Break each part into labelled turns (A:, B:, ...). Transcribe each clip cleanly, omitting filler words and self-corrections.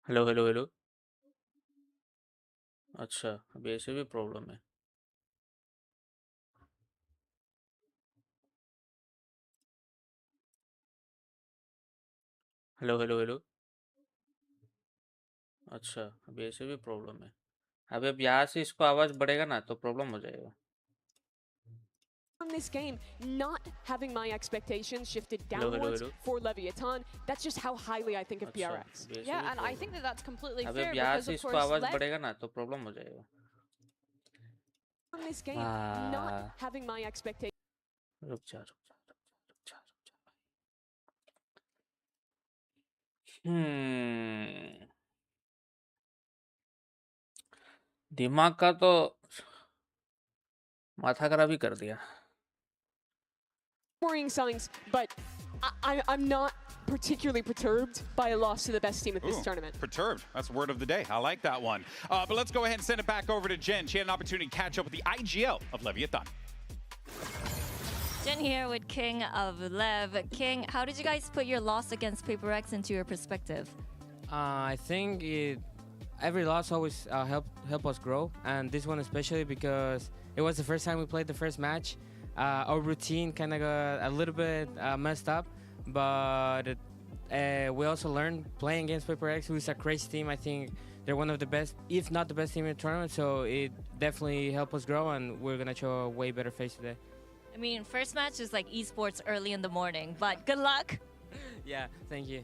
A: Hello hello hello. अच्छा, अभी ऐसे भी प्रॉब्लम है। Hello hello hello. अच्छा, अभी ऐसे भी प्रॉब्लम है। अब यहाँ से इसको आवाज़ बढ़ेगा ना तो प्रॉब्लम हो जाएगा।
B: From this game, not having my expectations shifted
A: hello hello
B: downwards
A: hello.
B: for Leviathan, that's just how highly I think of
A: अच्छा,
B: PRX.
A: अभी ऐसे
C: Yeah,
A: भी
C: and I think
A: problem
C: that
A: है।
C: that's completely
A: अब
C: fair
A: यहाँ
C: because
A: से
C: of
A: इसको
C: course
A: आवाज़
C: Lev
A: बढ़ेगा ना तो प्रॉब्लम हो जाएगा।
B: From this game, not
A: हाँ,
B: having my expectations.
A: रुक जा रुक जा रुक जा रुक जा रुक जा। दिमाग का तो माथा खराब ही कर दिया।
B: Worrying signs, but I'm not particularly perturbed by a loss to the best team at this tournament.
D: Perturbed. That's word of the day. I like that one. But let's go ahead and send it back over to Jen. She had an opportunity to catch up with the IGL of Leviathan.
E: Jen here with King of Lev. King, how did you guys put your loss against Paper X into your perspective?
F: I think every loss always help us grow, and this one especially because it was the first time we played the first match. Our routine kind of got a little bit messed up, but we also learned playing against Paper X, who's a crazy team. I think they're one of the best, if not the best team in the tournament, so it definitely helped us grow, and we're going to show a way better face today.
E: I mean, first match is like esports early in the morning, but good luck.
F: Yeah, thank you.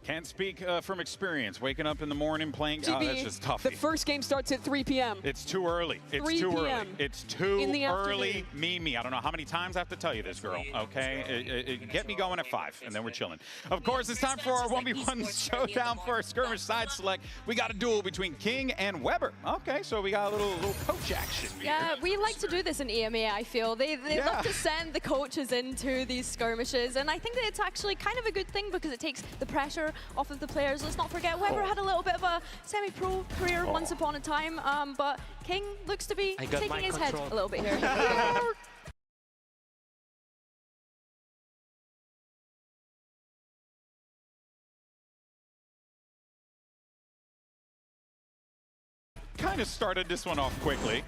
D: Can't speak from experience. Waking up in the morning playing, that's just tough.
B: The first game starts at 3 p.m.
D: It's too early. It's
B: 3
D: too early.
B: p.m.
D: It's too
B: in the
D: early.
B: afternoon.
D: Mimi, I don't know how many times I have to tell you this, girl. Okay, get me going at 5, and then we're chilling. Of course, it's time for our 1v1 showdown for our skirmish side select. We got a duel between King and Weber. Okay, so we got a little coach action here.
C: Yeah, we like to do this in EMEA, I feel. They love to send the coaches into these skirmishes, and I think that it's actually kind of a good thing because it takes the pressure off of the players. Let's not forget, Weber had a little bit of a semi-pro career once upon a time, but King looks to be taking his head a little bit here.
D: Kind of started this one off quickly.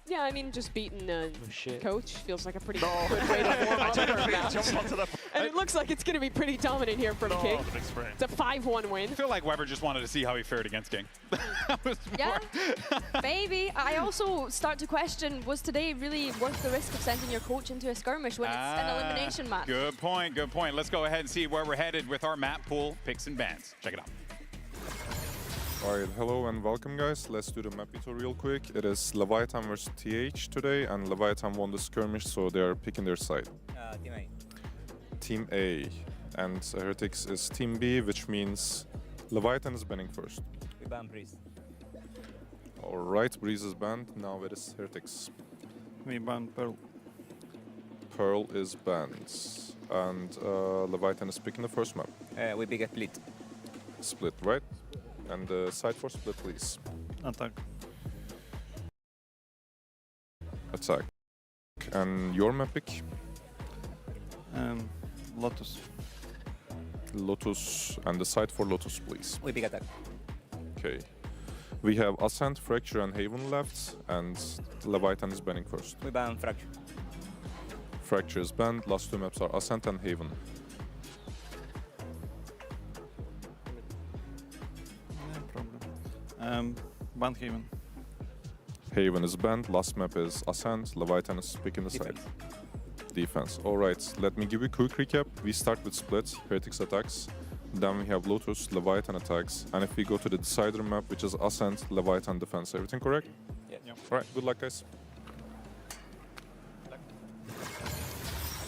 B: Yeah, I mean, just beating
F: shit.
B: coach feels like a pretty good way to warm up for a match. And it looks like it's going to be pretty dominant here from King. It's a 5-1 win.
D: I feel like Weber just wanted to see how he fared against King.
C: Yeah, maybe. I also start to question, was today really worth the risk of sending your coach into a skirmish when it's an elimination match?
D: Good point, good point. Let's go ahead and see where we're headed with our map pool picks and bans. Check it out.
G: Alright, hello and welcome guys. Let's do the map tutorial real quick. It is Leviathan versus TH today, and Leviathan won the skirmish, so they are picking their side.
H: Team A.
G: Team A. And Heretics is Team B, which means Leviathan is banning first.
H: We ban Breeze.
G: Alright, Breeze is banned. Now it is Heretics.
I: We ban Pearl.
G: Pearl is banned. And Leviathan is picking the first map.
H: We pick a split.
G: Split, right? And the side for split, please.
I: Attack.
G: Attack. And your map pick?
I: Lotus.
G: Lotus. And the side for Lotus, please.
H: We pick attack.
G: Okay. We have Ascent, Fracture, and Haven left, and Leviathan is banning first.
H: We ban Fracture.
G: Fracture is banned. Last two maps are Ascent and Haven.
I: No problem. Ban Haven.
G: Haven is banned. Last map is Ascent. Leviathan is picking the side. Defense. Alright, let me give you a quick recap. We start with Split, Heretics attacks. Then we have Lotus, Leviathan attacks. And if we go to the decider map, which is Ascent, Leviathan defense. Everything correct?
H: Yeah.
G: Alright, good luck guys.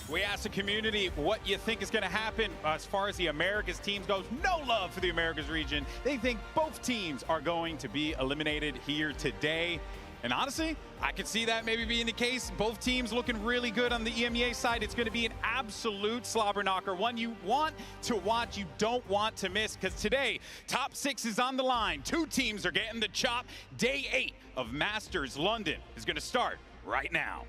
D: We asked the community what you think is going to happen as far as the Americas teams goes. No love for the Americas region. They think both teams are going to be eliminated here today. And honestly, I could see that maybe being the case. Both teams looking really good on the EMEA side. It's going to be an absolute slobber knocker. One you want to watch, you don't want to miss, because today, top 6 is on the line. 2 teams are getting the chop. Day 8 of Masters London is going to start right now.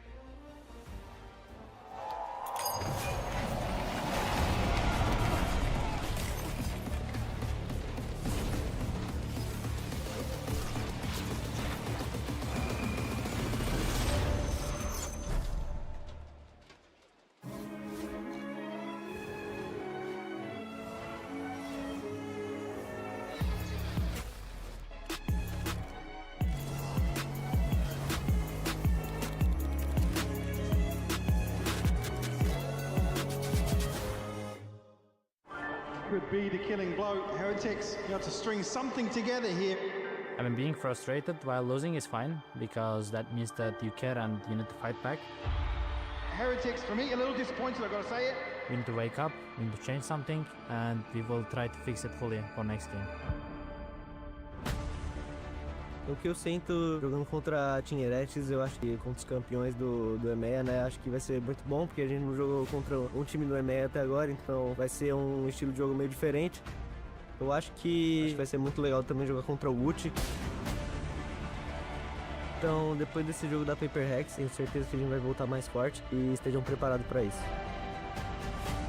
J: could be the killing blow. Heretics, you have to string something together here.
K: I mean, being frustrated while losing is fine, because that means that you care and you need to fight back.
J: Heretics, for me, a little disappointed, I've got to say it.
K: We need to wake up, we need to change something, and we will try to fix it fully for next game.
L: O que eu sinto jogando contra a Team Heretics, eu acho que contra os campeões do EMEA, né, acho que vai ser muito bom, porque a gente não jogou contra um time do EMEA até agora, então vai ser um estilo de jogo meio diferente. Eu acho que vai ser muito legal também jogar contra o Uchi. Então, depois desse jogo da Paper Rex, tenho certeza que a gente vai voltar mais forte e estejam preparados para isso.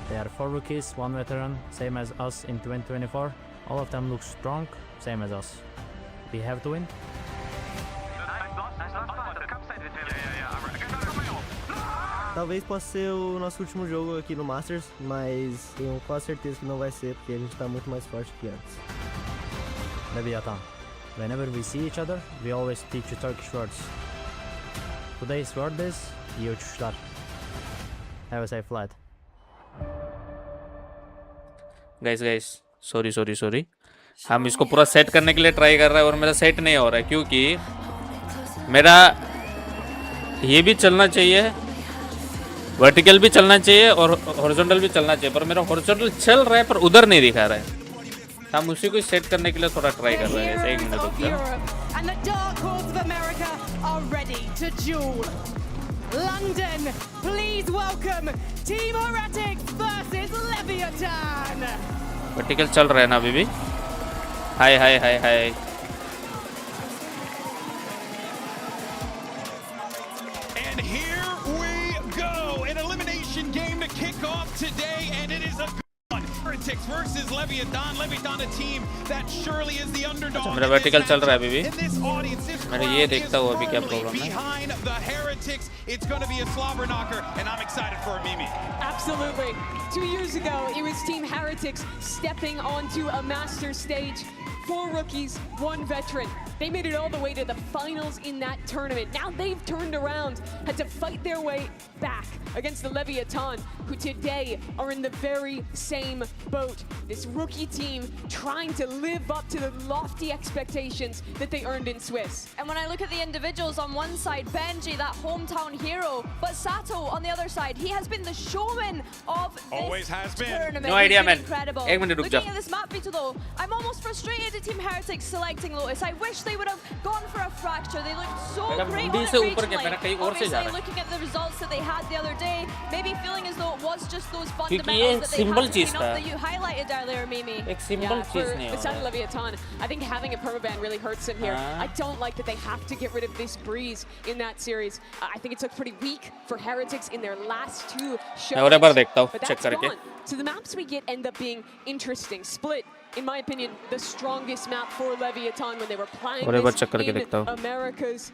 K: They are 4 rookies, 1 veteran, same as us in 2024. All of them look strong, same as us. We have to win.
L: Talvez possa ser o nosso último jogo aqui no Masters, mas tenho quase certeza que não vai ser, porque a gente está muito mais forte que antes.
K: Leviathan. Whenever we see each other, we always teach you Turkish words. Today's word is iyi uçuşlar. Have a safe flight.
A: Guys sorry हम इसको पूरा set करने के लिए try कर रहे हैं और मेरा सेट नहीं हो रहा है, क्योंकि मेरा ये भी चलना चाहिए, वर्टिकल भी चलना चाहिए और हॉरिजॉन्टल भी चलना चाहिए, पर मेरा हॉरिजॉन्टल चल रहा है पर उधर नहीं दिखा रहा है। हम उसी को सेट करने के लिए थोड़ा ट्राई कर रहे हैं। एक मिनट रुक
B: London, please welcome Team Heretics versus Leviathan.
A: Vertical चल रहा है ना अभी भी। हाय
D: And here we go, an elimination game to kick off today, and it is a good one. Heretics versus Leviathan. Leviathan, a team that surely is the underdog.
A: अच्छा, मेरा vertical चल रहा है अभी भी।
D: In this audience, this
A: मैंने ये देखता हुआ अभी क्या प्रॉब्लम है।
D: behind the Heretics, it's going to be a slobber knocker, and I'm excited for Mimi.
B: Absolutely. 2 years ago, it was Team Heretics stepping onto a master stage. 4 rookies, 1 veteran. They made it all the way to the finals in that tournament. Now they've turned around, had to fight their way back against the Leviathan, who today are in the very same boat. This rookie team trying to live up to the lofty expectations that they earned in Swiss.
C: And when I look at the individuals, on one side, Benji, that hometown hero, but Sato on the other side, he has been the showman of this
D: Always has been.
C: tournament.
A: No idea,
C: He's been
A: man.
C: Incredible.
A: एक minute रुक जा।
C: Looking at this map, Vito, though, I'm almost frustrated at Team Heretics selecting Lotus. I wish they would have gone for a fracture. They looked so
A: मेरा
C: great
A: मुंडी
C: on
A: से
C: it
A: ऊपर के
C: regionally.
A: मेरा कहीं और से जा
C: Obviously,
A: रहा है।
C: looking at the results that they had the other day, maybe feeling as though it was just those
A: क्योंकि ये
C: fundamentals that they
A: simple
C: had
A: चीज
C: clean
A: था।
C: up that you highlighted earlier, Mimi.
A: एक simple
B: For
A: चीज नहीं
B: the
A: हो
B: side of
A: रहा है।
B: Leviathan, I think having a permaban really hurts them here.
A: हाँ।
B: I don't like that they have to get rid of this breeze in that series. I think it's looked pretty weak for Heretics in their last 2 shows.
A: मैं और एक बार देखता हूँ,
B: But
A: check
B: that's
A: करके।
B: gone. So the maps we get end up being interesting. Split, in my opinion, the strongest map for Leviathan when they were playing
A: और एक बार
B: this
A: check करके
B: in
A: देखता हूँ।
B: Americas.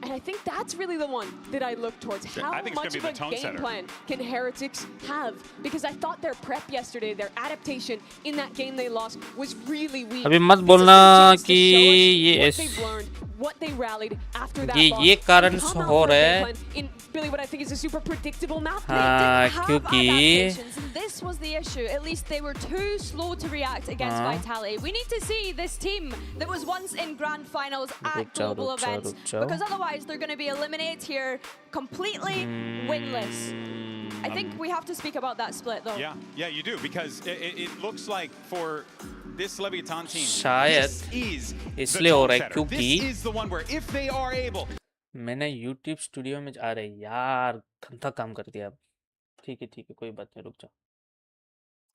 B: And I think that's really the one that I look towards. How
D: I think it's
B: much
D: gonna
B: of
D: be
B: a
D: the tone
B: game
D: setter.
B: plan can Heretics have? Because I thought their prep yesterday, their adaptation in that game they lost was really weak.
A: अभी मत
B: This is
A: बोलना
B: their chance to
A: कि
B: show us
A: ये
B: what
A: इस-
B: they've learned, what they rallied after that
A: ये
B: loss,
A: कारण
B: and come out
A: हो
B: with a
A: रहा
B: game
A: है।
B: plan in really what I think is a super predictable map.
C: They didn't
A: हाँ,
C: have
A: क्योंकि
C: adaptations, and this was the issue. At least they were too slow to react against
A: हाँ।
C: Vitality. We need to see this team that was once in grand finals at
A: रुक जाओ,
C: global
A: रुक जाओ,
C: events,
A: रुक जाओ।
C: because otherwise they're going to be eliminated here completely winless. I think we have to speak about that split though.
D: Yeah, you do, because it looks like for this Leviathan team,
A: शायद
D: this is the
A: इसलिए हो
D: tone
A: रहा है
D: setter.
A: क्योंकि
D: This is the one where if they are able.
A: मैंने YouTube studio में आ रहे यार गंदा काम कर दिया अब। ठीक है कोई बात नहीं, रुक जाओ।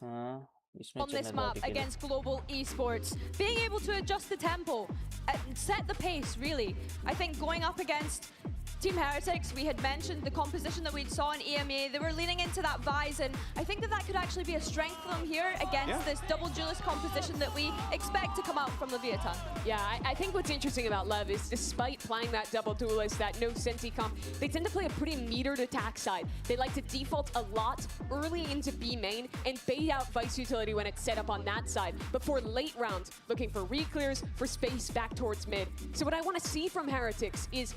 A: हाँ इसमें
C: On this
A: चलने दो
C: map
A: अभी के लिए।
C: against global esports, being able to adjust the tempo and set the pace, really. I think going up against Team Heretics, we had mentioned the composition that we saw in EMEA. They were leaning into that Vise, and I think that could actually be a strength for them here against this double duelist composition that we expect to come out from Leviathan.
B: Yeah, I think what's interesting about Lev is despite playing that double duelist, that no Senti comp, they tend to play a pretty metered attack side. They like to default a lot early into B main and bait out Vice utility when it's set up on that side. But for late rounds, looking for re-clears, for space back towards mid. So what I want to see from Heretics is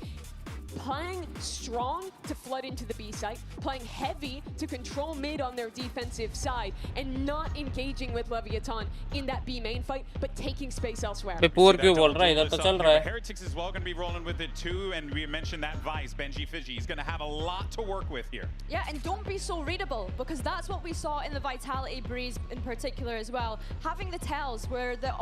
B: playing strong to flood into the B site, playing heavy to control mid on their defensive side, and not engaging with Leviathan in that B main fight, but taking space elsewhere.
A: पे पूर क्यों बोल रहा है इधर तो चल रहा है
D: Heretics as well going to be rolling with it too, and we mentioned that Vice, Benji Fiji. He's going to have a lot to work with here.
C: Yeah, and don't be so readable, because that's what we saw in the Vitality Breeze in particular as well. Having the tells where the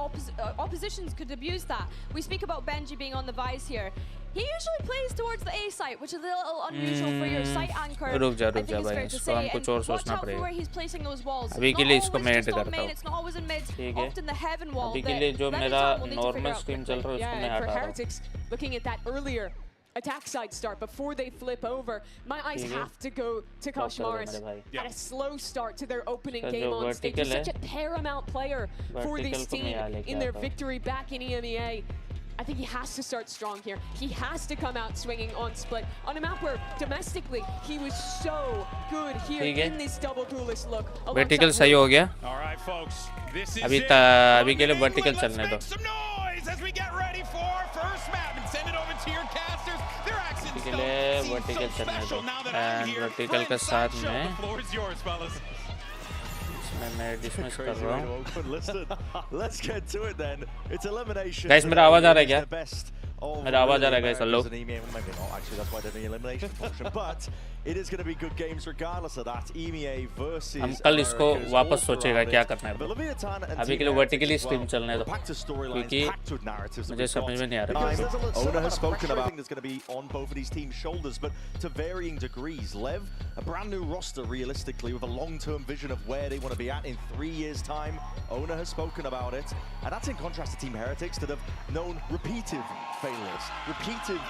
C: oppositions could abuse that. We speak about Benji being on the Vice here. He usually plays towards the A site, which is a little unusual for your site anchor.
A: रुक जा
C: I think it's
A: भाई
C: fair to
A: इसको
C: say.
A: हम कुछ और
C: And watch
A: सोचना
C: out for
A: पड़ेगा
C: where he's placing those walls.
A: अभी
C: It's
A: के
C: not
A: लिए इसको
C: always
A: मैं
C: just
A: एंड
C: on
A: करता
C: main,
A: हूँ
C: it's not always in mid,
A: ठीक है
C: often the heaven wall.
A: अभी के
C: that
A: लिए जो मेरा
C: Leviathan will need to
A: normal
C: figure out
A: stream
C: quickly.
A: चल रहा है उसको
B: Yeah,
A: मैं
B: and for
A: हटा रहा हूँ
B: Heretics, looking at that earlier attack side start before they flip over, my eyes
A: ठीक है।
B: have to go to
A: Stop करो
B: Kashmaris
A: मेरे भाई
B: at a slow start to their opening
A: इसका
B: game
A: जो
B: on stage. He's
A: vertical
B: such a paramount player for
A: Vertical
B: this
A: को मैं
B: team
A: यहाँ लेके
B: in their
A: आता हूँ।
B: victory back in EMEA. I think he has to start strong here. He has to come out swinging on split on a map where domestically he was so good here
A: ठीक है।
B: in this double duelist look.
A: Vertical सही हो गया
D: All right, folks. This is
A: अभी
D: it.
A: अभी के लिए vertical
D: Let's
A: चलने
D: make
A: दो
D: some noise as we get ready for first map and send it over to your casters. Their accents
A: के
D: don't
A: लिए
D: seem
A: वर्टिकल
D: so
A: चलने दो
D: special now that I'm
A: and
D: here.
A: Vertical के
D: Friends,
A: साथ
D: sideshow,
A: में
D: the floor is yours, fellas.
A: इसमें मैं dismiss कर रहा हूँ
M: Listen, let's get to it then. It's elimination.
A: Guys, मेरा आवाज आ रहा है क्या?
M: The best
A: मेरा आवाज आ रहा है guys, hello?
M: Maybe not, actually, that's why they're the elimination function. But it is going to be good games regardless of that. EMEA versus
A: हम कल इसको
M: Americas,
A: वापस
M: all
A: सोचेगा
M: surrounded.
A: क्या करना है
M: But Leviathan and
A: अभी के
M: Team
A: लिए
M: Heretics
A: vertically
M: as
A: stream
M: well.
A: चलने दो
M: We're packed with storylines,
A: क्योंकि
M: packed with narratives that
A: मुझे
M: we've
A: समझ
M: got.
A: में नहीं आ
M: Because
A: रहा
M: there's a lot
N: Owner
M: of
N: has spoken
M: pressure, I
N: about-
M: think, that's going to be on both of these teams' shoulders, but to varying degrees. Lev, a brand new roster realistically with a long-term vision of where they want to be at in 3 years' time. Owner has spoken about it, and that's in contrast to Team Heretics that have known repeated failures, repeated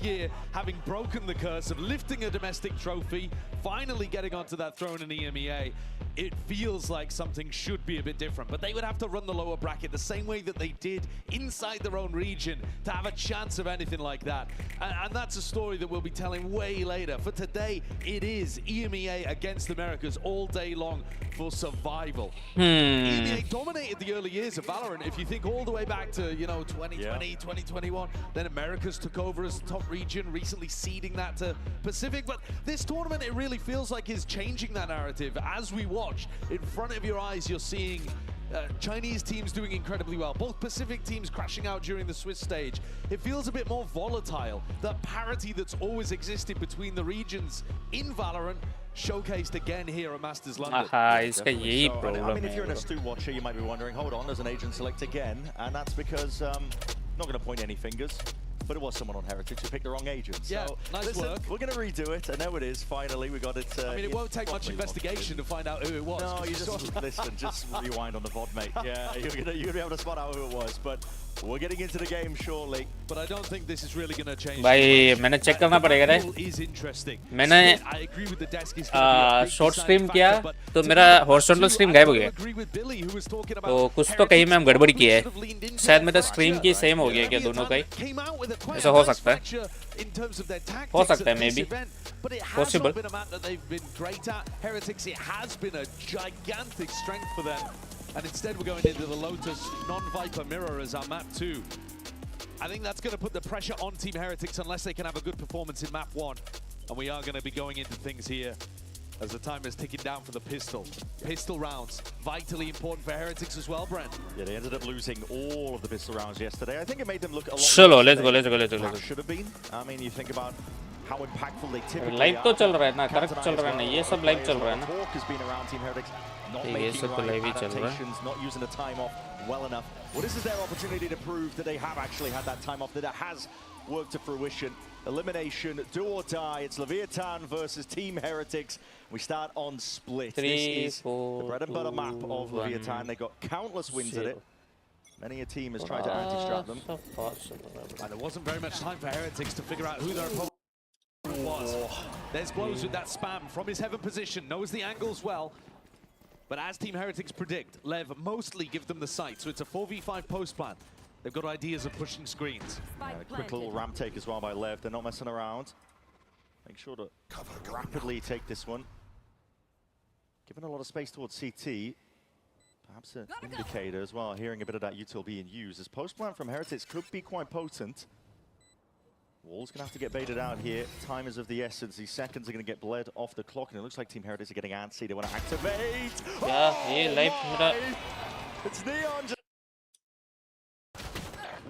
O: year, having broken the curse of lifting a domestic trophy, finally getting onto that throne in EMEA, it feels like something should be a bit different. But they would have to run the lower bracket the same way that they did inside their own region to have a chance of anything like that. And that's a story that we'll be telling way later. For today, it is EMEA against Americas all day long for survival. EMEA dominated the early years of Valorant. If you think all the way back to, 2020, 2021, then Americas took over as top region, recently ceding that to Pacific. But this tournament, it really feels like is changing that narrative. As we watch, in front of your eyes, you're seeing Chinese teams doing incredibly well. Both Pacific teams crashing out during the Swiss stage. It feels a bit more volatile. The parity that's always existed between the regions in Valorant showcased again here at Masters London.
A: इसका यही
M: so. I
A: problem
M: mean, if you're an
A: है
M: astute watcher, you might be wondering, hold on, there's an agent select again, and that's because, not going to point any fingers, but it was someone on Heretics who picked the wrong agent.
O: Yeah,
M: so,
O: nice
M: listen,
O: work.
M: We're going to redo it, and there it is, finally, we got it.
O: I mean, it won't take much investigation to find out who it was.
M: No, you just, listen, just rewind on the VOD, mate. Yeah, you're gonna be able to spot out who it was, but we're getting into the game shortly.
O: But I don't think this is really going to change.
A: भाई मैंने check करना पड़ेगा रे
O: Is interesting.
A: मैंने
O: I agree with the desk is gonna be a big
A: short
O: deciding
A: stream किया
O: factor, but
A: तो
O: to
A: मेरा
O: be
A: horizontal
O: honest,
A: stream
O: I
A: गायब हो
O: do
A: गया
O: agree with Billy, who was talking about
A: तो कुछ तो कहीं में हम गड़बड़ी की है शायद मेरा स्ट्रीम की सेम हो गया क्या दोनों का ही
O: came out with a quite
A: ऐसा
O: a
A: हो
O: nice
A: सकता है
O: fracture in terms of their tactics
A: हो सकता है
O: at this
A: maybe
O: event, but it has
A: possible
O: not been a map that they've been great at. Heretics, it has been a gigantic strength for them, and instead we're going into the Lotus non-Viper mirror as our map 2. I think that's going to put the pressure on Team Heretics unless they can have a good performance in map 1, and we are going to be going into things here as the time is ticking down for the pistol. Pistol rounds, vitally important for Heretics as well, Brent.
M: Yeah, they ended up losing all of the pistol rounds yesterday. I think it made them look a lot
A: चलो
M: worse
A: let's
M: than
A: go
M: they
A: let's go let's go let's
M: perhaps should have been. I mean, you think about how impactful they typically
A: live
M: are.
A: तो चल रहा है ना correct
M: Captain
A: चल रहा है ना ये सब लाइव चल रहा है ना
M: Hawk has been around Team Heretics, not
A: ये
M: making
A: सब तो
M: right
A: लाइव ही चल रहा है
M: adaptations, not using the time off well enough. Well, this is their opportunity to prove that they have actually had that time off, that it has worked to fruition. Elimination, do or die. It's Leviathan versus Team Heretics. We start on split.
A: 3,
M: this is
A: 4,
M: the bread and butter map of
A: 2,
M: Leviathan. They got countless wins at
A: 0.
M: it. Many a team has tried to anti-strap them.
O: And there wasn't very much time for Heretics to figure out who their opponent was. There's Blows with that spam from his heaven position, knows the angles well. But as Team Heretics predict, Lev mostly give them the sight, so it's a 4v5 post plan. They've got ideas of pushing screens.
M: A quick little ramp take as well by Lev. They're not messing around. Make sure to rapidly take this one. Giving a lot of space towards CT. Perhaps an indicator as well, hearing a bit of that util being used. This post plan from Heretics could be quite potent. Wall's going to have to get baited out here. Time is of the essence. These seconds are going to get bled off the clock, and it looks like Team Heretics are getting antsy. They want to activate. It's Neon just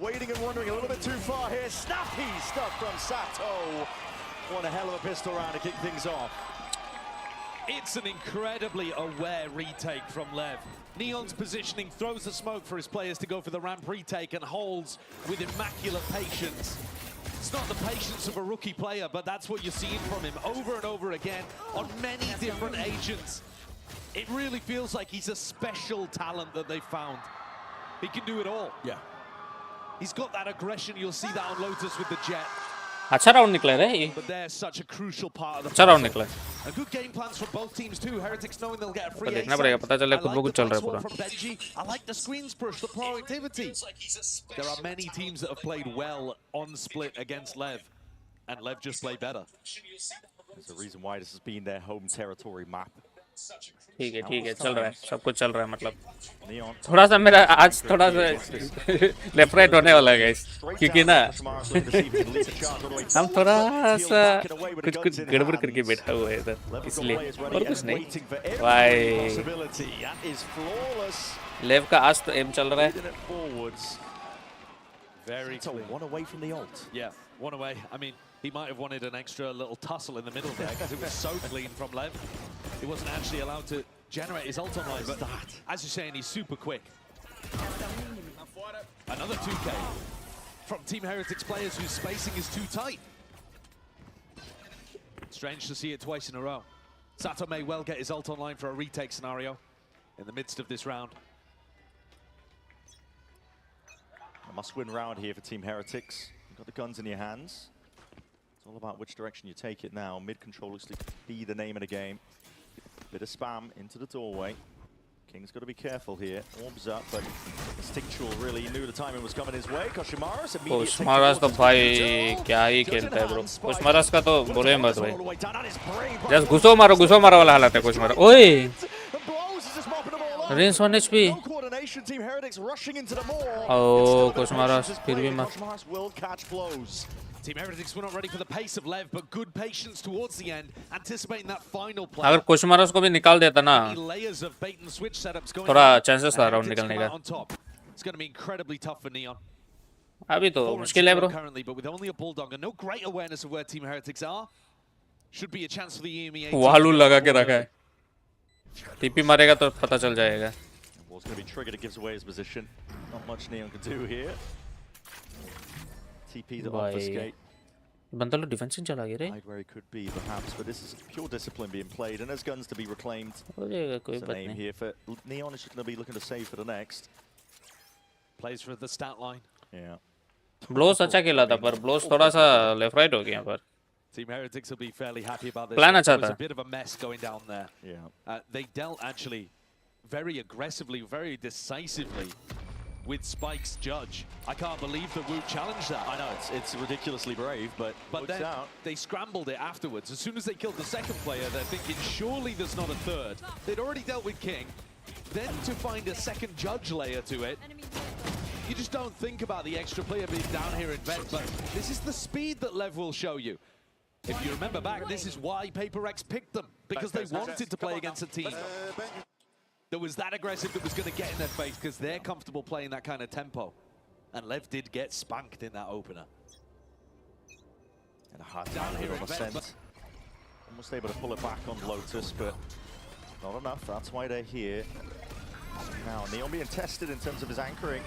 M: waiting and wondering a little bit too far here. Snappy stuff from Sato. What a hell of a pistol round to kick things off.
O: It's an incredibly aware retake from Lev. Neon's positioning throws the smoke for his players to go for the ramp retake and holds with immaculate patience. It's not the patience of a rookie player, but that's what you're seeing from him over and over again on many different agents. It really feels like he's a special talent that they found. He can do it all.
H: Yeah.
O: He's got that aggression. You'll see that on Lotus with the Jet.
A: अच्छा round निकला रे ये
O: But they're such a crucial part of the
A: अच्छा round निकला
O: A good game plans for both teams too. Heretics knowing they'll get a free
A: देखना पड़ेगा पता चले खुद ब कुछ चल रहा है
O: पूरा.
A: पूरा
O: Benji. I like the screens push, the proactivity. There are many teams that have played well on split against Lev, and Lev just played better.
M: There's a reason why this has been their home territory map.
A: ठीक है चल रहा है सब कुछ चल रहा है मतलब
M: Neon.
A: थोड़ा सा मेरा आज थोड़ा सा लेफ्ट राइट होने वाला है गाइस क्योंकि ना हम थोड़ा सा कुछ गड़बड़ करके बैठा हुआ है इधर इसलिए और कुछ नहीं भाई लेव का आज तो एम चल रहा है
O: Very
M: So one away from the ult.
O: Yeah, one away. I mean, he might have wanted an extra little tussle in the middle there because it was so clean from Lev. He wasn't actually allowed to generate his ult online, but as you're saying, he's super quick. Another 2K from Team Heretics players whose spacing is too tight. Strange to see it twice in a row. Sato may well get his ult online for a retake scenario in the midst of this round.
M: A must-win round here for Team Heretics. You've got the guns in your hands. It's all about which direction you take it now. Mid-control looks to be the name of the game. Bit of spam into the doorway. King's got to be careful here. Orbs up, but Instinctual really knew the timing was coming his way. Koshimaras immediately.
A: कोशमारस तो भाई क्या ही खेलता है bro कोशमारस का तो बोले मत भाई जस्ट घुसो मारो वाला हालत है कोशमारस ओए रेंज 1 HP ओ कोशमारस फिर भी मत
O: Team Heretics were not ready for the pace of Lev, but good patience towards the end, anticipating that final play.
A: अगर कोशमारस को भी निकाल देता ना
O: Layers of bait and switch setups going
A: थोड़ा
O: on.
A: चांसेस था राउंड
O: Heretics
A: निकलने
O: come
A: का
O: out on top. It's going to be incredibly tough for Neon.
A: अभी तो
O: 4 and
A: मुश्किल है
O: 0
A: bro
O: currently, but with only a bulldog and no great awareness of where Team Heretics are, should be a chance for the EMEA.
A: वालू लगा के रखा है TP मारेगा तो पता चल जाएगा
M: Wall's going to be triggered. It gives away his position. Not much Neon can do here. TP to obfuscate.
A: बंदा लोग डिफेंसिंग चला गया रे
M: Where he could be, perhaps, but this is pure discipline being played, and there's guns to be reclaimed.
A: हो जाएगा कोई
M: It's an
A: बात
M: aim
A: नहीं
M: here for Neon is just going to be looking to save for the next.
O: Plays for the stat line.
M: Yeah.
A: Blows अच्छा खेला था पर blows थोड़ा सा लेफ्ट राइट हो गया पर
O: Team Heretics will be fairly happy about this.
A: Plan अच्छा
O: There was
A: था
O: a bit of a mess going down there.
M: Yeah.
O: They dealt actually very aggressively, very decisively with Spike's judge. I can't believe that Woot challenged that.
M: I know, it's ridiculously brave, but
O: then
M: out.
O: they scrambled it afterwards. As soon as they killed the second player, they're thinking, surely there's not a third. They'd already dealt with King. Then to find a second judge layer to it, you just don't think about the extra player being down here in Vet, but this is the speed that Lev will show you. If you remember back, this is why Paper Rex picked them, because they wanted to play against a team that was that aggressive, that was going to get in their face, because they're comfortable playing that kind of tempo. And Lev did get spanked in that opener.
M: And a hard down here on the scent. Almost able to pull it back on Lotus, but not enough. That's why they're here. Now, Neon being tested in terms of his anchoring.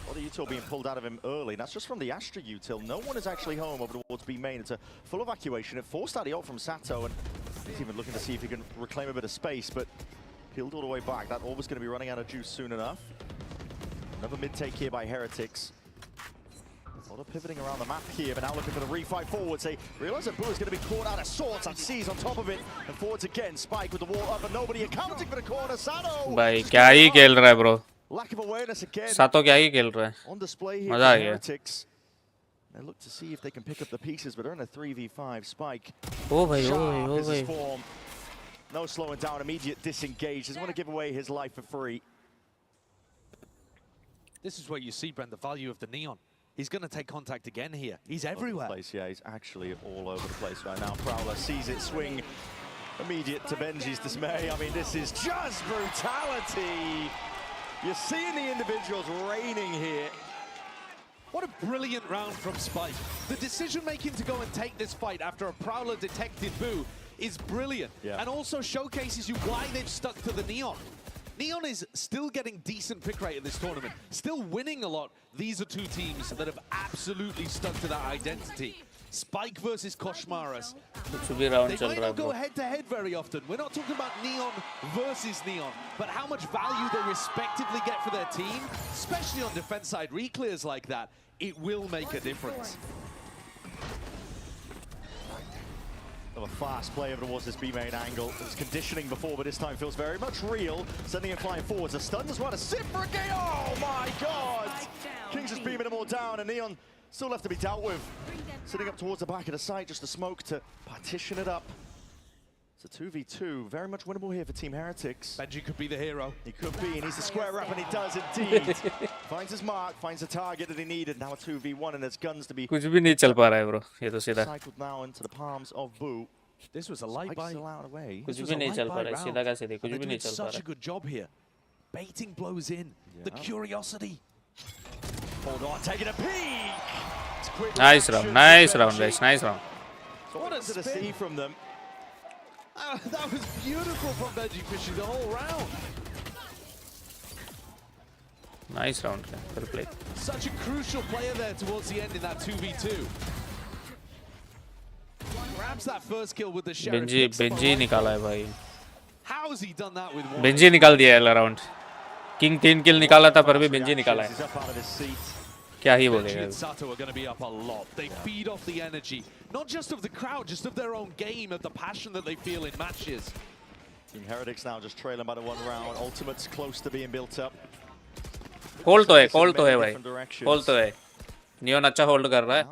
M: Or the util being pulled out of him early. That's just from the Astra util. No one is actually home over towards B main. It's a full evacuation. It forced out the ult from Sato, and he's even looking to see if he can reclaim a bit of space, but peeled all the way back. That ult was going to be running out of juice soon enough. Another mid-take here by Heretics. A lot of pivoting around the map here, but now looking for the refight forwards. They realize that Blue is going to be caught out of sorts, and C's on top of it. And forwards again, Spike with the wall up, but nobody accounting for the corner. Sato!
A: भाई क्या ही खेल रहा है bro
M: Lack of awareness again.
A: सातो क्या ही खेल रहा है
M: On display here
A: मजा आ
M: for
A: गया
M: Heretics. They look to see if they can pick up the pieces, but they're in a 3v5. Spike.
A: ओ भाई
M: Sharp is his form. No slowing down, immediate disengage. Doesn't want to give away his life for free.
O: This is where you see, Brent, the value of the Neon. he's going to take contact again here. He's everywhere.
M: Yeah, he's actually all over the place right now. Prowler sees it swing. Immediate to Benji's dismay. I mean, this is just brutality. You're seeing the individuals reigning here.
O: What a brilliant round from Spike. The decision-making to go and take this fight after a Prowler detected Boo is brilliant.
M: Yeah.
O: And also showcases you why they've stuck to the Neon. Neon is still getting decent pick rate in this tournament, still winning a lot. These are two teams that have absolutely stuck to that identity. Spike versus Koshmaras.
A: कुछ भी round
O: They
A: चल
O: might
A: रहा है
O: not go
A: bro.
O: head-to-head very often. We're not talking about Neon versus Neon, but how much value they respectively get for their team, especially on defense side reclears like that, it will make a difference.
M: Of a fast play over towards this B main angle. It was conditioning before, but this time feels very much real. Sending him flying forwards. A stun as well. A sip for a game. Oh my god! Kings just beaming them all down, and Neon still left to be dealt with. Sitting up towards the back of the site, just a smoke to partition it up. It's a 2v2, very much winnable here for Team Heretics.
O: Benji could be the hero.
M: He could be, he needs to square up, and he does indeed. Finds his mark, finds the target that he needed. Now a 2v1, and there's guns to be
A: कुछ भी नहीं चल पा रहा है bro. ये तो सीधा.
M: cycled now into the palms of Boo.
O: This was a light buy.
A: कुछ भी नहीं चल पा रहा है. सीधा का सीधे. कुछ भी नहीं चल पा
O: Such
A: रहा
O: a
A: है.
O: good job here. Baiting blows in. The curiosity.
M: Hold on, taking a peek.
A: Nice round, guys. Nice round.
M: So what is to see from them?
O: That was beautiful from Benji Fishy the whole round.
A: Nice round. Well played.
O: Such a crucial player there towards the end in that 2v2. Grabs that first kill with the Sheriff.
A: Benji निकाला है भाई.
O: How has he done that with one?
A: Benji निकाल दिया है round. King 3 kill निकाला था पर भी Benji निकाला
M: He's
A: है.
M: up out of his seat.
A: क्या ही
O: Benji
A: बोलेगा.
O: and Sato are going to be up a lot. They feed off the energy, not just of the crowd, just of their own game, of the passion that they feel in matches.
M: Team Heretics now just trailing by the one round. Ultimate's close to being built up.
A: Hold तो है भाई. Hold तो है. Neon अच्छा hold कर रहा है.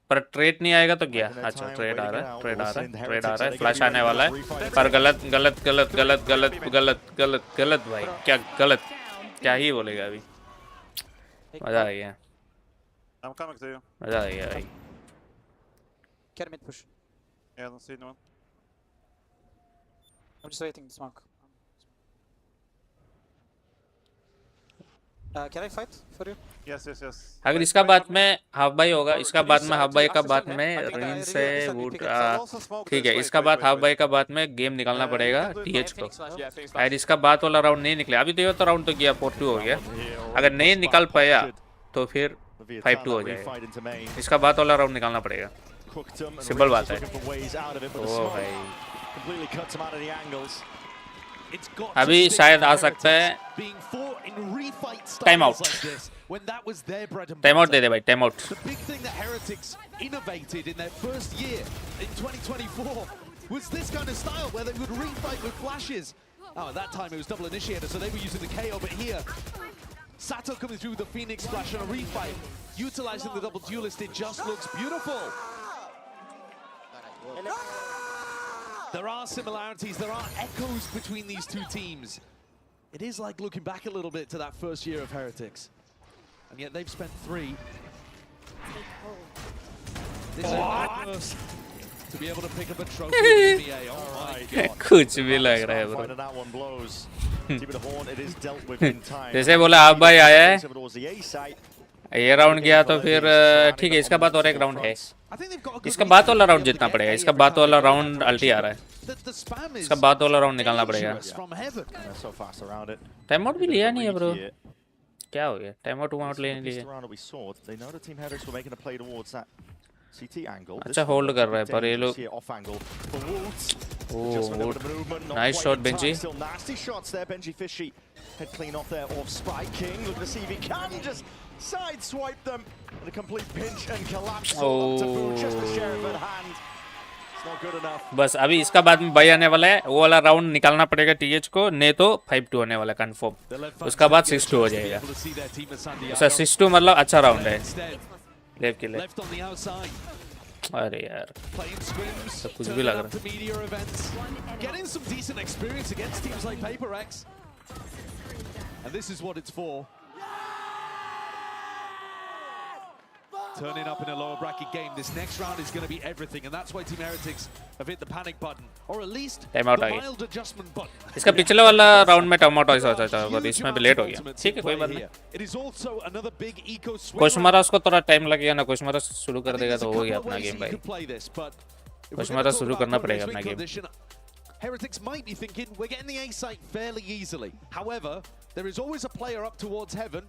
A: पर ट्रेड नहीं आएगा तो क्या? अच्छा ट्रेड आ रहा है. फ्लैश आने वाला है. पर गलत भाई. क्या ही बोलेगा अभी. मजा आ गया.
I: I'm coming to you.
A: मजा आ गया भाई.
N: Can mid push.
I: Yeah, I don't see anyone.
N: I'm just waiting to smoke. Can I fight for you?
I: Yes.
A: अगर इसका बाद में हाफ बाई होगा, इसका बाद में हाफ बाई का बाद में रिन से वुड ठीक है. इसका बाद हाफ बाई का बाद में गेम निकालना पड़ेगा टीएच को. अगर इसका बाद वाला राउंड नहीं निकले, अभी तो ये तो राउंड तो गया 4-2 हो गया. अगर नहीं निकाल पाया तो फिर 5-2 हो जाएगा. इसका बाद वाला राउंड निकालना पड़ेगा. सिंपल बात है. ओ भाई अभी शायद आ सकता है. Time out. टाइम आउट दे दे भाई. Time out.
O: The big thing that Heretics innovated in their first year in 2024 was this kind of style where they would refight with flashes. Oh, at that time it was double initiator, so they were using the KO, but here Sato coming through with the Phoenix Splash on a refight, utilizing the double duelist. It just looks beautiful. There are similarities, there are echoes between these two teams. It is like looking back a little bit to that first year of Heretics. And yet they've spent 3. This is their first to be able to pick up a trophy in the NBA. Oh my god.
A: कुछ भी लग रहा है bro.
M: Finding that one blows. Team of the Horn, it is dealt with in time.
A: जैसे बोला half by आया है. ये राउंड गया तो फिर ठीक है. इसका बाद और एक राउंड है. इसका बाद वाला राउंड जीतना पड़ेगा. इसका बाद वाला राउंड अल्टी आ रहा है. इसका बाद वाला राउंड निकालना पड़ेगा. टाइम आउट भी लिया नहीं है ब्रो. क्या हो गया? टाइम आउट लेने लिए. अच्छा होल्ड कर रहा है पर ये लोग. Nice shot Benji.
M: Head clean off there off Spike King. Look to see if he can just sideswipe them. And a complete pinch and collapse all up to Boo. Just the sheriff at hand. It's not good enough.
A: बस अभी इसका बाद में by आने वाला है. वो वाला राउंड निकालना पड़ेगा टीएच को. नहीं तो 5-2 होने वाला कंफर्म. उसका बाद 6-2 हो जाएगा. उसका 6-2 मतलब अच्छा राउंड है. लेफ्ट के लेफ्ट. अरे यार सब कुछ भी लग रहा है.
O: Getting some decent experience against teams like PaperX. And this is what it's for. turning up in a lower bracket game. This next round is going to be everything, and that's why Team Heretics have hit the panic button, or at least the
A: Time out आ गई।
O: mild adjustment button.
A: इसका पिछले वाला round में time out ऐसा था पर इसमें भी लेट हो गया। ठीक है कोई बात नहीं।
O: It is also another big eco swing.
A: कोशमारास को थोड़ा टाइम लगेगा ना, कोशमारास शुरू कर देगा तो हो गया अपना गेम भाई। कोशमारास शुरू करना पड़ेगा अपना game.
O: Heretics might be thinking, we're getting the A site fairly easily. However, there is always a player up towards heaven,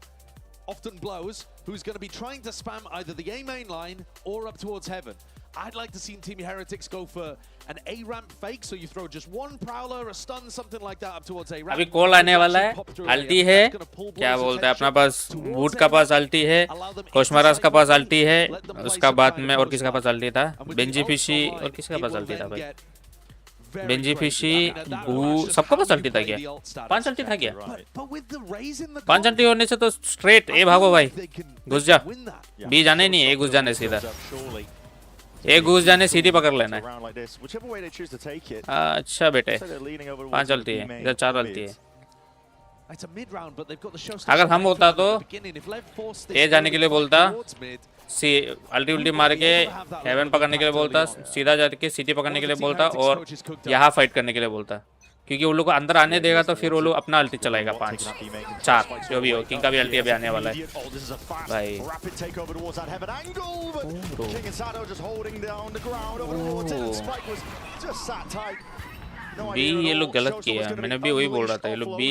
O: often blows, who's going to be trying to spam either the A main line or up towards heaven. I'd like to see Team Heretics go for an A ramp fake, so you throw just one prowler, a stun, something like that up towards A ramp.
A: अभी call आने वाला है, अल्टी है, क्या बोलते हैं अपना पास would का पास अल्टी है, कोशमारास का पास अल्टी है, उसका बाद में और किसका पास अल्टी था, बेंजी फिशी और किसका पास अल्टी था भाई, बेंजी फिशी बू सबका पास अल्टी था क्या, 5 अल्टी था क्या, 5 अल्टी होने से तो स्ट्रेट ए भागो भाई, घुस जा, बी जाने नहीं है, ए घुस जाने सीधा, ए घुस जाने सीधी पकड़ लेना है। अच्छा बेटे 5 अल्टी है, इधर 4 अल्टी है। अगर हम होता तो ए जाने के लिए बोलता, सी अल्टी उल्टी मार के हेवन पकड़ने के लिए बोलता, सीधा जाके सिटी पकड़ने के लिए बोलता और यहाँ फाइट करने के लिए बोलता, क्योंकि वो लोग को अंदर आने देगा तो फिर वो लोग अपना अल्टी चलाएगा 5 4 जो भी हो। किंग का भी अल्टी अभी आने वाला है भाई। बी ये लोग गलत किया, मैंने भी वही बोल रहा था, ये लोग बी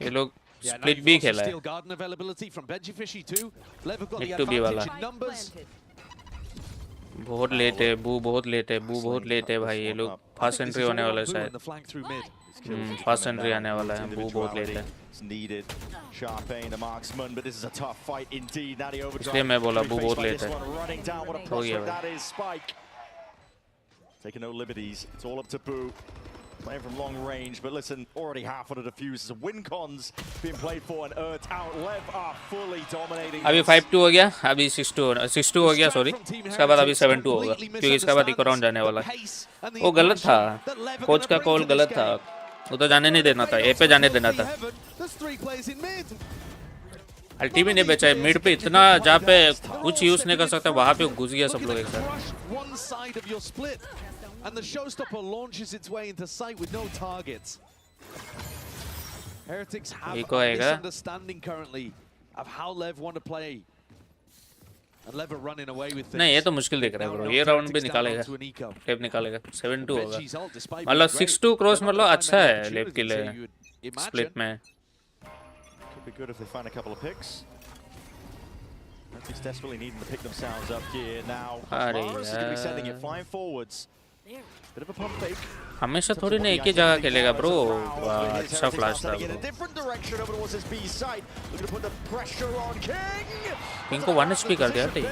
A: ये लोग स्प्लिट भी खेला है, एक टू बी वाला। बहुत लेट है बू, बहुत लेट है बू, बहुत लेट है भाई। ये लोग फास्ट एंट्री होने वाला है शायद, फास्ट एंट्री आने वाला है, बू बहुत लेट है इसलिए मैं बोला बू बहुत लेट है। हो गया भाई।
M: Playing from long range, but listen, already half on the diffuse. Win cons being played for and Earth out. Lev are fully dominating.
A: अभी 5-2 हो गया, अभी 6-2 हो गया सॉरी। इसके बाद अभी 7-2 होगा क्योंकि इसके बाद एक राउंड जाने वाला है। वो गलत था, कोच का कॉल गलत था, वो तो जाने नहीं देना था, ए पे जाने देना था। अल्टी भी नहीं बेचा है मिड पे, इतना जहाँ पे कुछ यूज नहीं कर सकता वहाँ पे घुस गया सब लोग एक साथ।
O: And the showstopper launches its way into sight with no targets. Heretics have a misunderstanding currently of how Lev want to play. And Lev are running away with things.
A: नहीं ये तो मुश्किल दिख रहा है ब्रो, ये राउंड भी निकालेगा, टेप निकालेगा। 7-2 होगा, मतलब 6-2 क्रॉस मतलब अच्छा है लेप के लिए स्प्लिट में।
M: Could be good if they find a couple of picks. Heretics desperately needing to pick themselves up here now. Mars is going to be sending it flying forwards. Bit of a pump fake.
A: हमेशा थोड़ी ना एक ही जगह खेलेगा bro. अच्छा flash था bro. King को 1 HP कर दिया थे।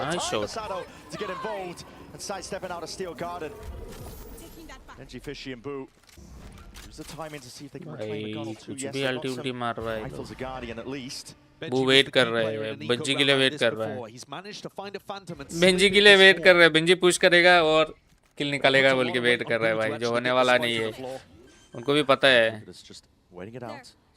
A: Nice shot. कुछ भी अल्टी उल्टी मार रहा है। वो वेट कर रहा है, बेंजी के लिए वेट कर रहा है, बेंजी के लिए वेट कर रहा है, बेंजी पुश करेगा और किल निकालेगा बोल के वेट कर रहा है भाई, जो होने वाला नहीं है, उनको भी पता है।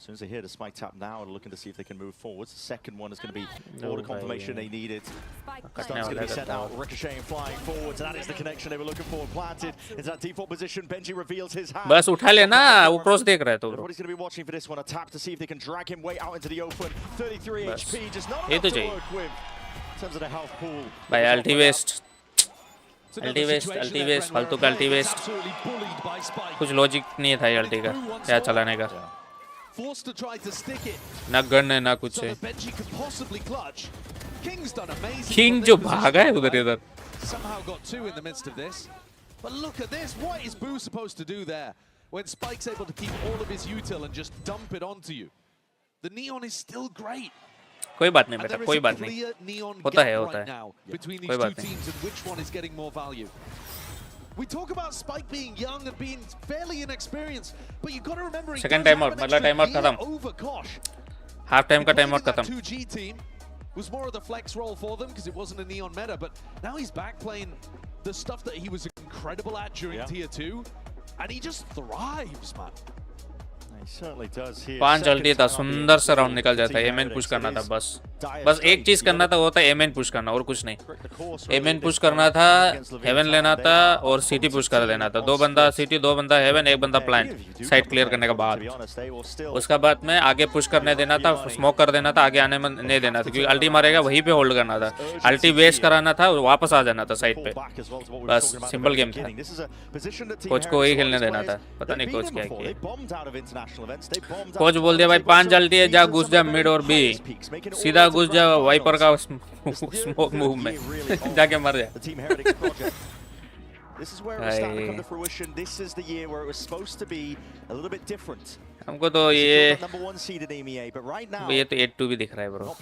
M: As soon as they hear the spike tap now and looking to see if they can move forwards. The second one is going to be all the confirmation they needed. Stun's going to be sent out, ricocheting, flying forwards, and that is the connection they were looking for. Planted into that default position. Benji reveals his hand.
A: बस उठा लेना, वो cross देख रहा है तो।
M: Everybody's going to be watching for this one. A tap to see if they can drag him way out into the open. 33 HP, just not enough to work with in terms of the health pool.
A: भाई अल्टी waste, अल्टी waste, फालतू का अल्टी waste, कुछ logic नहीं था ये अल्टी का, क्या चलाने का। ना गन है ना कुछ है। किंग जो भागा है उधर इधर।
O: But look at this, what is Boo supposed to do there when Spike's able to keep all of his util and just dump it onto you? The neon is still great.
A: कोई बात नहीं बेटा, कोई बात नहीं, होता है कोई बात नहीं।
O: Which one is getting more value? We talk about Spike being young and being fairly inexperienced, but you got to remember he
A: second time out, मतलब time out खत्म, half time का time out खत्म।
O: 2G team was more of the flex role for them because it wasn't a neon meta, but now he's back playing the stuff that he was incredible at during tier 2, and he just thrives, man.
A: 5 अल्टी था, सुंदर सा round निकल जाता है। MN push करना था बस एक चीज करना था, वो था एमएन पुश करना और कुछ नहीं। एमएन पुश करना था, हेवन लेना था और सिटी पुश कर लेना था। 2 बंदा सिटी, 2 बंदा हेवन, 1 बंदा प्लांट साइड क्लियर करने के बाद। उसका बाद में आगे पुश करने देना था, स्मोक कर देना था, आगे आने में नहीं देना था, क्योंकि अल्टी मारेगा वहीं पे होल्ड करना था। अल्टी वेस्ट कराना था, वापस आ जाना था साइड पे। बस सिंपल गेम था। कोच को वही खेलने देना था, पता नहीं कोच क्या किया। कोच बोल दिया भाई 5 अल्टी है, जा घुस जा मिड और बी, सीधा घुस जा वाइपर का स्मोक मूव में जाके मर जा। हमको तो ये तो 8-2 भी दिख रहा है ब्रो,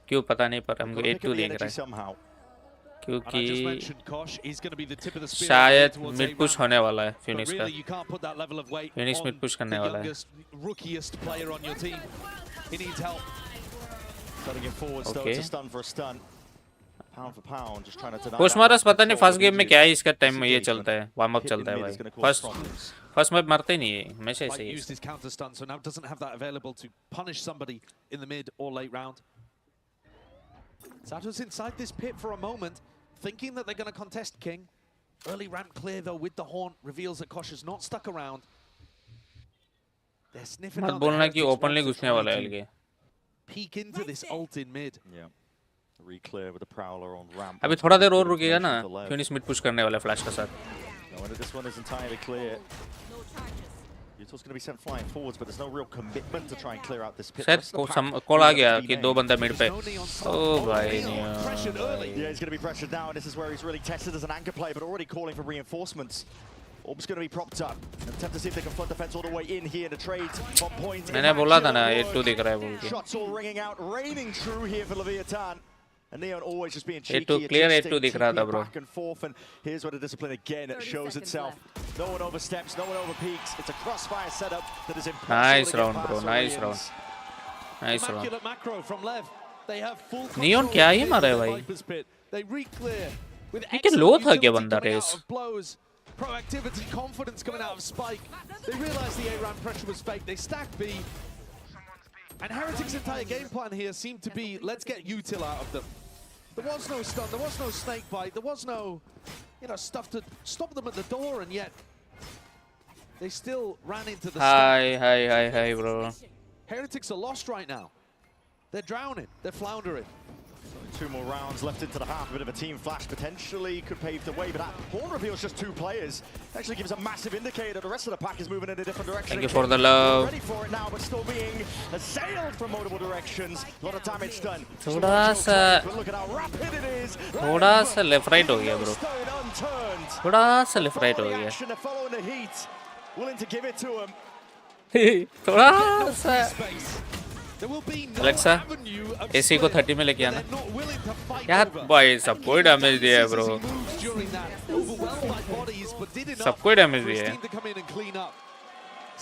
A: क्यों पता नहीं, पर हमको 8-2 दिख रहा है क्योंकि शायद मिड पुश होने वाला है फिनिक्स का। फिनिक्स मिड पुश करने वाला है। ओके कोशमारस पता नहीं फर्स्ट गेम में क्या है, इसका टाइम में ये चलता है, वार्म अप चलता है भाई। फर्स्ट में मरते ही नहीं है, हमेशा ऐसे ही।
O: Sato's inside this pit for a moment, thinking that they're going to contest King. Early ramp clear though with the Haunt reveals that Kosh is not stuck around. They're sniffing
A: मत
O: out
A: बोलना कि
O: the
A: openly घुसने वाला है इनके।
O: peek into this ult in mid.
M: Reclear with the prowler on ramp.
A: अभी थोड़ा देर और रुकेगा ना, फिनिक्स मिड पुश करने वाला है फ्लैश के साथ।
M: This one is entirely clear. Yuto's going to be sent flying forwards, but there's no real commitment to try and clear out this pit.
A: शायद कॉल आ गया कि 2 बंदा मिड पे। ओ भाई
M: Yeah, he's going to be pressured now, and this is where he's really tested as an anchor player, but already calling for reinforcements. Orb's going to be propped up. And attempt to see if they can flood defense all the way in here to trade from point.
A: मैंने बोला था ना 8-2 दिख रहा है बोल के।
M: Shots all ringing out, raining true here for Leviathan. And Neon always just being cheeky.
A: 8-2 clear, 8-2 दिख रहा था bro।
M: Back and forth, and here's where the discipline again shows itself. No one oversteps, no one overpeaks. It's a crossfire setup that is impossible.
A: Nice round bro, nice round, nice round।
O: Immaculate macro from Lev. They have full
A: neon क्या ही मारा है भाई?
O: They re-clear with
A: लेकिन लो था क्या बंदा race?
O: Proactivity, confidence coming out of Spike. They realized the A-Ram pressure was fake. They stacked B. And Heretic's entire game plan here seemed to be, let's get util out of them. There was no stun, there was no snake bite, there was no, stuff to stop them at the door, and yet they still ran into the
A: Hi bro।
O: Heretics are lost right now. They're drowning, they're floundering.
M: 2 more rounds left into the half. A bit of a team flash potentially could pave the way, but that Horn reveals just 2 players. Actually gives a massive indicator. The rest of the pack is moving in a different direction.
A: Thank you for the love.
M: Ready for it now, but still being assailed from multiple directions. A lot of damage done.
A: थोड़ा सा left right हो गया bro, थोड़ा सा left right हो गया।
M: Willing to give it to him.
A: थोड़ा सा अलेक्सा एसी को 30 में लेके आना यार भाई। सबको डैमेज दिया है ब्रो, सबको डैमेज दिया है।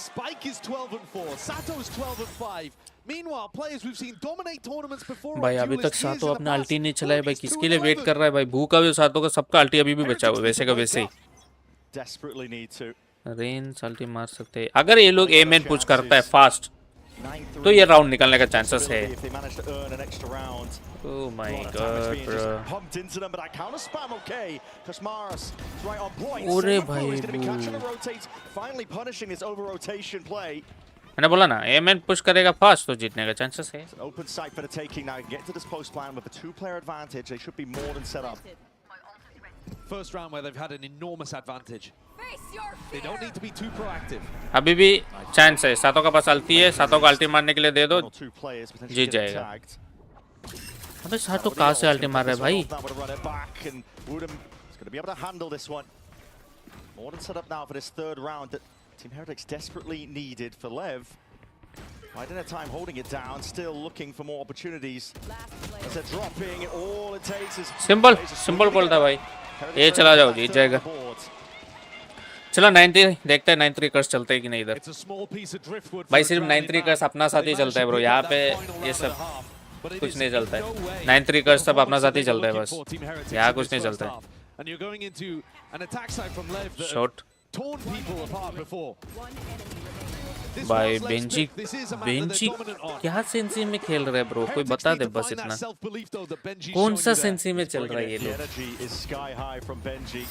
O: Spike is 12 and 4, Sato is 12 and 5. Meanwhile, players we've seen dominate tournaments before.
A: भाई अभी तक सातो अपना अल्टी नहीं चला है भाई, किसके लिए वेट कर रहा है भाई? भूखा भी सातो का, सबका अल्टी अभी भी बचा हुआ है वैसे का वैसे ही।
M: Desperately need to.
A: रेन अल्टी मार सकते हैं अगर ये लोग ए मेन पुश करता है फास्ट, तो ये राउंड निकलने का चांसेस है। Oh my god bro। अरे भाई मैंने बोला ना ए मेन पुश करेगा फास्ट तो जीतने का चांसेस है।
O: First round where they've had an enormous advantage. They don't need to be too proactive.
A: अभी भी चांस है, सातो का पास अल्टी है, सातो को अल्टी मारने के लिए दे दो, जीत जाएगा। अबे सातो कहाँ से अल्टी मार रहा है भाई?
M: Team Heretics desperately needed for Lev. Right in a time holding it down, still looking for more opportunities. As they're dropping, all it takes is
A: simple बोलता भाई, ये चला जाओ जीत जाएगा। चलो 93 देखते हैं 93 कर्स चलते हैं कि नहीं इधर। भाई सिर्फ 93 कर्स अपना साथ ही चलता है ब्रो, यहाँ पे ये सब कुछ नहीं चलता है। 93 कर्स सब अपना साथ ही चलता है बस, यहाँ कुछ नहीं चलता है। शॉट
O: This
A: भाई
O: was Lev's
A: Benji
O: pick. This is a man that they're
A: Benji
O: dominant on.
A: क्या सेंसी में खेल रहे हैं ब्रो कोई
O: Heretics
A: बता
O: need
A: दे
O: to
A: बस
O: find that
A: इतना
O: self-belief, though, that Benji's
A: कौन
O: shown
A: सा
O: you there.
A: सेंसी में चल रहा है ये
M: The
A: लोग
M: energy is sky high from Benji.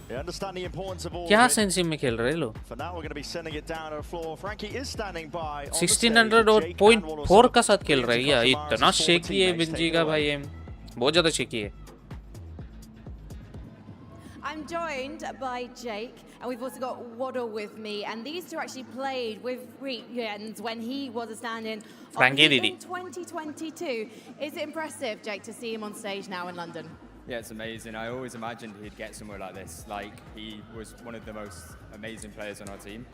M: They understand the importance of all
A: क्या
M: of it.
A: सेंसी में खेल रहे हैं लोग
M: For now, we're going to be sending it down to the floor. Frankie is standing by. on the
A: 1600
M: stage.
A: और
M: Jake
A: point
M: and
A: 4 का साथ खेल
M: Williams
A: रहा है यार
M: across the
A: इतना
M: bars.
A: शेकी है
M: Teammates
A: बेंजी
M: taking
A: का
M: away.
A: भाई एम बहुत ज्यादा शेकी है
P: I'm joined by Jake, and we've also got Waddle with me. And these two actually played with Riens when he was a stand-in
A: Frankie
P: in
A: Didi.
P: 2022. Is it impressive, Jake, to see him on stage now in London?
H: Yeah, it's amazing. I always imagined he'd get somewhere like this. Like, he was one of the most amazing players on our team,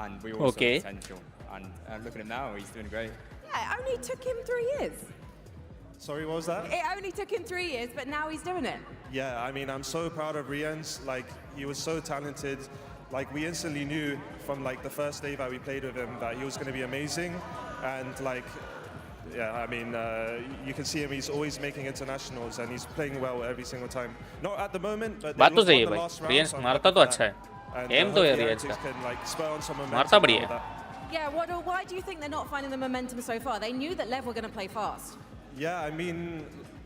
H: and we all
A: Okay.
H: saw potential. And look at him now, he's doing great.
P: Yeah, it only took him 3 years.
J: Sorry, what was that?
P: It only took him 3 years, but now he's doing it.
J: Yeah, I mean, I'm so proud of Riens. Like, he was so talented. Like, we instantly knew from like the first day that we played with him that he was going to be amazing. And like, yeah, I mean, you can see him. He's always making internationals, and he's playing well every single time. Not at the moment, but
A: बात तो
J: they
A: सही है
J: won the
A: भाई
J: last round,
A: रियंस
J: so I'm
A: मारता
J: happy
A: तो
J: for
A: अच्छा है
J: that. And,
A: M तो है
J: hopefully
A: रियंस
J: Heretics
A: का
J: can like spur on some momentum
A: मारता
J: and
A: बढ़िया
J: all
A: है
J: that.
P: Yeah, Waddle, why do you think they're not finding the momentum so far? They knew that Lev were going to play fast.
J: Yeah, I mean,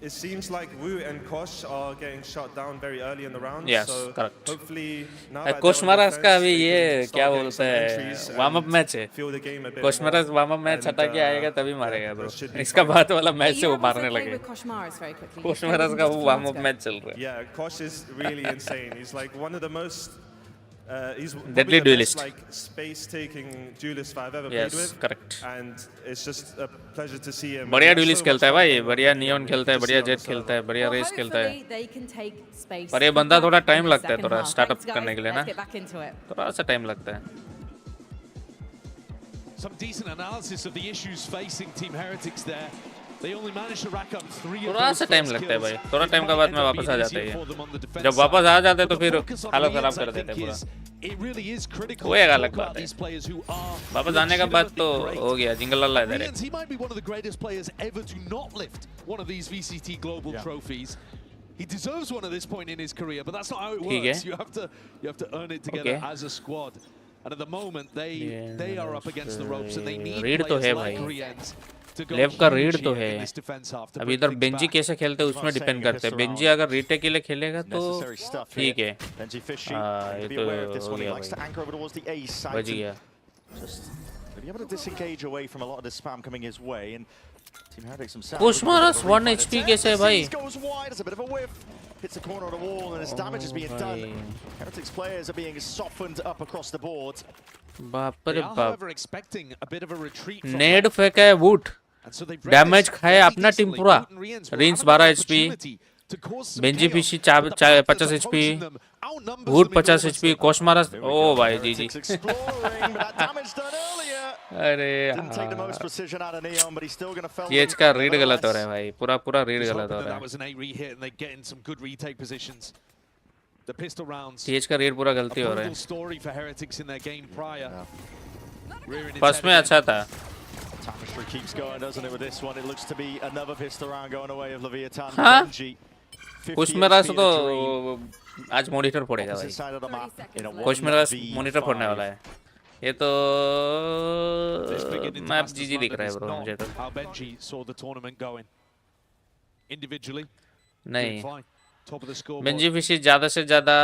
J: it seems like Wu and Kosh are getting shot down very early in the round.
A: Yes,
J: so
A: correct.
J: Hopefully now
A: कोश महाराज का अभी ये
J: they can
A: क्या
J: start getting
A: बोलते
J: some
A: हैं
J: entries
A: warm up
J: and
A: match है
J: feel the game a bit
A: कोश
J: more.
A: Maharaj warm up match
J: And,
A: हटा के आएगा तभी मारेगा
J: that
A: ब्रो
J: should be
A: इसका
J: fine.
A: बाद वाला मैच से
P: You
A: वो
P: have also
A: मारने
P: played
A: लगे
P: with Kosh Maras very quickly.
A: कोश
P: You played
A: महाराज
P: with
A: का
P: him
A: वो
P: just a
A: warm
P: few
A: up
P: months
A: match चल रहा है
J: Yeah, Kosh is really insane. He's like one of the most. He's
A: Deadly
J: probably the
A: duelist.
J: best, like space-taking duelist that I've ever
A: Yes,
J: played with.
A: correct.
J: And it's just a pleasure to see him.
A: बढ़िया
J: He has
A: dualist
J: so
A: खेलता है
J: much
A: भाई
J: fun
A: बढ़िया
J: and
A: neon खेलता है
J: to
A: बढ़िया
J: see on
A: jet
J: the
A: खेलता है
J: server.
A: बढ़िया
P: Well,
A: रेस खेलता है
P: hopefully they can take space.
A: पर ये बंदा थोड़ा
P: back
A: टाइम
P: in the
A: लगता है
P: second
A: थोड़ा
P: half.
A: स्टार्टअप
P: Thanks,
A: करने
P: guys.
A: के लिए ना
P: Let's get back into it.
A: थोड़ा सा टाइम लगता है
O: Some decent analysis of the issues facing Team Heretics there. They only managed to rack up 3 of
A: थोड़ा
O: those
A: सा टाइम
O: first
A: लगता है
O: kills.
A: भाई थोड़ा टाइम
O: It
A: के
O: might
A: बाद
O: end
A: में
O: up
A: वापस
O: being
A: आ जाते
O: easier
A: हैं
O: for them on the defense
A: जब वापस
O: side.
A: आ जाते हैं तो
O: But the
A: फिर
O: focus on
A: हालत खराब
O: Riens, I
A: कर देते हैं
O: think,
A: पूरा
O: is it really is critical
A: वो
O: to
A: एक
O: talk
A: अलग
O: about
A: बात है
O: these players who are
A: वापस आने का बाद तो
O: legitimately
A: हो
O: great.
A: गया जिंगल लाला इधर है
O: Riens, he might be one of the greatest players ever to not lift one of these VCT Global trophies. He deserves one at this point in his career, but that's not how it
A: ठीक
O: works.
A: है
O: You have to earn it together
A: Okay.
O: as a squad. And at the moment, they are up against the ropes, and they need
A: read तो
O: players
A: है
O: like
A: भाई
O: Riens to go
A: लेव का
O: huge
A: read तो
O: here
A: है
O: in this defense half to
A: अभी
O: bring
A: इधर
O: things
A: Benji
O: back.
A: कैसे खेलते हैं उसमें डिपेंड करते हैं बेंजी अगर रीटेक के लिए खेलेगा तो
M: Necessary stuff
A: ठीक
M: here.
A: है
M: Benji Fishy,
A: हाँ ये
M: be
A: तो
M: aware of this
A: हो
M: one. He
A: गया
M: likes to
A: भाई
M: anchor over towards the A side.
A: बच गया
M: Just to be able to disengage away from a lot of this spam coming his way. And Team Heretics themselves.
A: कोश महाराज 1 HP कैसे है भाई
M: Goes wide, it's a bit of a whiff. Hits the corner of the wall and his damage is being done. Heretics players are being softened up across the board.
A: बाप
O: They
A: रे
O: are,
A: बाप
O: however, expecting a bit of a retreat from
A: नेड फेंका है would
O: And so they've read
A: damage
O: this
A: खाया
O: very
A: अपना team
O: decently.
A: पूरा
O: Wood and Riens will
A: rinse
O: have another
A: 12 HP
O: opportunity to cause some
A: Benji
O: chaos,
A: fishy
O: but the Panthers
A: 50
O: are
A: HP
O: poaching them, outnumbers
A: would
O: them
A: 50 HP
O: enormously.
A: कोश महाराज ओ भाई जी जी
M: Heretics exploring, but that damage done earlier.
A: अरे
M: Didn't take the most precision out of Neon, but he's still going to fell
A: केज
M: them
A: का read गलत हो
M: nonetheless.
A: रहा है भाई पूरा पूरा रीड
O: Just
A: गलत
O: hoping
A: हो
O: that
A: रहा
O: that
A: है
O: was an A re-hit and they get in some good retake positions. The pistol rounds.
A: केज का रीड पूरा
O: A
A: गलती हो रहा
O: brutal
A: है
O: story for Heretics in their game prior. Rearing its
A: first
O: head
A: में
O: again.
A: अच्छा था
M: Tapestry keeps going, doesn't it, with this one? It looks to be another pistol round going away of Leviathan.
A: हाँ?
M: Benji, 50
A: कुछ मेरा
M: HP
A: तो
M: in a dream.
A: आज monitor फोड़ेगा
M: Opposite
A: भाई
M: side of the map in a
A: कुछ मेरा
M: 1v5.
A: Monitor फोड़ने वाला है ये तो
O: This beginning to
A: map
O: Masters
A: जीजी दिख
O: London
A: रहा है
O: is
A: ब्रो मुझे
O: not
A: तो
O: how Benji saw the tournament going. Individually,
A: नहीं
O: doing fine. Top of the scoreboard.
A: Benji fishy ज्यादा से ज्यादा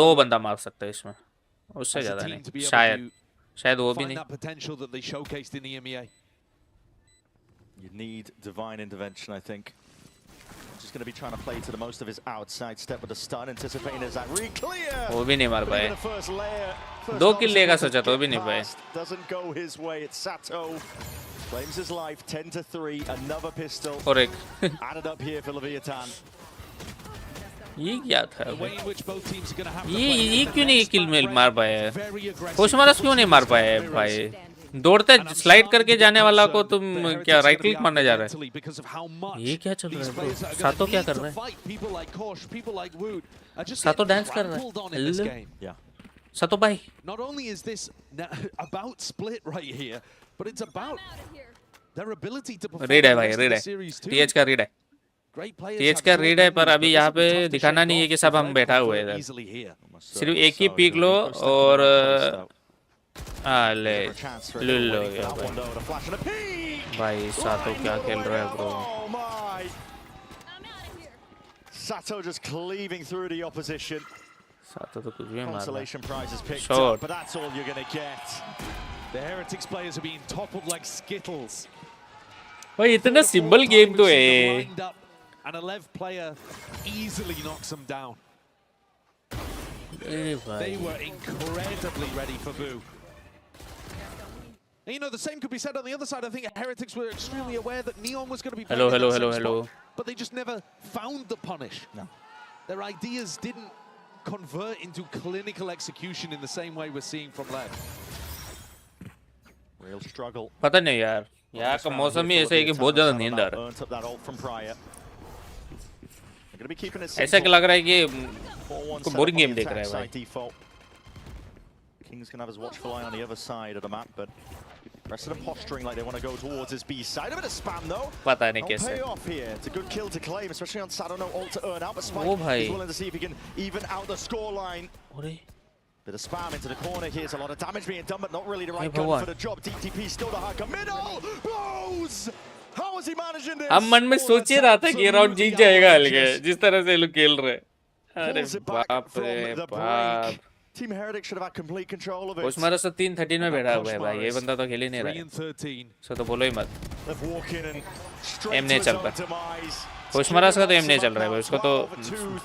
A: दो बंदा मार सकता है इसमें उससे
O: As a
A: ज्यादा
O: team to be
A: नहीं
O: able
A: शायद
O: to
A: शायद वो भी
O: find
A: नहीं
O: that potential that they showcased in the EMEA.
M: You need divine intervention, I think. Just going to be trying to play to the most of his outside step with a stun, anticipating his that re-clear.
A: वो भी नहीं मार
M: But
A: पाए
M: even the first layer, first
A: दो किल
M: obstacle
A: लेगा
M: to
A: सोचा तो
M: get
A: भी नहीं पाए
M: past doesn't go his way. It's Sato. Claims his life, 10-3, another pistol.
A: और एक
M: Added up here for Leviathan.
A: ये क्या था
O: The way in which both teams are going to have to
A: ये
O: play
A: ये
O: the
A: क्यों नहीं
O: next
A: किल
O: map
A: में
O: rate.
A: मार पाया
O: Very aggressive.
A: कुछ महाराज क्यों नहीं मार पाए भाई दौड़ते स्लाइड करके जाने वाला को तुम क्या राइट क्लिक मारने जा रहे
O: mentally because of how much
A: ये क्या चल
O: these
A: रहा है
O: players
A: ब्रो
O: are
A: सातो
O: gonna
A: क्या
O: need
A: कर
O: to
A: रहा है
O: fight. People like Kosh, people like Wood are just
A: सातो
O: getting
A: डांस कर रहा
O: trampled on
A: है
O: in this
A: hello
O: game.
M: Yeah.
A: सातो भाई
O: Not only is this about split right here, but it's about their ability to perform
A: read है
O: the
A: भाई
O: rest of
A: read
O: the
A: है
O: series too.
A: TH का read है
O: Great players
A: TH
O: have
A: का
O: short
A: read है पर
O: memories,
A: अभी
O: but
A: यहाँ
O: this will be
A: पे
O: tough to
A: दिखाना
O: shake
A: नहीं है
O: off
A: कि
O: if
A: सब
O: Red
A: हम बैठा
O: can
A: हुए
O: throw it
A: हैं
O: easily here.
A: सिर्फ एक ही पीक लो और ले लुल्लो हो गया भाई सातो क्या खेल रहा है bro
M: Oh my! Sato just cleaving through the opposition.
A: सातो तो कुछ भी मार
M: Consolation prizes picked
A: Short.
M: up, but that's all you're going to get.
O: The Heretics players are being toppled like skittles.
A: भाई इतना सिंपल गेम तो है
O: Lined up, and a Lev player easily knocks them down. They were incredibly ready for Boo. And you know, the same could be said on the other side. I think Heretics were extremely aware that Neon was going to be playing in that same spot, but they just never found the punish.
M: No.
O: Their ideas didn't convert into clinical execution in the same way we're seeing from Lev.
M: Real struggle.
A: पता नहीं यार यहाँ का मौसम ही ऐसा है कि बहुत ज़्यादा नींद आ रहा
M: Earned up that ult from Prior. They're going to be keeping it
A: है ऐसा
M: simple.
A: लग रहा है कि
M: 4-1
A: को
M: set
A: boring
M: up on
A: game
M: the
A: देख रहा
M: attack
A: है भाई
M: side default. King's going to have his watchful eye on the other side of the map, but rest of them posturing like they want to go towards his B side. A bit of spam though.
A: पता नहीं
M: Don't
A: कैसे
M: pay off here. It's a good kill to claim, especially on Sato. No ult to earn out, but Spike
A: Oh, bhai.
M: is willing to see if he can even out the scoreline.
A: अरे
M: Bit of spam into the corner. Here's a lot of damage being done, but not really the right
A: Hey,
M: gun
A: Bhawan.
M: for the job. DTP still the hard middle. Blows! How is he managing this?
A: हम मन में सोच ही रहा था कि ये round जीत जाएगा हल्के जिस तरह से ये लोग खेल रहे अरे
M: Pulls it back
A: बाप
M: from
A: रे
M: the
A: बाप
M: brink. Team Heretics should have had complete control of it.
A: कोशमारस तो 3-13 में बैठा हुआ है भाई ये बंदा तो खेल ही नहीं रहा
O: 3
A: है
O: and 13.
A: सो तो बोलो ही मत
M: They've walked in and straight
A: एम
M: to
A: नहीं
M: his
A: चल
M: own
A: रहा
M: demise.
A: कोशमारस का तो एम नहीं चल रहा है भाई उसको तो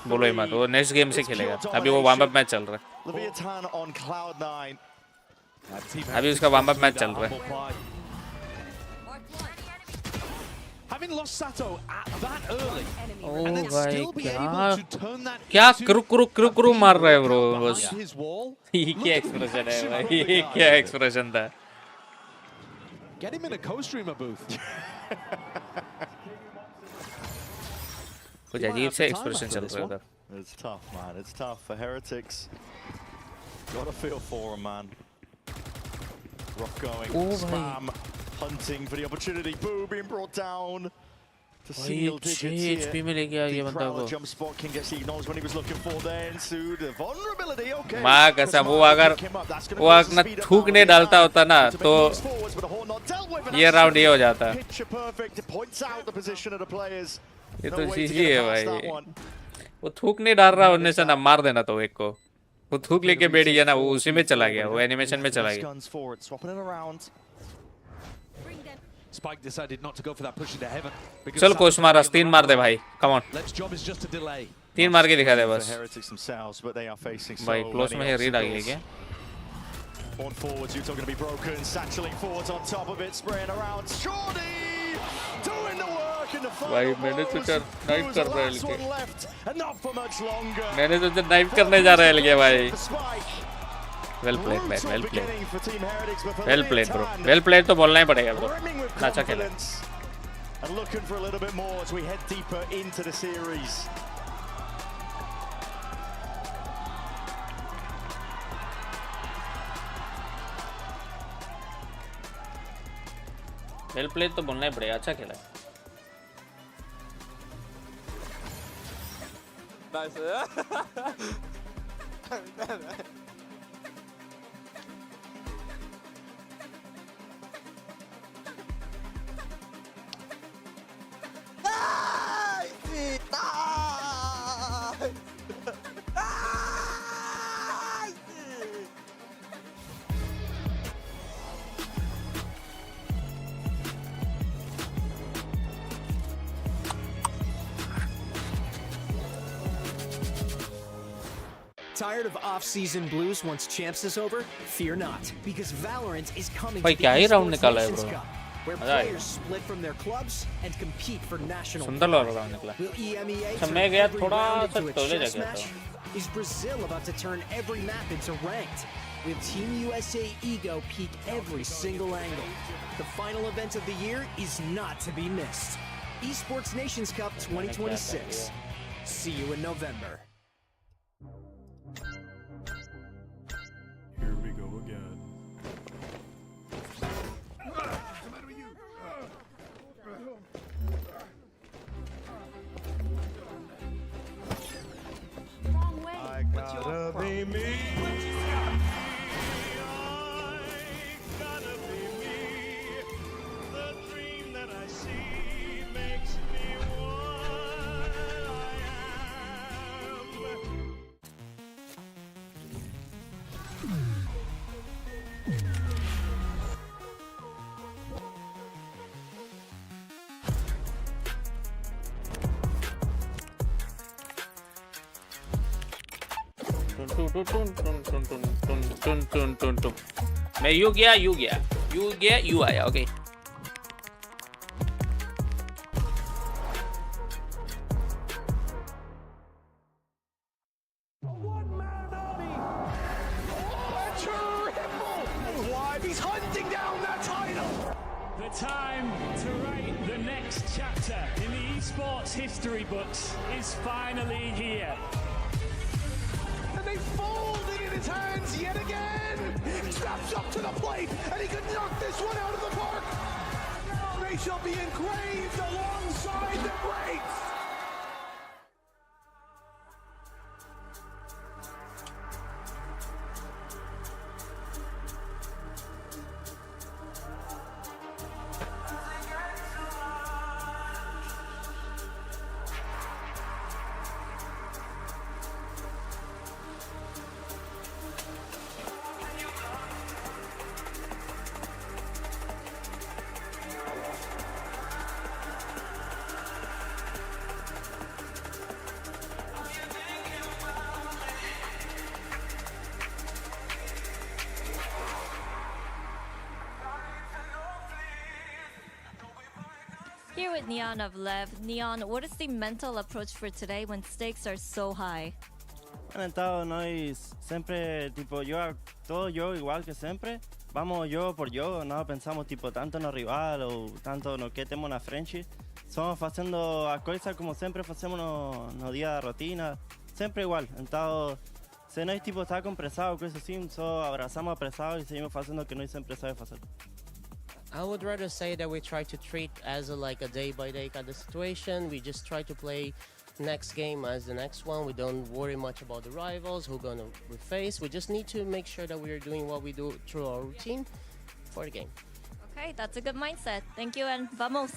A: बोलो ही मत वो नेक्स्ट गेम से खेलेगा अभी वो वार्म अप मैच चल रहा है
M: Leviathan on Cloud9.
A: अभी उसका वार्म अप मैच चल रहा है
O: Having lost Sato at that early,
A: ओ
O: and then
A: भाई
O: still be
A: क्या
O: able to turn that
A: क्या
O: into
A: क्रू मार रहा है ब्रो बस
O: behind his wall.
A: ये क्या एक्सप्रेशन है भाई ये क्या एक्सप्रेशन था
O: Get him in a co-streamer booth.
A: कुछ अजीब से एक्सप्रेशन चल रहा था
M: It's tough, man. It's tough for Heretics. Gotta feel for him, man. Rock going.
A: Oh,
M: Spam. Hunting for the opportunity. Boo being brought down. To
A: भाई
M: single digits
A: 6
M: here.
A: HP में लेके आ गया
M: The
A: बंदा
M: Prowler
A: को
M: jump spot can get the acknowledged when he was looking for there. Ensued the vulnerability. Okay.
A: माँ कसम वो अगर वो अपना थूक नहीं डालता होता ना तो ये राउंड ये हो जाता
M: Picture perfect. It points out the position of the players.
A: ये
M: No
A: तो
M: way to
A: चीज
M: get
A: ही है
M: past that
A: भाई
M: one.
A: वो थूक नहीं डाल रहा उनने से ना मार देना तो एक को वो थूक लेके बैठ गया ना वो उसी में चला गया वो एनिमेशन में चला गया
M: Guns forward, swapping it around.
O: Spike decided not to go for that push into heaven. because
A: चल
O: Sato's
A: कोश मार
O: already on the
A: 3 मार दे भाई come on
O: Lev's job is just to delay.
A: 3 मार के दिखा दे
M: For
A: बस
M: Heretics themselves, but they are facing so
A: भाई क्लोज में
M: many
A: रीड आ गया
M: obstacles.
A: क्या
M: On forwards, Utah going to be broken. Satcheling forwards on top of it, spraying around. Shorty doing the work in the final.
A: भाई मैंने सोचा knife
M: Who's
A: कर
M: the
A: रहा है
M: last
A: लेके
M: one left, and not for much longer.
A: मैंने सोचा knife करने जा रहा है लेके भाई
M: For Spike.
A: Well played man
M: Brutal
A: well played
M: beginning for Team Heretics, but for
A: well played bro
M: Leviathan,
A: well played तो बोलना ही पड़ेगा ब्रो
M: brimming with
A: अच्छा खेला
M: confidence and looking for a little bit more as we head deeper into the series.
A: Well played तो बोलना ही पड़ेगा अच्छा खेला
Q: Tired of off-season blues once Champs is over? Fear not, because Valorant is coming
A: भाई
Q: to
A: क्या
Q: the
A: he round
Q: Esports
A: निकाला है
Q: Nations
A: bro
Q: Cup, where
A: मजा आएगा
Q: players split from their clubs and compete for national
A: सुंदर
Q: pride.
A: Round निकला
Q: Will EMEA
A: अच्छा
Q: turn
A: मैं गया
Q: every
A: थोड़ा
Q: round
A: सा
Q: into a
A: टोले जा
Q: chess
A: गया
Q: match?
A: था
Q: Is Brazil about to turn every map into ranked? Will Team USA ego peak every single angle? The final event of the year is not to be missed. Esports Nations Cup 2026. See you in November.
J: Here we go again.
P: Wrong way.
J: I gotta be me.
A: मैं you गया you आया. Okay.
Q: He's hunting down that title.
R: The time to write the next chapter in the esports history books is finally here.
Q: And they fold it in his hands yet again. He steps up to the plate and he could knock this one out of the park. Now they shall be engraved alongside the greats.
E: Here with Neon of Lev. Neon, what is the mental approach for today when stakes are so high?
S: Bueno, nós siempre, tipo, todo yo igual que siempre. Vamos yo por yo, no pensamos tipo tanto no rival o tanto no que temos na frente. Estamos fazendo as coisas como sempre fazemos no dia da rotina, sempre igual. Então, se nós tipo está compressado, coisa assim, só abraçamos apressado e seguimos fazendo o que nós sempre sabemos fazer.
T: I would rather say that we try to treat as a day-by-day kind of situation. We just try to play next game as the next one. We don't worry much about the rivals, who we face. We just need to make sure that we are doing what we do through our routine for the game.
E: Okay, that's a good mindset. Thank you and vamos.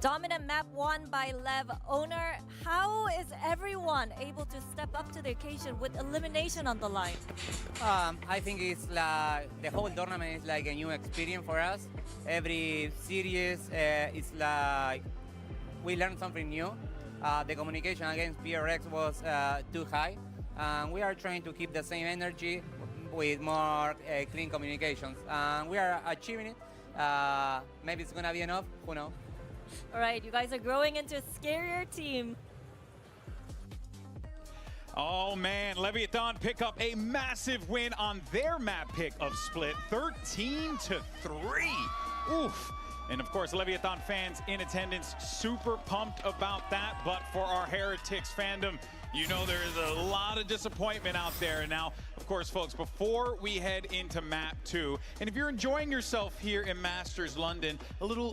E: Dominant map won by Lev. Owner, how is everyone able to step up to the occasion with elimination on the line?
U: I think it's like the whole tournament is like a new experience for us. Every series is like we learn something new. The communication against PRX was too high. We are trying to keep the same energy with more clean communications. We are achieving it. Maybe it's gonna be enough, who knows?
E: All right, you guys are growing into a scarier team.
D: Oh man, Leviathan pick up a massive win on their map pick of Split, 13-3. Oof. And of course, Leviathan fans in attendance, super pumped about that. But for our Heretics fandom, you know there is a lot of disappointment out there. And now, of course, folks, before we head into map 2, and if you're enjoying yourself here in Masters London, a little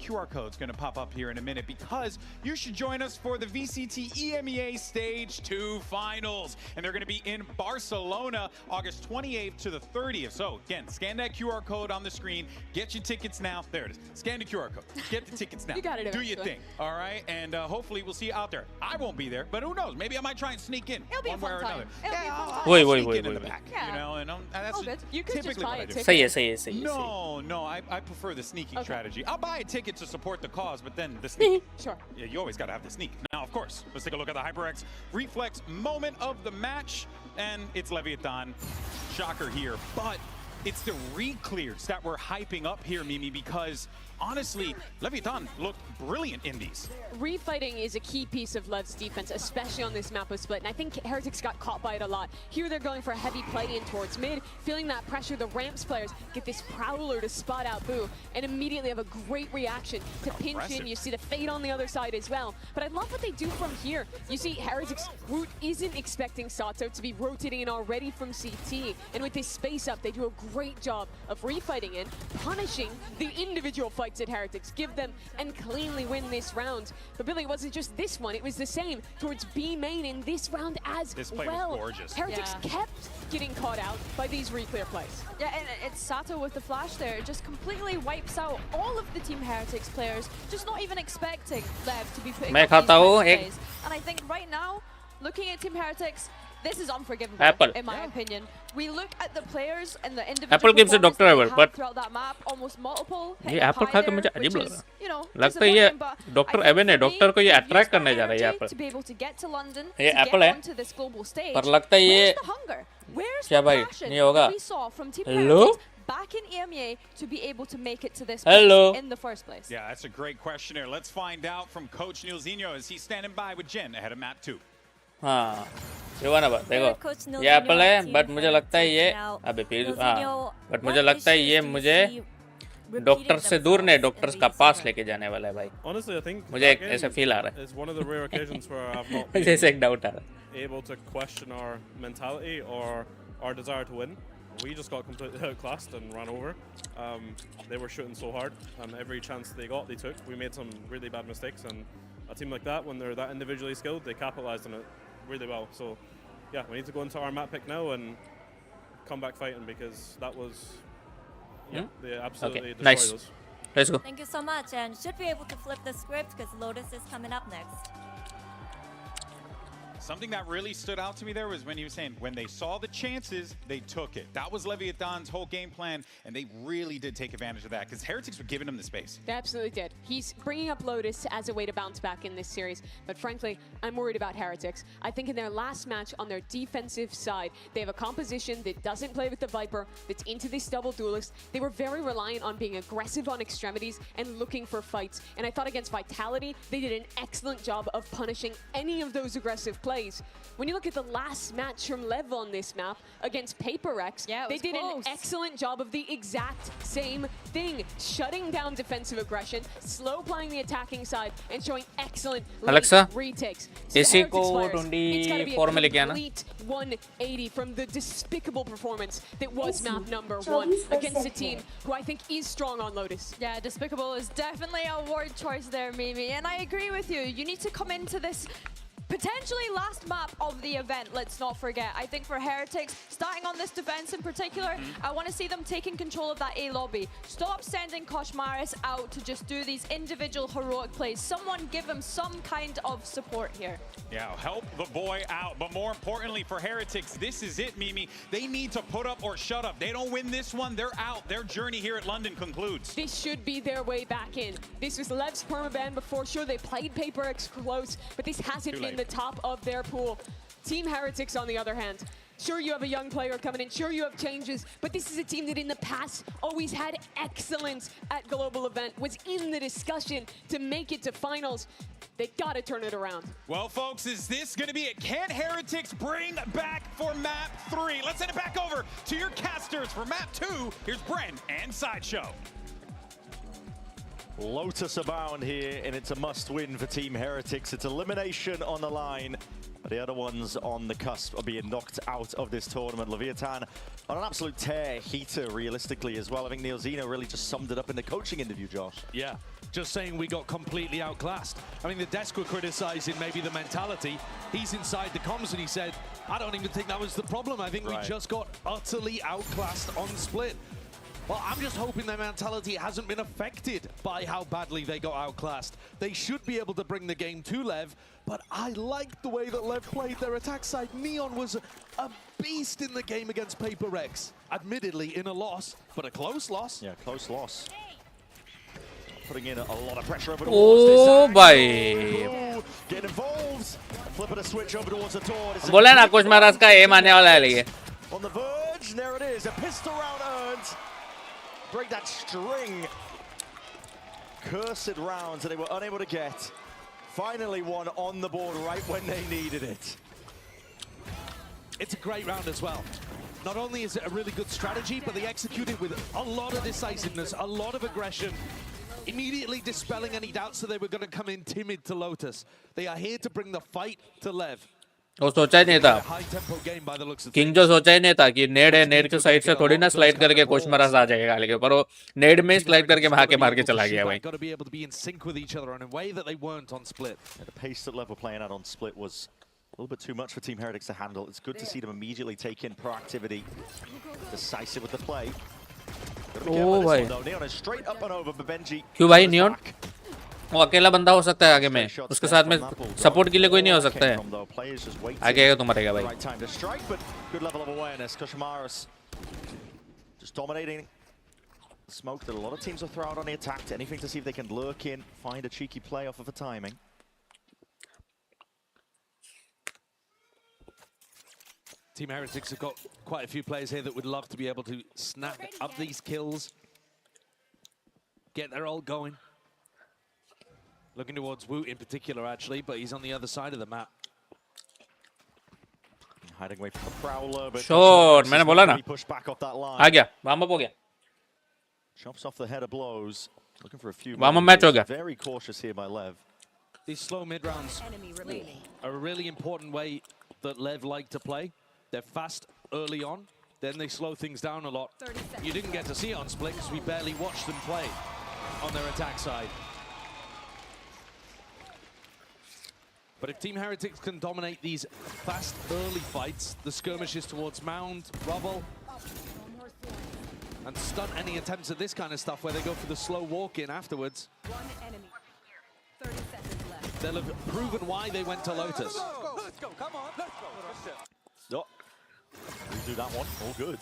D: QR code's going to pop up here in a minute, because you should join us for the VCT EMEA Stage 2 Finals. And they're going to be in Barcelona, August 28th to the 30th. So again, scan that QR code on the screen. Get your tickets now. There it is. Scan the QR code. Get the tickets now.
B: You got it
D: Do your
B: eventually.
D: thing. All right. And hopefully we'll see you out there. I won't be there, but who knows? Maybe I might try and sneak in
C: It'll be a
D: one way or
C: fun time.
D: another.
C: It'll be a fun time.
A: Wait,
D: I'll
A: wait,
D: sneak
A: wait,
D: in
A: wait,
D: the
A: wait.
D: back,
C: Yeah.
D: you know, and that's
C: All good.
B: You could just
D: typically
B: buy
D: what I
B: a
D: do.
B: ticket.
A: सही है सही है सही है
D: No, I prefer the sneaking
B: Okay.
D: strategy. I'll buy a ticket to support the cause, but then the sneak.
B: Sure.
D: Yeah, you always got to have the sneak. Now, of course, let's take a look at the HyperX Reflex moment of the match. And it's Leviathan. Shocker here. But it's the re-clears that we're hyping up here, Mimi, because honestly, Leviathan looked brilliant in these.
B: Refighting is a key piece of Lev's defense, especially on this map of Split, and I think Heretics got caught by it a lot. Here they're going for a heavy play in towards mid, feeling that pressure. The Ramps players get this Prowler to spot out Boo, and immediately have a great reaction to pinch
D: Aggressive.
B: in. You see the Fade on the other side as well. But I love what they do from here. You see Heretics, Root isn't expecting Sato to be rotating in already from CT, and with this space up, they do a great job of refighting in, punishing the individual fights at Heretics, give them and cleanly win this round. But Billy, it wasn't just this one, it was the same towards B main in this round as
D: This play
B: well.
D: was gorgeous.
B: Heretics
C: Yeah.
B: kept getting caught out by these reclear plays.
C: Yeah, and it's Sato with the flash there. It just completely wipes out all of the Team Heretics players, just not even expecting Lev to be putting
A: मैं
C: up these
A: खाता हूँ
C: kind of
A: एक-
C: plays. And I think right now, looking at Team Heretics, this is unforgivable,
A: Apple.
C: in my opinion. We look at the players and the individual
A: Apple gives a
C: performance
A: Dr.
C: that they
A: Apple,
C: have
A: but
C: throughout that map, almost multiple
A: ये
C: hitting
A: Apple
C: high
A: खा के
C: there,
A: मुझे
C: which
A: अजीब लग
C: is,
A: रहा
C: you know,
A: है लगता है ये
C: disappointing, but
A: doctor
C: I think
A: एवन है
C: for me,
A: डॉक्टर को ये
C: they've
A: अट्रैक्ट
C: used that
A: करने जा रहा है ये
C: energy
A: Apple
C: to be able to get to London,
A: ये
C: to
A: एप्पल
C: get
A: है
C: onto this global stage.
A: पर लगता है ये
C: Where's the hunger? Where's
A: क्या
C: the
A: भाई
C: passion
A: नहीं होगा
C: that we saw from Team
A: hello
C: Heretics back in EMEA to be able to make it to this
A: Hello.
C: place in the first place?
D: Yeah, that's a great question there. Let's find out from Coach Nilzinho as he's standing by with Jen ahead of map 2.
A: हाँ ये वाला बात देखो
E: Coach
A: ये
E: Nilzinho
A: Apple है
E: team
A: but मुझे लगता है ये
E: now.
A: अबे फिर
E: Nilzinho,
A: हाँ बट मुझे
E: what
A: लगता है
E: issues
A: ये
E: do you
A: मुझे
E: see repeating
A: डॉक्टर से दूर नहीं डॉक्टर
E: themselves in
A: का
E: these
A: पास
E: events?
A: लेके जाने वाला है भाई
J: Honestly, I think
A: मुझे एक
J: that
A: ऐसा
J: game
A: फील आ रहा
J: is one of the rare occasions where I've not
A: है
J: been
A: जैसे एक डाउट आ रहा है
J: able to question our mentality or our desire to win. We just got completely outclassed and ran over. They were shooting so hard. Every chance they got, they took. We made some really bad mistakes, and a team like that, when they're that individually skilled, they capitalized on it really well. So, yeah, we need to go into our map pick now and come back fighting, because that was, yeah, they absolutely
A: Okay,
J: destroyed
A: nice.
J: us.
A: Let's go.
E: Thank you so much, and should be able to flip the script because Lotus is coming up next.
D: Something that really stood out to me there was when he was saying when they saw the chances, they took it. That was Leviathan's whole game plan, and they really did take advantage of that because Heretics were giving him the space.
B: They absolutely did. He's bringing up Lotus as a way to bounce back in this series, but frankly, I'm worried about Heretics. I think in their last match on their defensive side, they have a composition that doesn't play with the Viper, that's into this double duelist. They were very reliant on being aggressive on extremities and looking for fights, and I thought against Vitality, they did an excellent job of punishing any of those aggressive plays. When you look at the last match from Lev on this map against PaperX, they
C: was
B: did
C: close.
B: an excellent job of the exact same thing, shutting down defensive aggression, slow playing the attacking side, and showing excellent late
A: Alexa,
B: retakes.
A: इसी
B: Heretics
A: को
B: players, it's gotta be
A: 24 में
B: a
A: लेके आना
B: complete 180 from the despicable performance that was map number 1 against a team who I think is strong on Lotus.
C: Yeah, despicable is definitely a word choice there, Mimi. And I agree with you. You need to come into this potentially last map of the event, let's not forget. I think for Heretics, starting on this defense in particular, I want to see them taking control of that A lobby. Stop sending Koshmaris out to just do these individual heroic plays. Someone give him some kind of support here.
D: Yeah, help the boy out. But more importantly for Heretics, this is it, Mimi. They need to put up or shut up. They don't win this one, they're out. Their journey here at London concludes.
B: This should be their way back in. This was Lev's permaban before. Sure, they played PaperX close, but this hasn't
D: Too
B: been
D: late.
B: the top of their pool. Team Heretics, on the other hand, sure, you have a young player coming in. Sure, you have changes. But this is a team that in the past always had excellence at global event, was in the discussion to make it to finals. They got to turn it around.
D: Well, folks, is this going to be it? Can Heretics bring back for map 3? Let's send it back over to your casters for map 2. Here's Bren and Sideshow.
M: Lotus abound here, and it's a must-win for Team Heretics. It's elimination on the line. But the other ones on the cusp are being knocked out of this tournament. Leviathan on an absolute tear, Heater realistically as well. I think Neil Zeno really just summed it up in the coaching interview, Josh.
O: Yeah, just saying we got completely outclassed. I mean, the desk were criticizing maybe the mentality. He's inside the comms and he said, I don't even think that was the problem. I think we just got utterly outclassed on Split. Well, I'm just hoping their mentality hasn't been affected by how badly they got outclassed. They should be able to bring the game to Lev, but I liked the way that Lev played their attack side. Neon was a beast in the game against Paper Rex. Admittedly, in a loss, but a close loss.
M: Yeah, close loss. Putting in a lot of pressure over the
A: Oh, bhai.
M: Get involved. Flipping a switch over towards the door.
A: बोला ना कुछ महाराज का M आने वाला है लेकिन.
M: On the verge, there it is. A pistol round earned. Break that string. Cursed rounds that they were unable to get. Finally one on the board right when they needed it.
O: It's a great round as well. Not only is it a really good strategy, but they executed with a lot of decisiveness, a lot of aggression, immediately dispelling any doubts that they were going to come in timid to Lotus. They are here to bring the fight to Lev.
A: वो सोचा ही नहीं था. King जो सोचा ही नहीं था कि नेड है, नेड के साइड से थोड़ी ना स्लाइड करके कोच महाराज आ जाएगा, लेकिन पर वो नेड में स्लाइड करके मार के चला गया भाई.
M: The pace that Lev were playing at on Split was a little bit too much for Team Heretics to handle. It's good to see them immediately take in proactivity, decisive with the play.
A: Oh भाई.
M: Neon is straight up and over, but Benji.
A: क्यों भाई neon? वो अकेला बंदा हो सकता है आगे में, उसके साथ में सपोर्ट के लिए कोई नहीं हो सकता है. आगे आएगा तो मरेगा भाई.
M: Right time to strike, but good level of awareness. Koshamaras just dominating. Smoke that a lot of teams will throw out on the attack to anything to see if they can lurk in, find a cheeky play off of the timing.
O: Team Heretics have got quite a few players here that would love to be able to snap up these kills, get their ult going. Looking towards Woot in particular, actually, but he's on the other side of the map.
M: Hiding away from the Prowler, but
A: Sure, मैंने बोला ना.
M: push back off that line.
A: आ गया, warm up हो गया.
M: Chops off the head of blows. Looking for a few.
A: Warm up match हो गया.
M: Very cautious here by Lev.
O: These slow mid rounds are a really important way that Lev like to play. They're fast early on, then they slow things down a lot. You didn't get to see it on Split because we barely watched them play on their attack side. But if Team Heretics can dominate these fast early fights, the skirmishes towards Mound, Rubble, and stunt any attempts at this kind of stuff where they go for the slow walk in afterwards, they'll have proven why they went to Lotus.
M: Let's go, come on, let's go. We do that one, all good.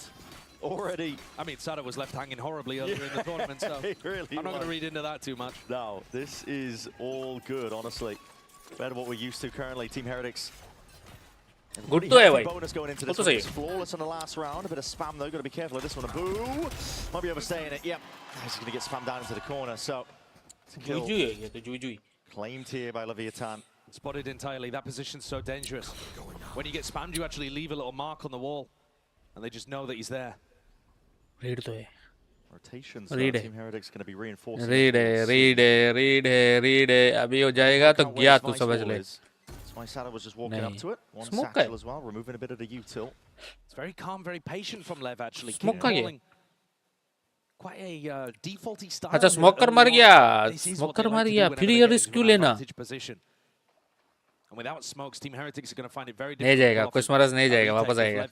M: Already.
O: I mean, Sada was left hanging horribly earlier in the tournament, so
M: really
O: I'm not going to read into that too much.
M: No, this is all good, honestly. Better what we're used to currently. Team Heretics.
A: Good to है
M: Bonus going into this one. It's flawless on the last round. A bit of spam though. Got to be careful of this one. A boo. Might be overstaying it. Yep. He's going to get spammed down into the corner. So. Claimed here by Leviathan.
O: Spotted entirely. That position's so dangerous. When you get spammed, you actually leave a little mark on the wall, and they just know that he's there.
A: Read तो है.
M: Rotations.
A: Read
M: Team Heretics going to be reinforcing.
A: Read है. अभी हो जाएगा तो गया तू समझ ले.
M: That's why Sada was just walking up to it. One
A: Smoke
M: satchel as well, removing a bit of the util.
O: It's very calm, very patient from Lev actually.
A: Smoke का ये.
O: Quite a defaulty style.
A: अच्छा smoke कर मर गया. फिर ये risk क्यों लेना?
O: And without smokes, Team Heretics are going to find it very
A: नहीं जाएगा, कुछ मरज नहीं जाएगा, वापस आएगा.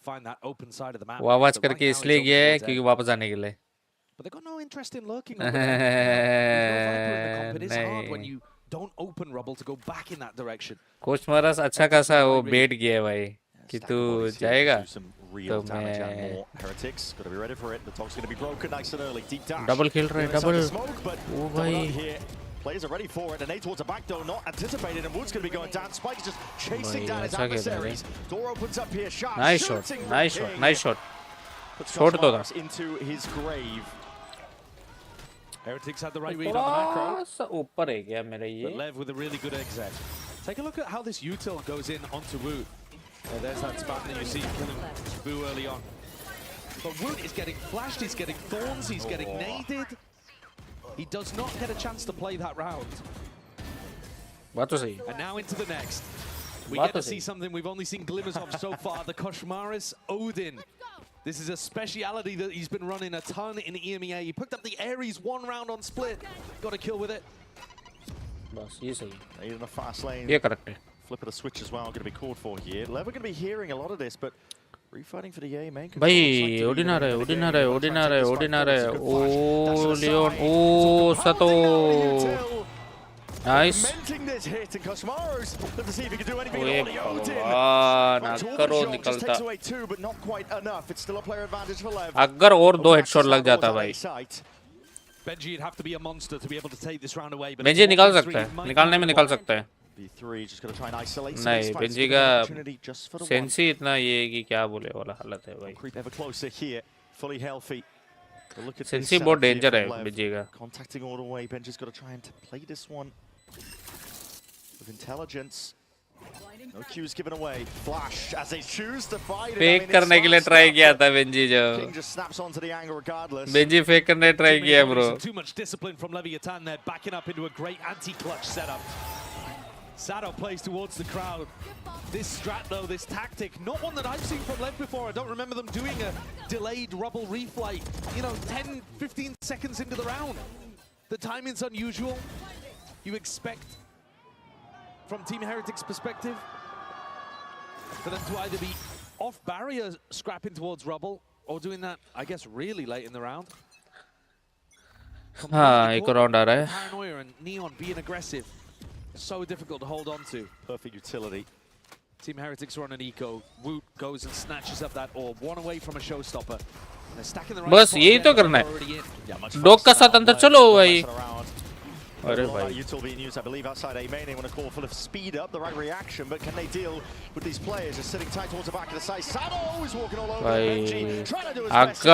A: वो आवाज करके इसलिए गया है क्योंकि वापस आने के लिए.
O: But they've got no interest in lurking. It is hard when you don't open Rubble to go back in that direction.
A: Coach मरज अच्छा खासा वो बेट गया है भाई कि तू जाएगा.
M: Real damage and more. Heretics got to be ready for it. The tog's going to be broken nice and early. Deep dash.
A: Double kill रहे, double.
M: Oh भाई. Players are ready for it. A nade towards the back door, not anticipated, and Wood's going to be going down. Spike's just chasing down his adversaries. Door opens up here. Sharp.
A: Nice shot. Nice shot. Shot तो था.
M: Into his grave.
O: Heretics had the right read on the macro.
A: ऊपर है क्या मेरा ये?
O: But Lev with a really good exec. Take a look at how this util goes in onto Woot. There's that spam that you see killing Boo early on. But Woot is getting flashed, he's getting thorns, he's getting naded. He does not get a chance to play that round.
A: बात तो सही.
O: And now into the next. We
A: बात
O: get
A: तो
O: to see
A: सही.
O: something we've only seen glimmers of so far, the Koshmaris Odin. This is a speciality that he's been running a ton in EMEA. He picked up the Ares 1 round on split. Got a kill with it.
A: बस ये सही.
M: In the fast lane.
A: ये correct है.
M: Flip of the switch as well, going to be called for here. Lev are going to be hearing a lot of this, but refighting for the A main.
A: भाई Odin आ रहा है, Odin आ रहा है, Odin आ रहा है, Odin आ रहा है. Oh Leon, oh Sato. Nice.
M: Cementing this hit, and Cosmaros looking to see if he can do anything.
A: ओए
M: at all. Odin.
A: भगवान,
M: Right
A: अगर
M: towards
A: और
M: the shot, just
A: निकलता.
M: takes away 2, but not quite enough. It's still a player advantage for Lev.
A: अगर और 2 headshot लग जाता भाई.
O: Benji, you'd have to be a monster to be able to take this round away. But
A: Benji निकाल सकता है, निकालने में निकाल सकता है.
M: B3 just going to try and isolate.
A: नहीं, बेंजी का सेंसी इतना ये है कि क्या बोले वाला हालत है भाई.
M: Creep ever closer here, fully healthy. But look at this
A: sensi
M: setup
A: बहुत
M: here
A: डेंजर
M: from
A: है
M: Lev.
A: बेंजी का.
M: Contacting all the way. Benji's got to try and play this one with intelligence. No cues given away. Flash as they choose to fight it.
A: Fake करने के लिए try किया था Benji जो.
M: King just snaps onto the angle regardless.
A: Benji fake करने try किया bro.
O: Too much discipline from Leviathan there, backing up into a great anti-clutch setup. Sato plays towards the crowd. This strat though, this tactic, not one that I've seen from Lev before. I don't remember them doing a delayed rubble reflight, 10, 15 seconds into the round. The timing's unusual. You expect, from Team Heretic's perspective, for them to either be off barrier scrapping towards rubble, or doing that, I guess, really late in the round.
A: हाँ, एक round आ रहा है.
O: Paranoia and Neon being aggressive. So difficult to hold on to.
M: Perfect utility.
O: Team Heretics are on an eco. Woot goes and snatches up that orb. One away from a showstopper. And they're stacking the right
A: बस
O: spot
A: यही
O: there,
A: तो करना
O: but they're already
A: है.
O: in.
A: Dog का साथ अंदर चलो भाई. अरे भाई.
M: Util being used, I believe, outside A main. They want to call for the speed up, the right reaction, but can they deal with these players? Just sitting tight towards the back of the side. Sato is walking all over Benji, trying to do his best.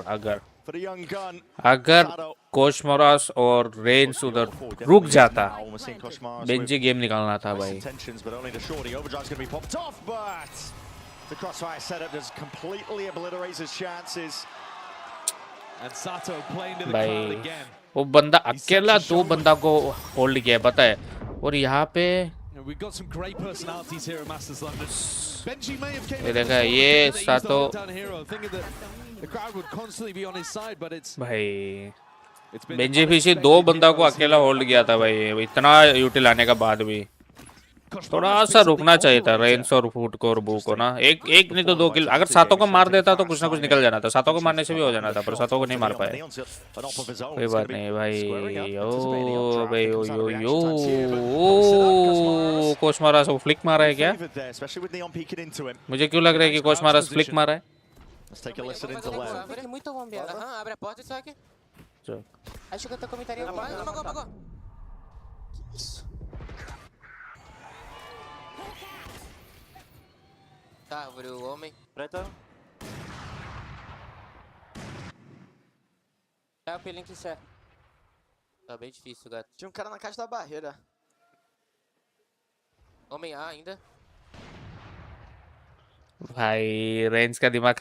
A: अगर
M: For the young gun.
A: अगर कोशमोरास और Reigns उधर रुक जाता, Benji game निकालना था भाई.
M: Intentions, but only the shorty. Overdrive's going to be popped off, but the crossfire setup just completely obliterates his chances.
O: And Sato playing to the crowd
A: भाई
O: again.
A: वो बंदा अकेला 2 बंदा को होल्ड किया पता है. और यहाँ पे
O: We've got some great personalities here at Masters London. Benji may have came
A: ये
O: in
A: देखा ये सातो
O: down hero, thinking that the crowd would constantly be on his side, but it's
A: भाई बेंजी पीछे 2 बंदा को अकेला होल्ड किया था भाई. इतना यूटिल आने का बाद भी थोड़ा सा रुकना चाहिए था रेंस और फूट को और बू को ना. एक नहीं तो 2 किल. अगर सातों को मार देता तो कुछ ना कुछ निकल जाना था. सातों को मारने से भी हो जाना था, पर सातों को नहीं मार पाए. कोई बात नहीं भाई. ओ भाई यो कोशमारास को फ्लिक मारा है क्या? मुझे क्यों लग रहा है कि कोशमारास फ्लिक मारा है?
M: Let's take a listen into Lev.
U: Muito bombeado. Aham, abre a porta e saque. Acho que eu tô comentaria. Apagou. Isso. Tá, abriu o homem.
N: Preta.
U: É o pelinho que serve. Tá bem difícil, gato.
N: Tinha cara na caixa da barreira.
U: Homem A ainda.
A: भाई range का दिमाग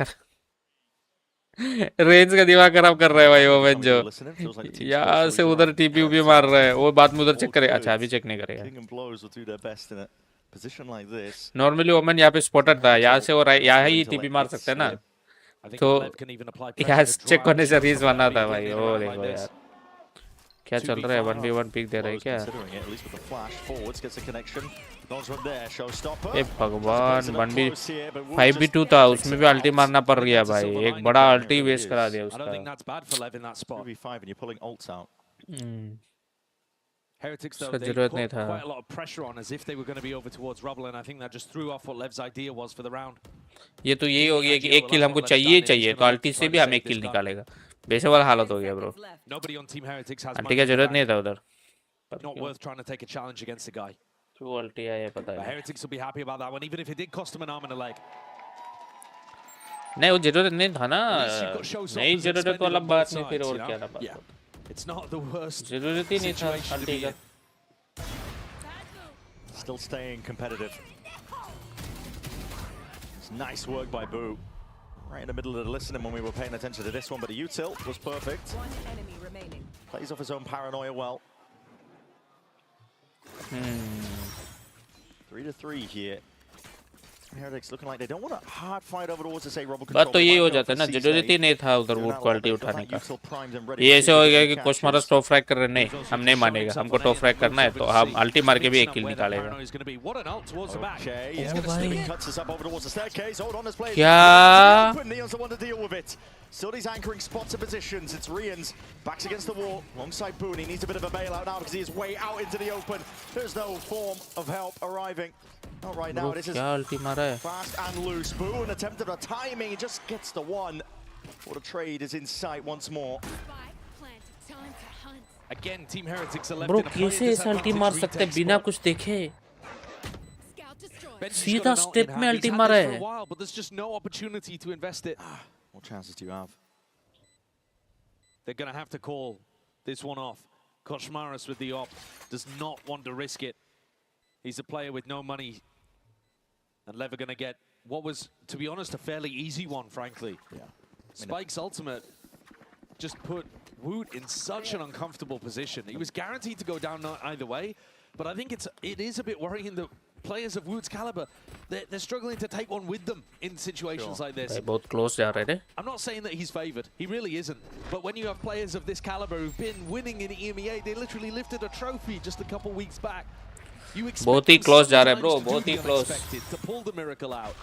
A: खराब कर रहा है भाई वो match जो. यहाँ से उधर टीपी उबी मार रहा है. वो बाद में उधर चेक करे. अच्छा अभी चेक नहीं करेगा. नॉर्मली ओमन यहाँ पे स्पॉटेड था. यहाँ से वो यहाँ ही टीपी मार सकते हैं ना. तो यहाँ चेक करने से रीज बना था भाई. वो देखो यार क्या चल रहा है. 1v1 पिक दे रहे हैं क्या? ए भगवान 5v2 था, उसमें भी अल्टी मारना पड़ गया भाई. एक बड़ा अल्टी वेस्ट करा दिया उसका.
O: Heretics, though,
A: उसका
O: they
A: जरूरत
O: put
A: नहीं था.
O: quite a lot of pressure on as if they were going to be over towards Rubble, and I think that just threw off what Lev's idea was for the round.
A: ये तो यही हो गया कि एक किल हमको चाहिए तो अल्टी से भी हम एक किल निकालेगा. वैसे वाला हालत हो गया bro.
O: Nobody on Team Heretics has
A: अल्टी का जरूरत नहीं था उधर.
O: not worth trying to take a challenge against the guy.
A: क्यों अल्टी आया पता
O: But
A: है.
O: Heretics will be happy about that one, even if it did cost him an arm and a leg.
A: नहीं वो जरूरत नहीं था ना.
O: At least you've got show
A: नहीं
O: stoppers
A: जरूरत
O: expended
A: वाला
O: on
A: बात
O: both
A: नहीं फिर
O: sides,
A: और
O: you
A: क्या
O: know?
A: ना बात.
O: Yeah, it's not the worst
A: जरूरत ही नहीं था
O: situation to
A: अल्टी
O: be
A: का.
O: in.
M: Still staying competitive. It's nice work by Boo. Right in the middle of the listening when we were paying attention to this one, but the util was perfect.
F: One enemy remaining.
M: Plays off his own paranoia well. 3-3 here. Heretics looking like they don't want a hard fight over towards this A Robo control.
A: बात तो ये हो जाता है ना, जरूरत ही नहीं था उधर वुड क्वालिटी उठाने का। ये ऐसे हो गया कि कोस्मोरस टॉप फ्रैग कर रहे, नहीं हम नहीं मानेगा, हमको टॉप फ्रैग करना है तो हम अल्टी मार के भी एक किल निकालेगा। क्या
M: Still these anchoring spots and positions. It's Rians backs against the wall alongside Boone. He needs a bit of a bailout now because he is way out into the open. There's no form of help arriving. Not right now. This is fast and loose. Boone attempted a timing. He just gets the one. What a trade is in sight once more.
O: Again, Team Heretics are left
A: Bro,
O: in a
A: कैसे ऐसा अल्टी मार सकते हैं बिना कुछ देखे? सीधा step में अल्टी मारा है।
O: But there's just no opportunity to invest it.
M: What chances do you have?
O: They're going to have to call this one off. Koshmaris with the op does not want to risk it. He's a player with no money. And Lev are going to get what was, to be honest, a fairly easy one, frankly.
M: Yeah.
O: Spike's ultimate just put Woot in such an uncomfortable position. He was guaranteed to go down either way, but I think it is a bit worrying that players of Woot's caliber, they're struggling to take one with them in situations like this.
A: They're both close down, right?
O: I'm not saying that he's favoured. He really isn't. But when you have players of this caliber who've been winning in EMEA, they literally lifted a trophy just a couple weeks back. You expect
A: बहुत ही close जा रहा है, bro. बहुत ही close.
O: To pull the miracle out.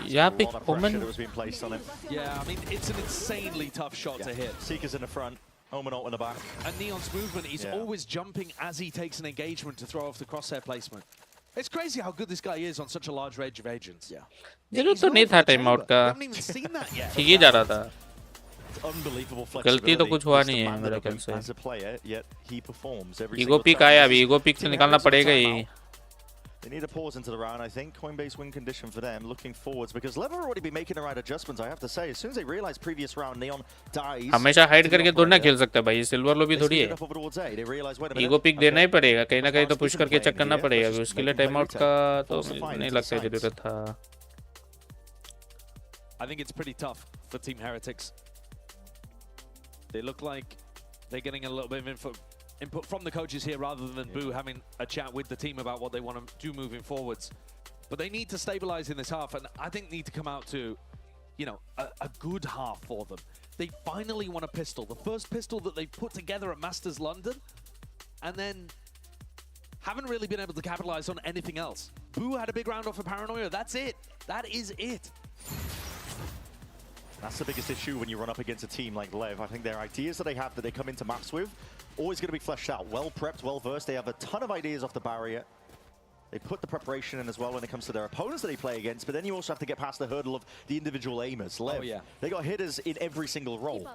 A: यहाँ पे Omen.
O: Yeah, I mean it's an insanely tough shot to hit.
M: Seeker's in the front. Omen ult in the back.
O: And Neon's movement, he's always jumping as he takes an engagement to throw off the crosshair placement. It's crazy how good this guy is on such a large range of agents.
M: Yeah.
A: जरूरत तो नहीं था time out का। ठीक ही जा रहा था। गलती तो कुछ हुआ नहीं है मेरे ख्याल से। ईगो पिक आया अभी, ईगो पिक से निकालना पड़ेगा ही।
M: They need a pause into the round, I think. Coinbase win condition for them, looking forwards, because Lev have already been making the right adjustments, I have to say. As soon as they realize previous round, Neon dies.
A: हमेशा hide करके थोड़ी ना खेल सकता भाई, silver लो भी थोड़ी है। ईगो पिक देना ही पड़ेगा, कहीं ना कहीं तो पुश करके चेक करना पड़ेगा, उसके लिए टाइम आउट का तो नहीं लगता जरूरत था।
O: I think it's pretty tough for Team Heretics. They look like they're getting a little bit of input from the coaches here rather than Boo having a chat with the team about what they want to do moving forwards. But they need to stabilize in this half, and I think need to come out to, you know, a good half for them. They finally won a pistol, the first pistol that they put together at Masters London, and then haven't really been able to capitalize on anything else. Boo had a big round off of Paranoia, that's it. That is it.
M: That's the biggest issue when you run up against a team like Lev. I think their ideas that they have that they come into maps with, always going to be fleshed out. Well prepped, well versed. They have a ton of ideas off the barrier. They put the preparation in as well when it comes to their opponents that they play against, but then you also have to get past the hurdle of the individual aimers. Lev, they got hitters in every single role.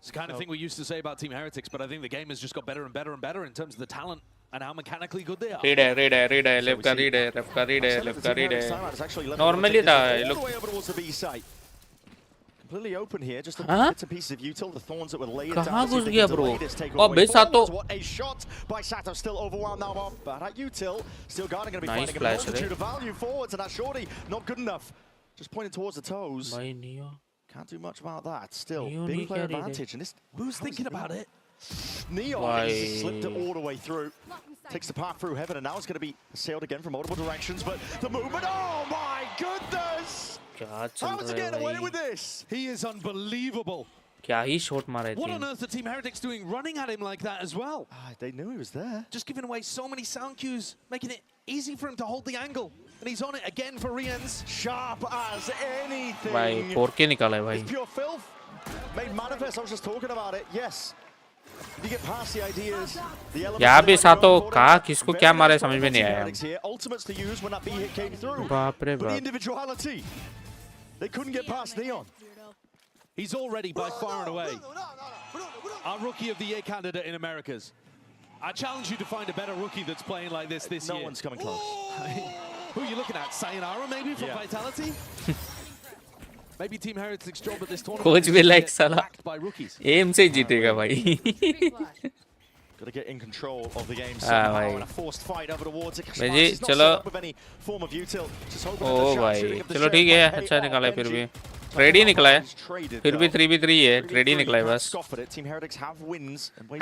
O: It's the kind of thing we used to say about Team Heretics, but I think the game has just got better and better and better in terms of the talent and how mechanically good they are.
A: Read है, left का read है, left का read है, left का read है. Normally था, look.
M: Completely open here, just a bits and pieces of util, the thorns that were laid down.
A: कहाँ घुस गया bro? अबे सातो.
M: What a shot by Sato, still overwhelmed now, but at util, still guarding, going to be
A: Nice
M: finding a multitude of value forwards, and that shorty not good enough. Just pointing towards the toes. Can't do much about that. Still, big player advantage, and this.
O: Who's thinking about it?
M: Neon slipped it all the way through. Takes the path through heaven, and now it's going to be sailed again from multiple directions, but the movement, oh my goodness! How's he getting away with this?
O: He is unbelievable.
A: क्या ही shot मारे थे.
O: What on earth are Team Heretics doing running at him like that as well?
M: They knew he was there.
O: Just giving away so many sound cues, making it easy for him to hold the angle. And he's on it again for Rians.
M: Sharp as anything.
A: भाई 4K निकाला है भाई.
M: It's pure filth. Made manifest, I was just talking about it. Yes. You get past the ideas, the elements.
A: यहाँ पे सातो कहाँ किसको क्या मारे समझ में नहीं आया.
M: Ultimates to use when that B hit came through.
A: बाप रे
M: But the
A: बाप.
M: individuality. They couldn't get past Neon.
O: He's already by far and away our rookie of the year candidate in Americas. I challenge you to find a better rookie that's playing like this year.
M: No one's coming close.
O: Who are you looking at? Sayonara maybe from Vitality? Maybe Team Heretics' job at this tournament
A: Coach
O: is
A: भी like साला
O: backed by rookies.
A: aim से जीतेगा भाई.
M: Got to get in control of the game
A: हाँ
M: somehow, and a
A: भाई.
M: forced fight over towards it.
A: भाई
M: He's not
A: चलो.
M: set up with any form of util. Just hoping
A: O
M: that the
A: भाई
M: sharpshooting of the
A: चलो
M: shot
A: ठीक है
M: might pay
A: अच्छा
M: off.
A: निकाला फिर
M: Benji
A: भी. ट्रेड ही निकला है, फिर भी 3v3 है, ट्रेड ही निकला है बस।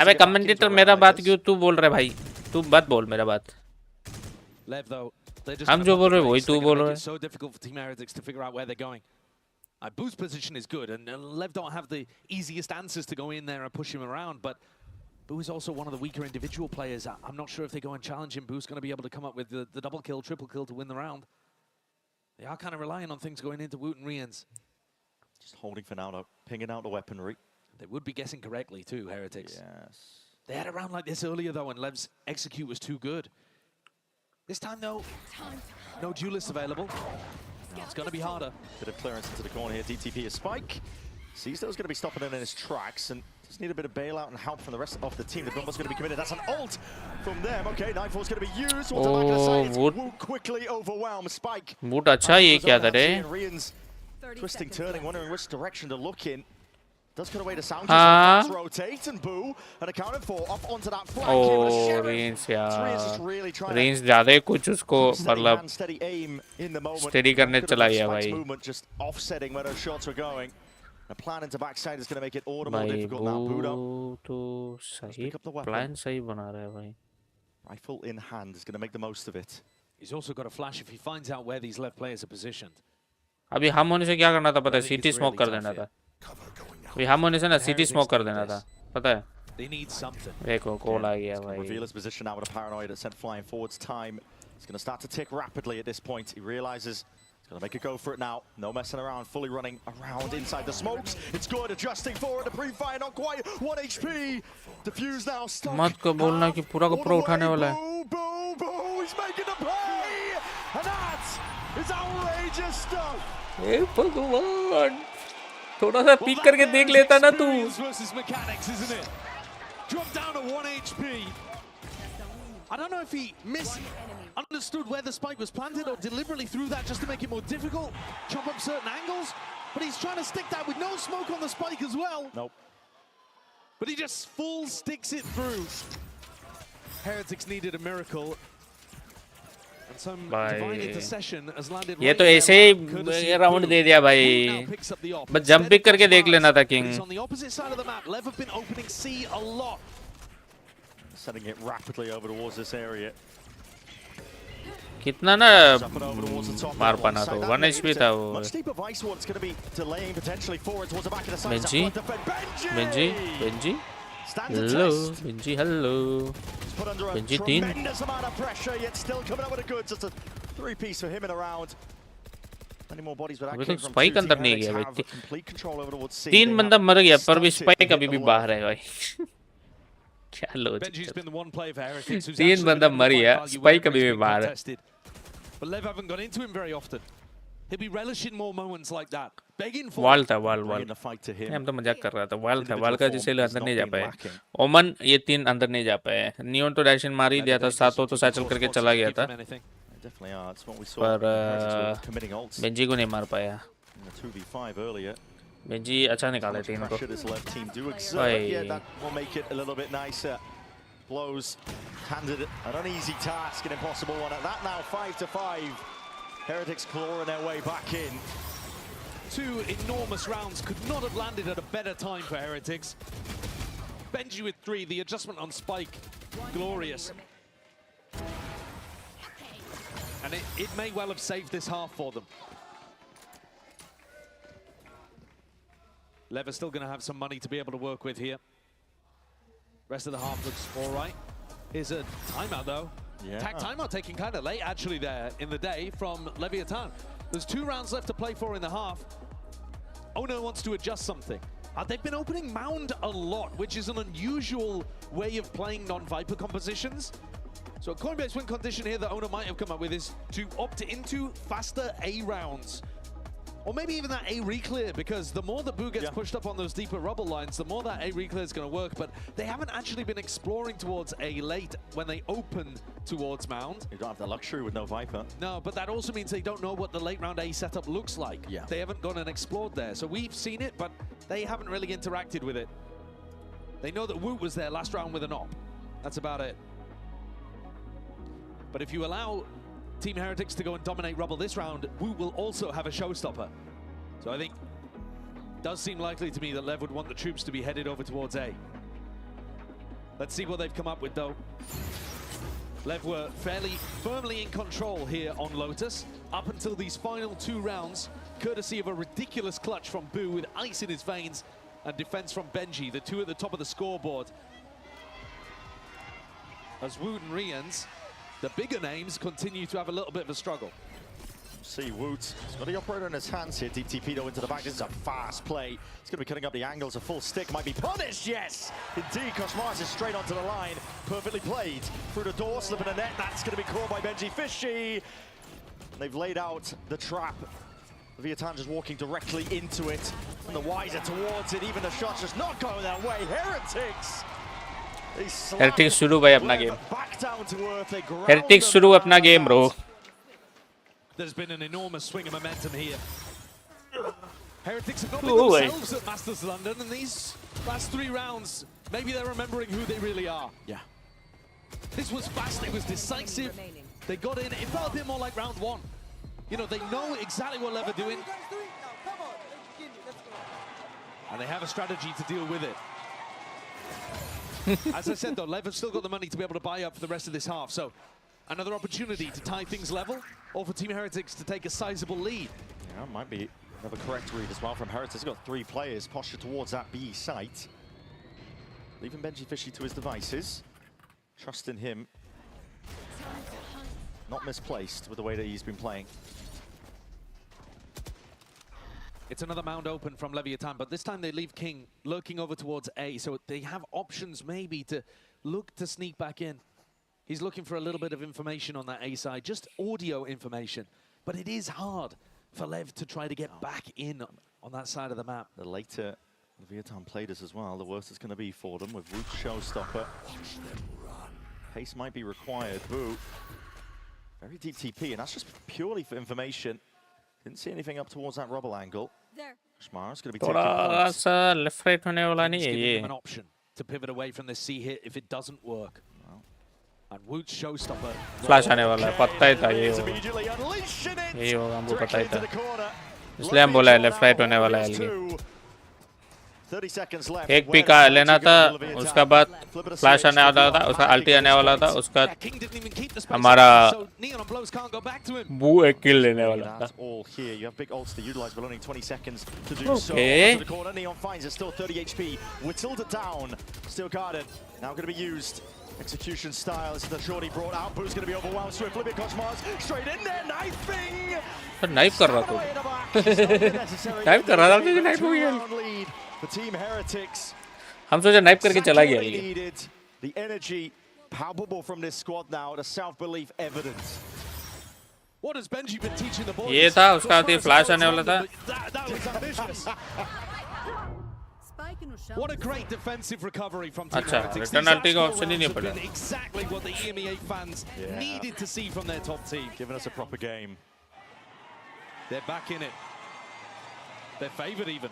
A: अबे कमेंटेटर मेरा बात क्यों तू बोल रहा है भाई, तू मत बोल मेरा बात, हम जो बोल रहे वही तू बोल रहा है।
O: So difficult for Team Heretics to figure out where they're going. Boo's position is good, and Lev don't have the easiest answers to go in there and push him around, but Boo is also one of the weaker individual players. I'm not sure if they go and challenge him, Boo's going to be able to come up with the double kill, triple kill to win the round. They are kind of relying on things going into Woot and Rians.
M: Just holding for now, though, pinging out the weaponry.
O: They would be guessing correctly too, Heretics.
M: Yes.
O: They had a round like this earlier, though, and Lev's execute was too good. This time, though, no duelist available. Now it's going to be harder.
M: Bit of clearance into the corner here. DTP a spike. Sees those going to be stopping in his tracks and just need a bit of bailout and help from the rest of the team. The Brumbo's going to be committed. That's an ult from them. Okay, Nightfall's going to be used. Woot quickly overwhelmed. Spike.
A: Woot अच्छा ये क्या था रे?
M: Rians twisting, turning, wondering which direction to look in. Does cut away the sound. Rotate and Boo and accounted for up onto that flank.
A: Oh, Rians यार, Rians ज़्यादा ही कुछ उसको मतलब steady करने चला गया भाई।
M: Just offsetting where those shots were going. The plan into backside is going to make it all the more difficult now.
A: Boo तो सही plan सही बना रहा है भाई।
M: Rifle in hand is going to make the most of it.
O: He's also got a flash if he finds out where these left players are positioned.
A: अभी हम होने से क्या करना था पता है? CT smoke कर देना था। अभी हम होने से ना CT smoke कर देना था, पता है?
O: They need something.
A: देखो कॉल आ गया भाई।
M: Reveal his position now with a paranoid that sent flying forwards. Time is going to start to tick rapidly at this point. He realizes he's going to make a go for it now. No messing around, fully running around inside the smokes. It's good, adjusting forward. The pre-fire not quite. 1 HP. Diffuse now. Stuck.
A: मत को बोलना कि पूरा का पूरा उठाने वाला है।
M: Boo! He's making the play, and that is outrageous stuff.
A: ए भगवान, थोड़ा सा पीक करके देख लेता ना तू।
O: Versus mechanics, isn't it? Dropped down to 1 HP. I don't know if he misunderstood where the spike was planted or deliberately threw that just to make it more difficult, chop up certain angles, but he's trying to stick that with no smoke on the spike as well.
M: Nope.
O: But he just full sticks it through. Heretics needed a miracle. And some divine intercession has landed.
A: ये तो ऐसे ही round दे दिया भाई, बस jump pick करके देख लेना था king.
O: On the opposite side of the map, Lev have been opening C a lot.
M: Setting it rapidly over towards this area.
A: कितना ना मार पाना तो 1 HP था वो। बेंजी hello बेंजी 3 अभी तक स्पाइक अंदर नहीं गया भाई। 3 बंदा मर गया पर भी स्पाइक अभी भी बाहर है भाई। क्या लॉजिक, 3 बंदा मर गया, स्पाइक अभी भी बाहर है।
O: But Lev haven't gone into him very often. He'll be relishing more moments like that. Begging for
A: वाल था वाल हम तो मजाक कर रहा था। वाल था, वाल का जिसे अंदर नहीं जा पाए। ओमन ये 3 अंदर नहीं जा पाए। नियोन तो डैशन मार ही दिया था, सातो तो सैचल करके चला गया था, पर बेंजी को नहीं मार पाया। बेंजी अच्छा निकाले टीम को।
M: Blows handed an uneasy task, an impossible one at that. Now 5-5. Heretics clawing their way back in.
O: 2 enormous rounds could not have landed at a better time for Heretics. Benji with 3, the adjustment on Spike, glorious. And it may well have saved this half for them. Lev are still going to have some money to be able to work with here. Rest of the half looks all right. Here's a timeout, though.
M: Yeah.
O: Tag timeout taken kind of late, actually, there in the day from Leviathan. There's 2 rounds left to play for in the half. Ono wants to adjust something. They've been opening Mound a lot, which is an unusual way of playing non-Viper compositions. So a coin-based win condition here that Ono might have come up with is to opt into faster A rounds. Or maybe even that A reclear, because the more that Boo gets pushed up on those deeper rubble lines, the more that A reclear is going to work. But they haven't actually been exploring towards A late when they open towards Mound.
M: You don't have the luxury with no Viper.
O: No, but that also means they don't know what the late round A setup looks like.
M: Yeah.
O: They haven't gone and explored there. So we've seen it, but they haven't really interacted with it. They know that Woot was there last round with an op. That's about it. But if you allow Team Heretics to go and dominate rubble this round, Woot will also have a showstopper. So I think Does seem likely to me that Lev would want the troops to be headed over towards A. Let's see what they've come up with, though. Lev were fairly firmly in control here on Lotus up until these final 2 rounds, courtesy of a ridiculous clutch from Boo with ice in his veins and defense from Benji, the 2 at the top of the scoreboard. As Woot and Rians, the bigger names, continue to have a little bit of a struggle.
M: See Woot, he's got the operator in his hands here. Deep TP though into the back. This is a fast play. He's going to be cutting up the angles. A full stick might be punished. Yes, indeed. Cosmars is straight onto the line. Perfectly played through the door, slipping a net. That's going to be caught by Benji Fishy. They've laid out the trap. Leviathan just walking directly into it, and the wiser towards it. Even the shots just not going that way. Heretics.
A: Heretics शुरू भाई अपना game. Heretics शुरू अपना game, bro.
O: There's been an enormous swing of momentum here. Heretics have not been themselves at Masters London, and these last 3 rounds, maybe they're remembering who they really are.
M: Yeah.
O: This was fast, it was decisive. They got in, it felt a bit more like round 1. You know, they know exactly what Lev are doing. And they have a strategy to deal with it. As I said though, Lev have still got the money to be able to buy up for the rest of this half, so another opportunity to tie things level, or for Team Heretics to take a sizable lead.
M: Yeah, might be another correct read as well from Heretics. He's got 3 players postured towards that B site. Leaving Benji Fishy to his devices. Trusting him. Not misplaced with the way that he's been playing.
O: It's another mound open from Leviathan, but this time they leave King lurking over towards A, so they have options maybe to look to sneak back in. He's looking for a little bit of information on that A side, just audio information. But it is hard for Lev to try to get back in on that side of the map.
M: The later Leviathan played us as well, the worse it's going to be for them with Woot Showstopper. Pace might be required. Boo. Very deep TP, and that's just purely for information. Didn't see anything up towards that rubble angle. Shmar's going to be taking points.
A: थोड़ा सा left right होने वाला नहीं है ये.
O: An option to pivot away from the C hit if it doesn't work. And Woot Showstopper.
A: Flash आने वाला है, पता ही था ये होगा. ये होगा, हमको पता ही था. इसलिए हम बोला है left right होने वाला है ये.
M: 30 seconds left.
A: एक पिक लेना था, उसका बाद फ्लैश आने वाला था, उसका अल्टी आने वाला था, उसका हमारा बू एक किल लेने वाला था.
M: All here. You have big ults to utilize, but only 20 seconds to do so.
A: Okay.
M: To the corner, Neon finds it, still 30 HP. Whittled it down, still guarded. Now going to be used. Execution style. This is the shorty brought out. Boo's going to be overwhelmed swiftly. Big Cosmos straight in there, knifing.
A: Knife कर रहा था. Knife कर रहा था, मुझे knife हो गया.
M: For Team Heretics.
A: हम सोचा नाइफ करके चला गया ये.
M: The energy palpable from this squad now. The self-belief evident.
O: What has Benji been teaching the boys?
A: ये था, उसका आते फ्लैश आने वाला था.
O: That was ambitious. What a great defensive recovery from Team Heretics.
A: Return ulti का option ही नहीं पड़ा.
O: Exactly what the EMEA fans needed to see from their top team.
M: Giving us a proper game.
O: They're back in it. They're favored even.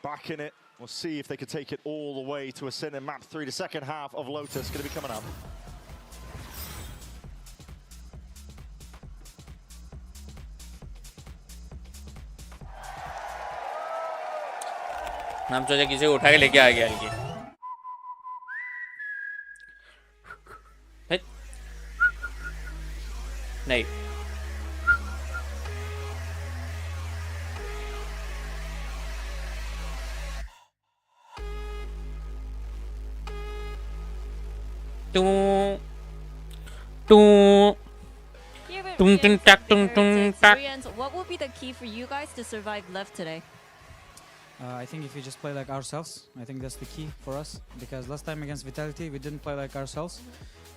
M: Back in it. We'll see if they could take it all the way to Ascent in map 3. The second half of Lotus going to be coming up.
A: हम सोचा किसी को उठा के लेके आ गया हल्की. नहीं.
E: What will be the key for you guys to survive left today?
N: I think if we just play like ourselves, I think that's the key for us. Because last time against Vitality, we didn't play like ourselves.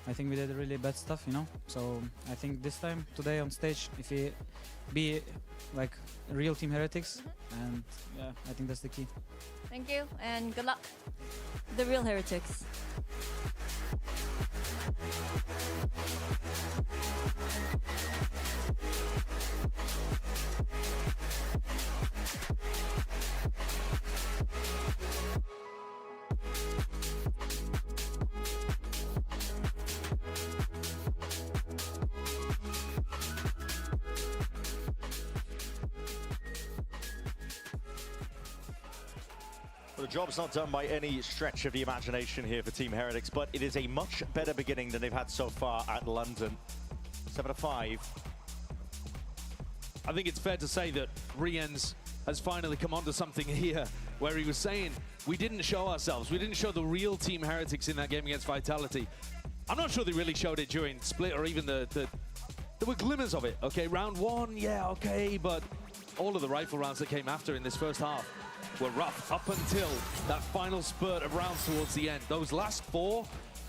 N: I think we did really bad stuff, you know. So I think this time, today on stage, if we be like real Team Heretics, and yeah, I think that's the key.
E: Thank you, and good luck. The real Heretics.
M: The job's not done by any stretch of the imagination here for Team Heretics, but it is a much better beginning than they've had so far at London. 7-5.
O: I think it's fair to say that Riens has finally come onto something here where he was saying we didn't show ourselves. We didn't show the real Team Heretics in that game against Vitality. I'm not sure they really showed it during Split or even there were glimmers of it. Okay, round one, yeah, okay, but all of the rifle rounds that came after in this first half were rough up until that final spurt of rounds towards the end. Those last four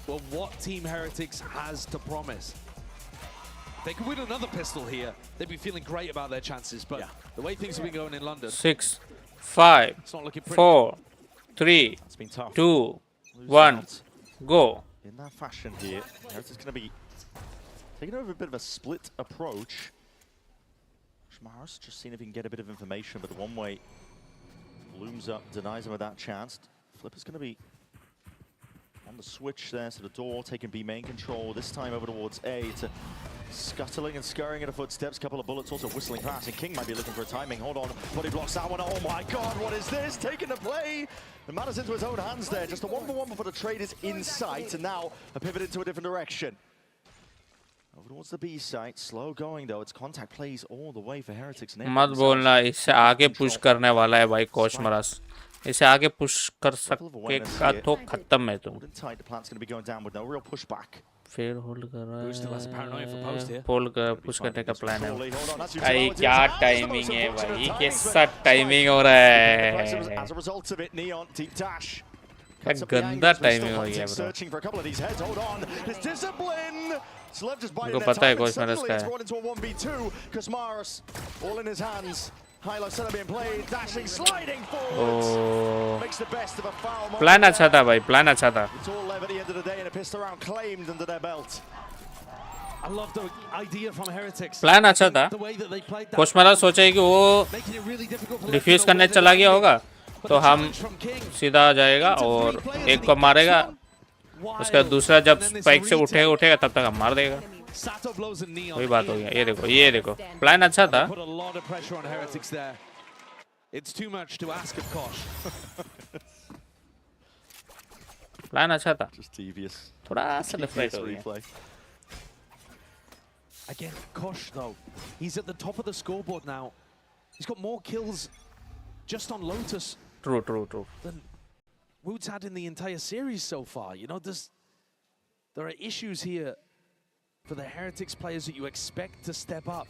O: were what Team Heretics has to promise. If they could win another pistol here, they'd be feeling great about their chances, but the way things have been going in London...
A: 6, 5, 4, 3, 2, 1, go.
M: In that fashion here, Heretics going to be taking over a bit of a split approach. Schmaros just seeing if he can get a bit of information, but the one way looms up, denies him of that chance. Flipper's going to be on the switch there to the door, taking B main control, this time over towards A to scuttling and scurrying at the footsteps, couple of bullets also whistling past, and King might be looking for a timing. Hold on, body blocks that one. Oh my god, what is this? Taking the play! The matter's into his own hands there, just a 1-for-1 before the trade is in sight, and now a pivot into a different direction. Over towards the B site, slow going though, it's contact plays all the way for Heretics.
A: मत बोलना इससे आगे push करने वाला है भाई कोशमरस इसे आगे पुश कर सकेगा तो खत्म है तुम फिर होल्ड कर रहा है होल्ड कर पुश करने का प्लान है भाई क्या टाइमिंग है भाई कैसा टाइमिंग हो रहा है क्या गंदा टाइमिंग हो गया ब्रो उनको पता है कोशमरस का है प्लान अच्छा था भाई प्लान अच्छा था प्लान अच्छा था कोशमरस सोचा कि वो डिफ्यूज करने चला गया होगा तो हम सीधा आ जाएगा और एक को मारेगा उसका दूसरा जब स्पाइक से उठेगा तब तक हम मार देगा वही बात हो गया ये देखो प्लान अच्छा था प्लान अच्छा था थोड़ा सा डिफरेंट हो गया
O: Again, Kosh though, he's at the top of the scoreboard now. He's got more kills just on Lotus.
A: True.
O: Than Wood's had in the entire series so far. You know, there are issues here for the Heretics players that you expect to step up.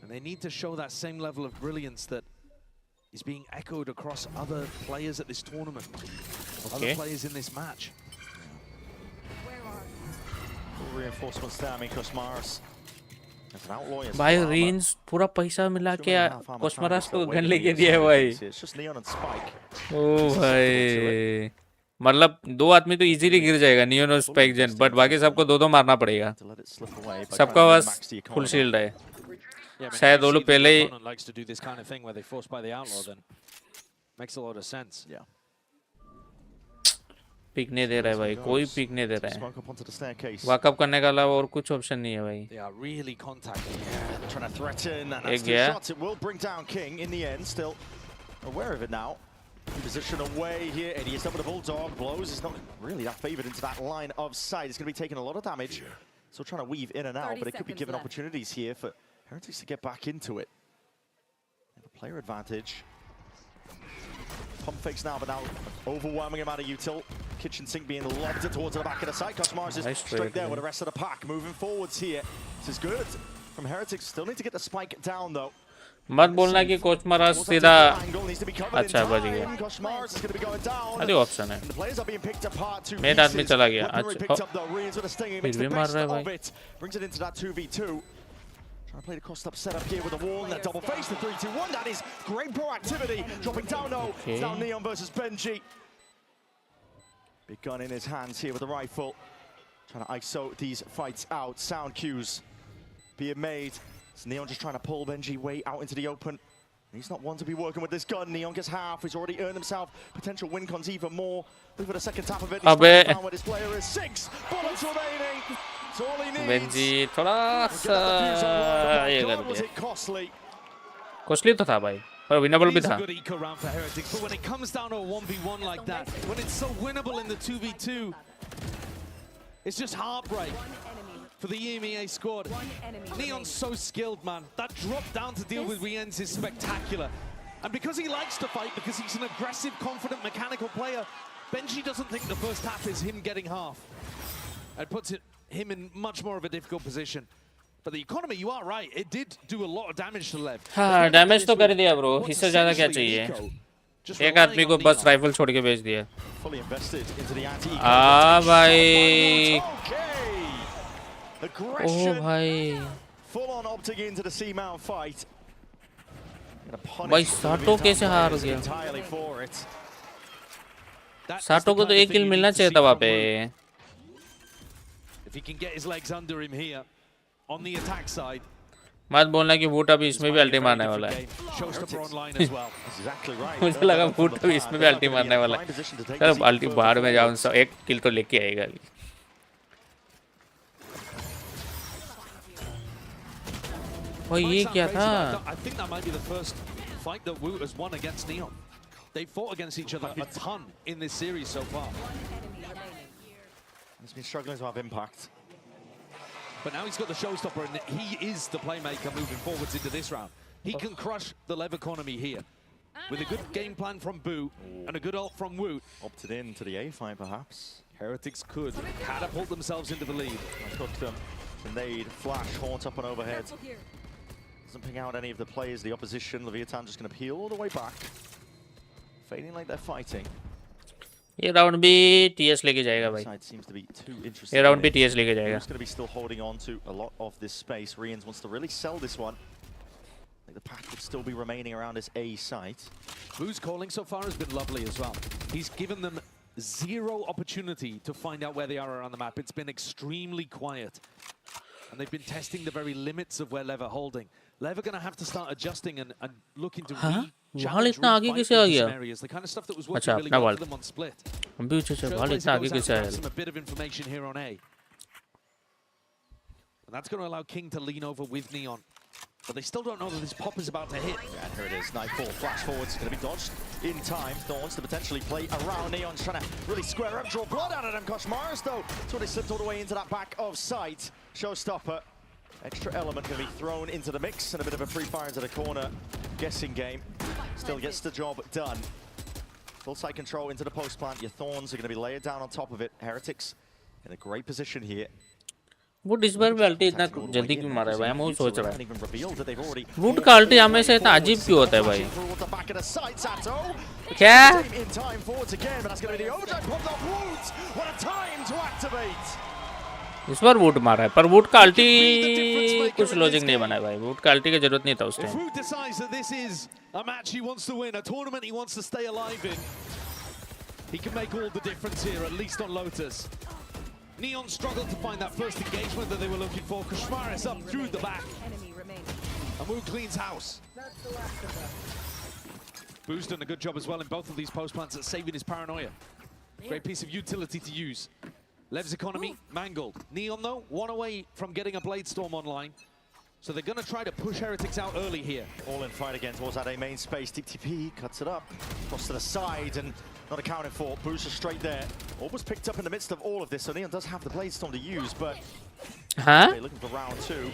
O: And they need to show that same level of brilliance that is being echoed across other players at this tournament. Other players in this match.
M: Reinforcements there, Mikos Maris.
A: भाई range पूरा पैसा मिला के कोशमरस को gun लेके दिया है भाई ओ भाई मतलब दो आदमी तो इजीली गिर जाएगा नियोन और स्पाइक जेन बट बाकी सबको दो मारना पड़ेगा सबका बस फुल शील्ड है शायद वो लोग पहले ही पिक नहीं दे रहा है भाई कोई पिक नहीं दे रहा है वॉकअप करने का अलावा और कुछ ऑप्शन नहीं है भाई एक गया
M: Position away here, and he's up with a bulldog. Blows is not really that favored into that line of sight. It's going to be taking a lot of damage. Still trying to weave in and out, but it could be given opportunities here for Heretics to get back into it. They have a player advantage. Pump fakes now, but now overwhelming amount of util. Kitchen sink being lobbed towards the back of the site. Cosmars is straight there with the rest of the pack. Moving forwards here. This is good from Heretics. Still need to get the spike down though.
A: मत बोलना कि कोशमरस सीधा अच्छा बच गया अरे option है main आदमी चला गया अच्छा फिर भी मार रहा है भाई
M: Trying to play the crossed-up setup here with the wall and that double face, the 3-2-1. That is great proactivity. Dropping down, no. It's now Neon versus Benji. Big gun in his hands here with the rifle. Trying to ISO these fights out. Sound cues being made. It's Neon just trying to pull Benji way out into the open. He's not one to be working with this gun. Neon gets half. He's already earned himself potential win cons even more. Look for the second tap of it. He's down where this player is. 6 bullets remaining. It's all he needs.
A: Benji थोड़ा सा ये कर दिया. Costly तो था भाई और winnable भी
O: It's a
A: था.
O: good eco round for Heretics, but when it comes down to a 1v1 like that, when it's so winnable in the 2v2, it's just heartbreak for the EMEA squad. Neon's so skilled, man. That drop down to deal with Riens is spectacular. And because he likes to fight, because he's an aggressive, confident, mechanical player, Benji doesn't think the first half is him getting half. It puts him in much more of a difficult position. But the economy, you are right, it did do a lot of damage to Lev.
A: हाँ damage तो कर दिया bro. इससे ज़्यादा क्या चाहिए? एक आदमी को बस राइफल छोड़ के भेज दिया. आ भाई. ओह भाई. भाई साटो कैसे हार गया? साटो को तो एक किल मिलना चाहिए था वहाँ पे.
O: If he can get his legs under him here on the attack side.
A: मत बोलना कि वूट अभी इसमें भी अल्टी मारने वाला है. मुझे लगा वूट अभी इसमें भी अल्टी मारने वाला है. चलो अल्टी बाहर में जाओ. एक किल तो लेके आएगा. भाई ये क्या था?
O: I think that might be the first fight that Woot has won against Neon. They fought against each other a ton in this series so far.
M: He's been struggling to have impact.
O: But now he's got the showstopper, and he is the playmaker moving forwards into this round. He can crush the Lev economy here. With a good game plan from Boo and a good ult from Woot.
M: Opted in to the A fight, perhaps.
O: Heretics could catapult themselves into the lead.
M: Cook them. Nade, flash, haunt up and overhead. Doesn't ping out any of the players, the opposition. Leviathan just going to peel all the way back. Fading like they're fighting.
A: ये round भी TS लेके जाएगा भाई. ये round भी TS लेके जाएगा.
M: He's going to be still holding on to a lot of this space. Riens wants to really sell this one. I think the pack would still be remaining around his A site.
O: Boo's calling so far has been lovely as well. He's given them zero opportunity to find out where they are around the map. It's been extremely quiet. And they've been testing the very limits of where Lev are holding. Lev are going to have to start adjusting and looking to
A: वाल इतना आगे कैसे आ गया?
O: the kind of stuff that was working
A: अच्छा
O: really
A: अपना
O: well
A: वाल.
O: for them on split.
A: हम भी उसे वाल इतना आगे कैसे आया?
O: A bit of information here on A. And that's going to allow King to lean over with Neon. But they still don't know that this pop is about to hit.
M: And here it is, Nightfall, flash forwards, going to be dodged in time. Thorns to potentially play around. Neon's trying to really square up, draw blood out of them. Koshmaris, though, so they slipped all the way into that back of sight. Showstopper, extra element going to be thrown into the mix, and a bit of a free fire into the corner. Guessing game, still gets the job done. Full side control into the post plant. Your Thorns are going to be layered down on top of it. Heretics in a great position here.
A: वो इस बार भी अल्टी इतना जल्दी क्यों मारा है भाई? हम वो सोच रहे हैं. वुड का अल्टी हमेशा इतना अजीब क्यों होता है भाई? क्या? इस बार वुड मारा है, पर वुड का अल्टी कुछ लॉजिक नहीं बना है भाई. वुड का अल्टी की जरूरत नहीं था उस time.
O: Woot decides that this is a match he wants to win, a tournament he wants to stay alive in. He can make all the difference here, at least on Lotus. Neon struggled to find that first engagement that they were looking for. Koshmaris up through the back. And Woot cleans house. Boo's done a good job as well in both of these post plants at saving his paranoia. Great piece of utility to use. Lev's economy mangled. Neon, though, one away from getting a Blade Storm online. So they're going to try to push Heretics out early here.
M: All in fight again towards that A main space. Deep TP cuts it up. Cross to the side and not accounted for. Booster straight there. All was picked up in the midst of all of this. So Neon does have the Blade Storm to use, but they're looking for round two.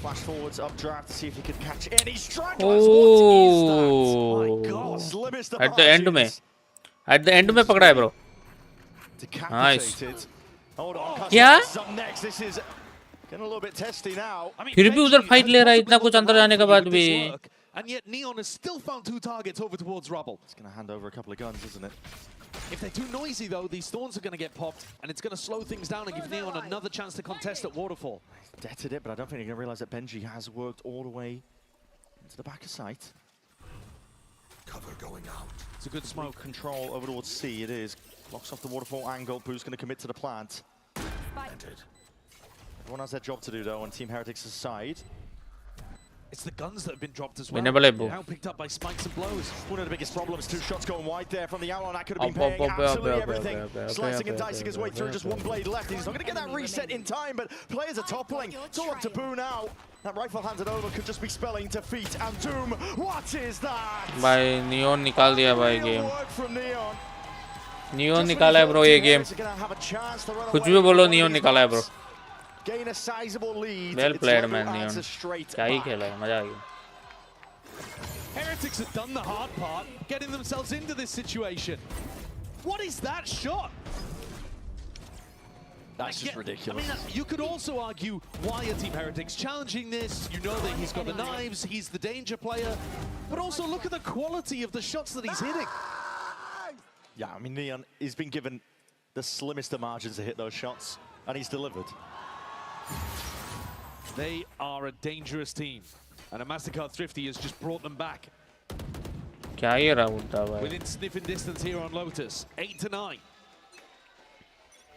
M: Flash forwards, updraft to see if he could catch any strike.
A: Oh,
M: my God, slimmest of
A: at the end में पकड़ा है bro. Nice.
M: Hold on,
A: क्या?
M: up next. This is getting a little bit testy now.
A: फिर भी उधर fight ले रहा है इतना कुछ अंदर जाने के बाद भी.
O: And yet Neon has still found two targets over towards Rubble.
M: It's going to hand over a couple of guns, isn't it?
O: If they're too noisy though, these Thorns are going to get popped, and it's going to slow things down and give Neon another chance to contest at Waterfall.
M: Detted it, but I don't think you're going to realize that Benji has worked all the way into the back of sight.
O: Cover going out.
M: It's a good smoke control over towards C. It is. Blocks off the Waterfall angle. Boo's going to commit to the plant. Everyone has their job to do though on Team Heretics' side.
O: It's the guns that have been dropped as well. Now picked up by spikes and blows.
M: One of the biggest problems, two shots going wide there from the Outlaw. That could have been paying absolutely everything. Slicing and dicing his way through, just one blade left. He's not going to get that reset in time, but players are toppling. It's all up to Boo now. That rifle handed over could just be spelling defeat and doom. What is that?
A: भाई neon निकाल दिया भाई game.
M: Work from Neon.
A: Neon निकाला है bro ये game. कुछ भी बोलो नियोन निकाला है bro.
M: Gain a sizable lead.
A: Well played man
M: Level
A: neon.
M: answer straight
A: क्या ही
M: back.
A: खेला है, मजा आ गया.
O: Heretics have done the hard part, getting themselves into this situation. What is that shot?
M: That's just ridiculous.
O: I mean, you could also argue, why are Team Heretics challenging this? You know that he's got the knives, he's the danger player. But also look at the quality of the shots that he's hitting.
M: Yeah, I mean, Neon has been given the slimmest of margins to hit those shots, and he's delivered.
O: They are a dangerous team, and a MasterCard Thrifty has just brought them back.
A: क्या ये round था भाई?
O: Within sniffing distance here on Lotus, 8-9.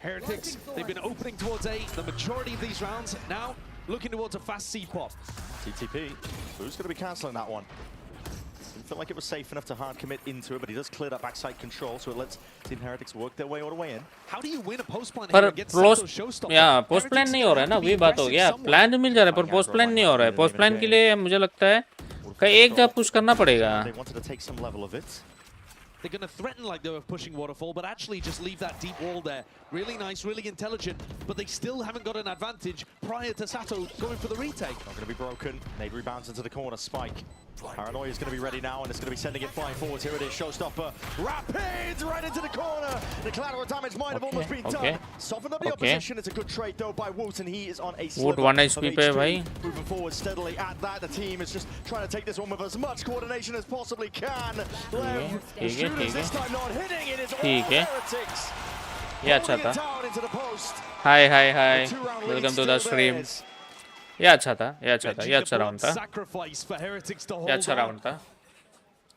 O: Heretics, they've been opening towards A the majority of these rounds. Now, looking towards a fast C-pop.
M: TTP, who's going to be cancelling that one? Didn't feel like it was safe enough to hard commit into it, but he does clear that backside control, so it lets Team Heretics work their way all the way in.
O: How do you win a post plan
A: पर
O: here against Santos Showstopper?
A: या post plan नहीं हो रहा है ना, वही बात हो गया. प्लान तो मिल जा रहा है पर पोस्ट प्लान नहीं हो रहा है. पोस्ट प्लान के लिए मुझे लगता है कहीं एक जगह पुश करना पड़ेगा.
M: They wanted to take some level of it.
O: They're going to threaten like they were pushing Waterfall, but actually just leave that deep wall there. Really nice, really intelligent, but they still haven't got an advantage prior to Sato going for the retake.
M: Not going to be broken. Nade rebounds into the corner. Spike. Paranoia is going to be ready now, and it's going to be sending it flying forwards. Here it is, Showstopper. Rapids right into the corner. The collateral damage might have almost been done. Softened up the opposition. It's a good trade, though, by Woot, and he is on a
A: Woot 1 HP पे भाई.
M: Moving forward steadily at that. The team is just trying to take this one with as much coordination as possibly can. Lev, shooters this time not hitting. It is all Heretics.
A: ये अच्छा था. Hi. Welcome to the stream. ये अच्छा था, ये अच्छा था, ये अच्छा राउंड था. ये अच्छा राउंड था.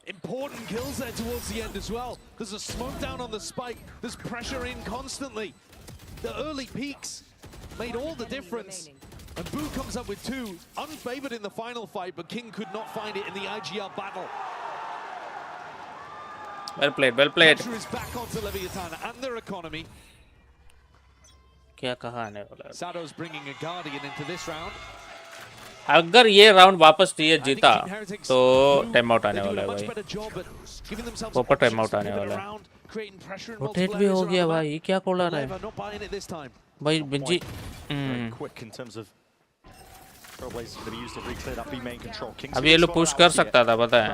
O: Important kills there towards the end as well. There's a smoke down on the spike. There's pressure in constantly. The early peaks made all the difference. And Boo comes up with 2, unfavored in the final fight, but King could not find it in the IGL battle.
A: Well played, well played.
O: Pressure is back onto Leviathan and their economy.
A: क्या कहा आने वाला है?
O: Sato's bringing a Guardian into this round.
A: अगर ये round वापस ये जीता तो टाइम आउट आने वाला है भाई. प्रॉपर टाइम आउट आने वाला है. रोटेट भी हो गया भाई. ये क्या कोला रहा है भाई बिंजी. अब ये लोग पुश कर सकता था, पता है.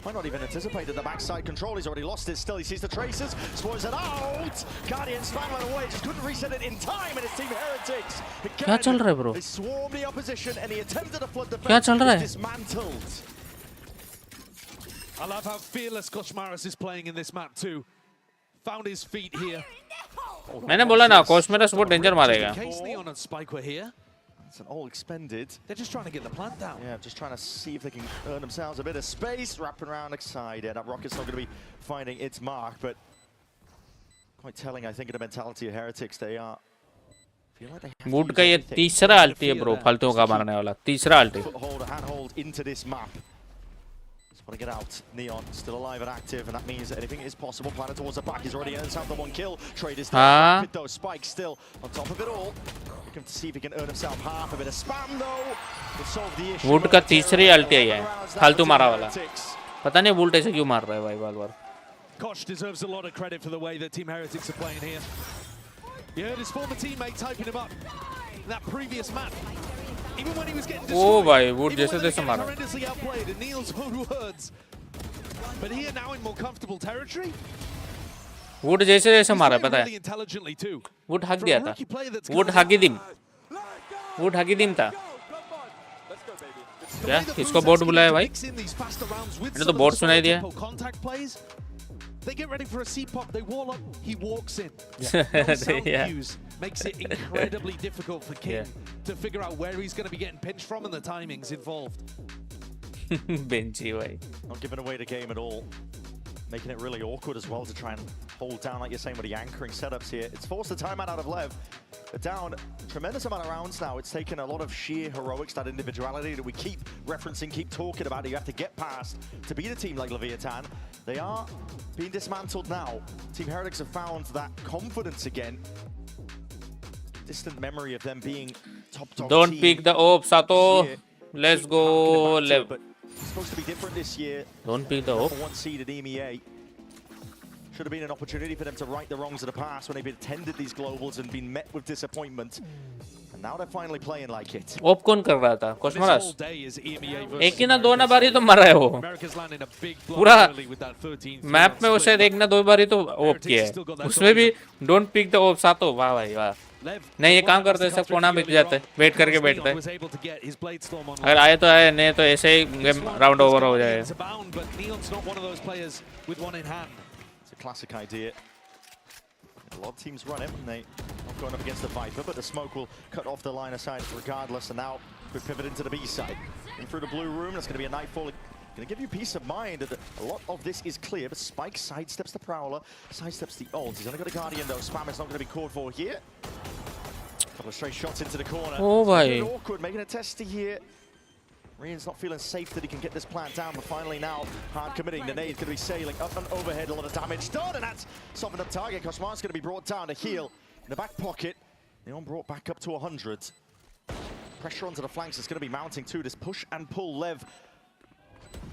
M: Might not even anticipate the backside control. He's already lost it. Still, he sees the traces. Spoils it out. Guardian spam right away. Just couldn't reset it in time. And it's Team Heretics.
A: क्या चल रहा है bro?
M: They swarmed the opposition and he attempted to flood the
A: क्या चल रहा है?
M: dismantled.
O: I love how fearless Koshmaris is playing in this map too. Found his feet here.
A: मैंने बोला ना कोशमेरस बहुत डेंजर मारेगा.
O: Neon and Spike were here.
M: It's an all expended.
O: They're just trying to get the plant down.
M: Yeah, just trying to see if they can earn themselves a bit of space. Wrapping around side. Yeah, that rocket's not going to be finding its mark, but quite telling, I think, of the mentality of Heretics. They are.
A: Woot का ये तीसरा अल्टी है bro, फालतू का मारने वाला. तीसरा अल्टी.
M: Foothold, handhold into this map. Just want to get out. Neon still alive and active, and that means that anything is possible. Planet towards the back. He's already earned himself the 1 kill. Trade is there. With those spikes still on top of it all. Looking to see if he can earn himself half a bit of spam though. To solve the issue.
A: Woot का तीसरी अल्टी है, फालतू मारा वाला. पता नहीं volt ऐसे क्यों मार रहा है भाई बार-बार.
O: Kosh deserves a lot of credit for the way that Team Heretics are playing here. You heard his former teammate typing him up in that previous map. Even when he was getting destroyed.
A: Oh भाई vote जैसे तैसे मारा.
O: Horrendously outplayed in Neil's own words. But here now in more comfortable territory.
A: Vote जैसे जैसे मारा पता है. Vote हक दिया था. वोट हकीदिम. वोट हकीदिम था. क्या इसको बोट बुलाया भाई? मैंने तो बोट सुनाई दिया.
O: They get ready for a C-pop, they wall up, he walks in.
A: No
O: sound cues makes it incredibly difficult for King to figure out where he's going to be getting pinched from and the timings involved.
A: Benchy भाई.
M: Not giving away the game at all. Making it really awkward as well to try and hold down, like you're saying, with the anchoring setups here. It's forced the timeout out of Lev. But down tremendous amount of rounds now. It's taken a lot of sheer heroics, that individuality that we keep referencing, keep talking about. You have to get past to beat a team like Leviathan. They are being dismantled now. Team Heretics have found that confidence again. distant memory of them being top dog
A: Don't
M: team
A: pick the op, Sato.
M: this year.
A: Let's
M: Keep
A: go.
M: harking back to it, but it's supposed to be different this year.
A: Don't pick the op.
M: Number 1 seed at EMEA. Should have been an opportunity for them to right the wrongs of the past when they've attended these globals and been met with disappointment. And now they're finally playing like it.
A: Op कौन कर रहा था?
O: This
A: कोशमरास.
O: whole day is EMEA versus
A: एक ही ना दो ना बारी तो मरा है वो.
O: America's landing a big blow
A: पूरा
O: early with that 13
A: मैप में वो शायद एक ना दो बारी तो ओप किया है. उसमें भी don't pick the op Sato. वाह भाई वाह. नहीं ये काम करते हैं सब कोना बिक जाते हैं. वेट करके बैठते हैं. अगर आए तो आए नहीं तो ऐसे ही गेम राउंड ओवर हो जाए.
O: But Neon's not one of those players with one in hand.
M: It's a classic idea. A lot of teams run it when they not going up against the Viper, but the smoke will cut off the line of sight regardless. And now we pivot into the B side. In through the blue room, that's going to be a Nightfall. Going to give you peace of mind that a lot of this is clear, but Spike sidesteps the Prowler, sidesteps the ult. He's only got a Guardian though. Spam is not going to be called for here. Couple of straight shots into the corner.
A: Oh, bhai.
M: Awkward, making a testy here. Rian's not feeling safe that he can get this plant down, but finally now, hard committing. The nade's going to be sailing up and overhead, a lot of damage done, and that's softened up target. Koshmar's going to be brought down to heal in the back pocket. Neon brought back up to 100. Pressure onto the flanks is going to be mounting too. This push and pull Lev.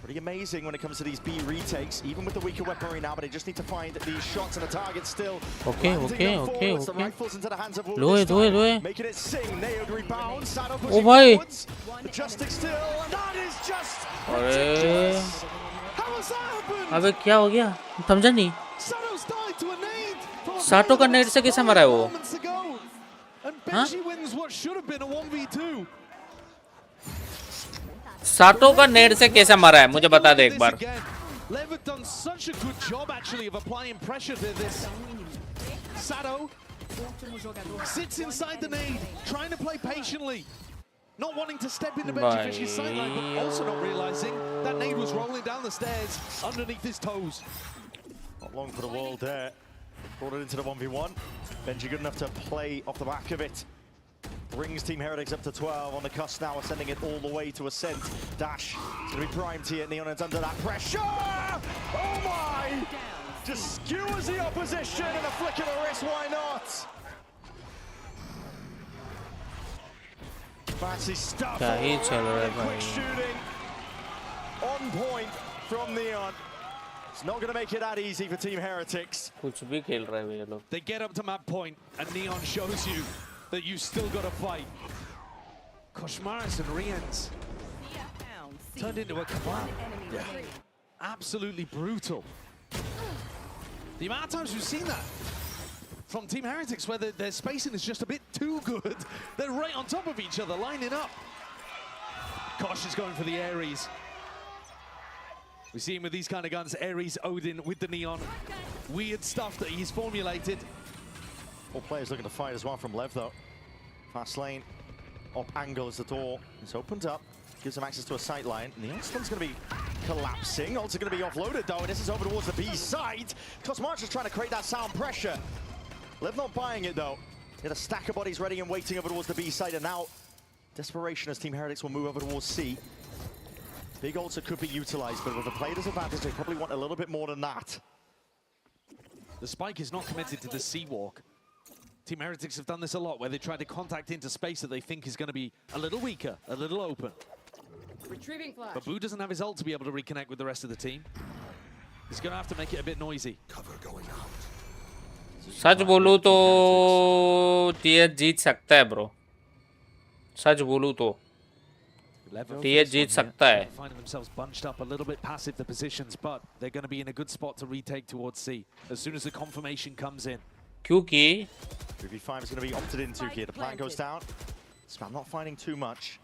M: Pretty amazing when it comes to these B retakes, even with the weaker weaponry now, but they just need to find these shots and the target still.
A: Okay.
M: The rifles into the hands of
A: लो है.
M: making it sing. Nailed rebound. Sato
A: O
M: pushing
A: भाई.
M: forwards. Adjusting still, and that is just.
A: अरे.
M: How has that happened?
A: अबे क्या हो गया? समझा नहीं.
M: Sato's died to a nade.
A: साटो का नेट से कैसे मरा है वो?
O: Moments ago. And
A: हाँ?
O: Benji wins what should have been a 1v2.
A: साटो का नेट से कैसे मरा है? मुझे बता दे एक बार.
O: Lev have done such a good job actually of applying pressure to this. Sato sits inside the nade, trying to play patiently. Not wanting to step into Benji Fish's sideline, but also not realizing that nade was rolling down the stairs underneath his toes.
M: Not long for the world there. Brought it into the 1v1. Benji good enough to play off the back of it. Brings Team Heretics up to 12 on the cusp now, sending it all the way to Ascent. Dash. It's going to be primed here. Neon is under that pressure. Oh my! Just skewers the opposition and a flick of the wrist. Why not? Fancy stuff. Quick shooting. On point from Neon. It's not going to make it that easy for Team Heretics.
A: कुछ भी खेल रहे हैं ये लोग.
O: They get up to map point, and Neon shows you that you still got to fight. Koshmaris and Rians turned into a cabal. Yeah. Absolutely brutal. The amount of times we've seen that from Team Heretics where their spacing is just a bit too good. They're right on top of each other, lining up. Kosh is going for the Ares. We see him with these kind of guns, Ares, Odin with the Neon. Weird stuff that he's formulated.
M: All players looking to fight as well from Lev though. Fast lane, up angle as the door is opened up. Gives him access to a sight line. Neon Stun's going to be collapsing. Also going to be offloaded though, and this is over towards the B side. Cosmarch is trying to create that sound pressure. Lev not buying it though. He had a stack of bodies ready and waiting over towards the B side, and now desperation as Team Heretics will move over towards C. Big ults could be utilized, but with a player disadvantage, they probably want a little bit more than that.
O: The spike is not committed to the C-walk. Team Heretics have done this a lot, where they try to contact into space that they think is going to be a little weaker, a little open.
B: Retrieving flash.
O: But Boo doesn't have his ult to be able to reconnect with the rest of the team. He's going to have to make it a bit noisy. Cover going out.
A: सच बोलूं तो TS जीत सकता है bro. सच बोलूं तो TS जीत सकता है.
O: Finding themselves bunched up a little bit passive the positions, but they're going to be in a good spot to retake towards C as soon as the confirmation comes in.
A: क्योंकि
M: 3v5 is going to be opted into here. The plan goes down. Spam not finding too much.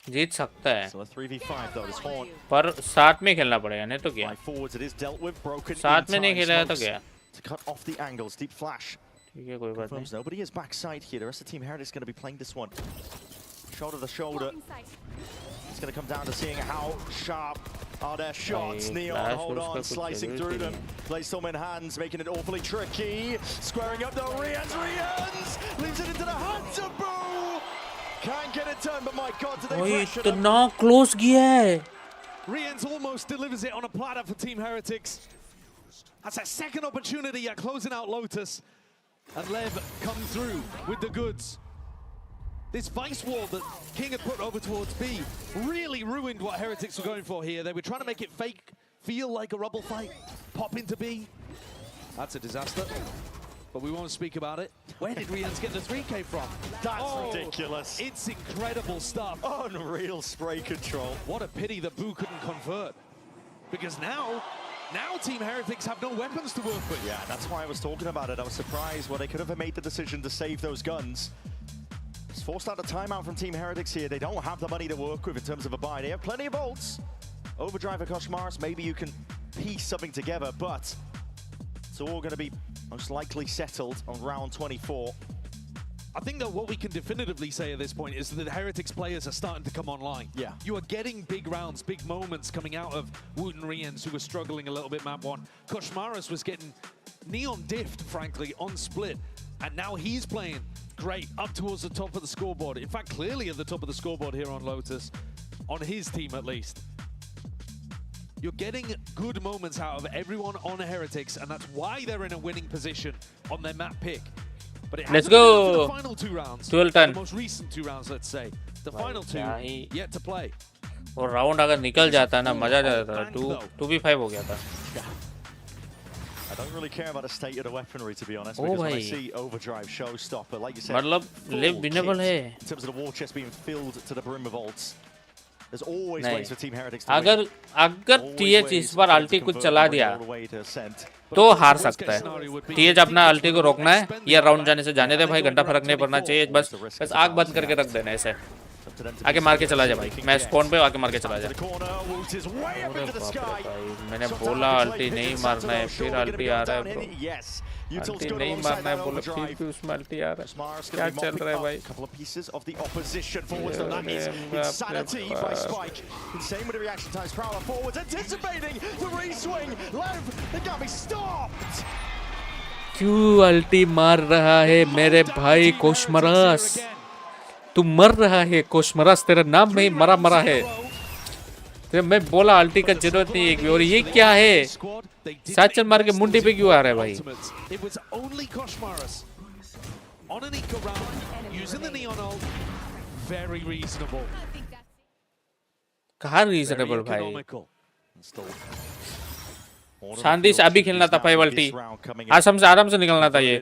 A: जीत सकता है.
M: So a 3v5 though. This horn.
A: पर साथ में खेलना पड़ेगा नहीं तो क्या?
M: Forwards it is dealt with. Broken.
A: साथ में नहीं खेला तो क्या?
M: To cut off the angles. Deep flash.
A: ठीक है कोई बात नहीं.
M: Nobody is backside here. The rest of Team Heretics is going to be playing this one. Shoulder to shoulder. It's going to come down to seeing how sharp are their shots. Neon, hold on, slicing through them. Playstorm in hands, making it awfully tricky. Squaring up the Rians. Leaves it into the hands of Boo. Can't get it done, but my God, do they pressure them?
A: इतना close गया है.
O: Rians almost delivers it on a platter for Team Heretics. That's a second opportunity at closing out Lotus. And Lev come through with the goods. This vice wall that King had put over towards B really ruined what Heretics were going for here. They were trying to make it feel like a rubble fight. Pop into B. That's a disaster. But we won't speak about it. Where did Rians get the 3K from?
M: That's ridiculous.
O: It's incredible stuff.
M: Unreal spray control.
O: What a pity that Boo couldn't convert. Because now Team Heretics have no weapons to work with.
M: Yeah, that's why I was talking about it. I was surprised. Well, they could have made the decision to save those guns. It's forced out a timeout from Team Heretics here. They don't have the money to work with in terms of a buy. They have plenty of ults. Overdrive and Koshmaris, maybe you can piece something together, but it's all going to be most likely settled on round 24.
O: I think that what we can definitively say at this point is that the Heretics players are starting to come online.
M: Yeah.
O: You are getting big rounds, big moments coming out of Woot and Rians, who were struggling a little bit map one. Koshmaris was getting neon diffed, frankly, on split. And now he's playing great up towards the top of the scoreboard. In fact, clearly at the top of the scoreboard here on Lotus, on his team at least. You're getting good moments out of everyone on Heretics, and that's why they're in a winning position on their map pick. But it
A: Let's
O: hasn't been
A: go.
O: for the final 2 rounds.
A: 12-10.
O: The most recent 2 rounds, let's say. The final 2 yet to play.
A: और round अगर निकल जाता ना मजा आ जाता 2v5 हो गया था.
M: I don't really care about the state of the weaponry, to be honest,
A: Oh,
M: because when I
A: bhai.
M: see Overdrive, Showstopper, like you said,
A: मतलब
M: full
A: live winnable
M: kit
A: है.
M: in terms of the war chest being filled to the brim of ults. There's always
A: नहीं.
M: ways for Team Heretics to
A: अगर
M: win.
A: अगर
M: Always
A: TH
M: ways
A: इस बार
M: for them
A: अल्टी
M: to
A: कुछ
M: convert
A: चला
M: and bring
A: दिया
M: all the way to ascent.
A: तो हार सकता है. TH अपना अल्टी को रोकना है या राउंड जाने से जाने दे भाई, घंटा फर्क नहीं पड़ना चाहिए. बस आग बंद करके रख देना ऐसे. आगे मार के चला जा भाई. मैं स्पॉन पे आके मार के चला जा. अरे बाप रे भाई, मैंने बोला अल्टी नहीं मारना है, फिर अल्टी आ रहा है ब्रो. अल्टी नहीं मारना है बोला, फिर भी उसमें अल्टी आ रहा है. क्या चल रहा है भाई?
M: Couple of pieces of the opposition forwards, and that is insanity by Spike. Insane with the reaction times. Prowler forwards, anticipating the re-swing. Lev, they can't be stopped.
A: क्यों अल्टी मार रहा है मेरे भाई कोशमरस? तू मर रहा है कोशमरस, तेरा नाम में ही मरा मरा है. मैं बोला अल्टी का जरूरत नहीं है. और ये क्या है? साचल मार के मुंडी पे क्यों आ रहा है भाई?
O: It was only Koshmaris on an eco round using the neon ult. Very reasonable.
A: कहाँ रीजनेबल भाई? शांति से अभी खेलना था 5 अल्टी. आराम से निकलना था ये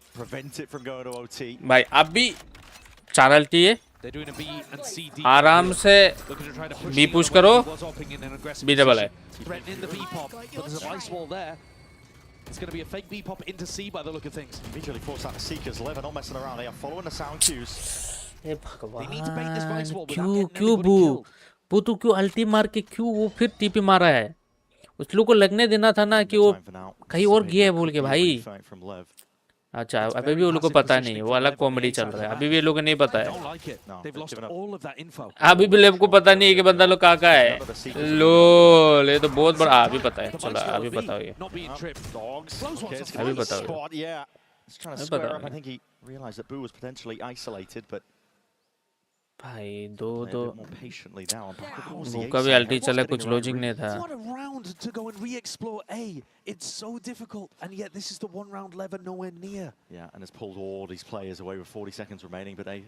A: भाई. अभी 4 अल्टी है. आराम से बी पुश करो. बी डबल है.
O: It's going to be a fake B pop into C by the look of things.
M: Immediately force out the Seekers. Lev are not messing around. They are following the sound cues.
A: हे भगवान, क्यों बू तू क्यों अल्टी मार के क्यों वो फिर टीपी मारा है? उस लोग को लगने देना था ना कि वो कहीं और गया है बोल के भाई. अच्छा अभी भी वो लोग को पता नहीं, वो अलग कॉमेडी चल रहा है. अभी भी ये लोग को नहीं पता है. अभी भी लेब को पता नहीं है कि बंदा लोग कहाँ का है. लो ये तो बहुत बड़ा. अभी पता है. चलो अभी बताओ ये. अभी बताओ.
M: I think he realized that Boo was potentially isolated, but
A: भाई दो
M: Boo
A: का भी अल्टी चला, कुछ लॉजिक नहीं था.
O: What a round to go and re-explore A. It's so difficult, and yet this is the one round Lev are nowhere near.
M: Yeah, and has pulled all these players away with 40 seconds remaining, but they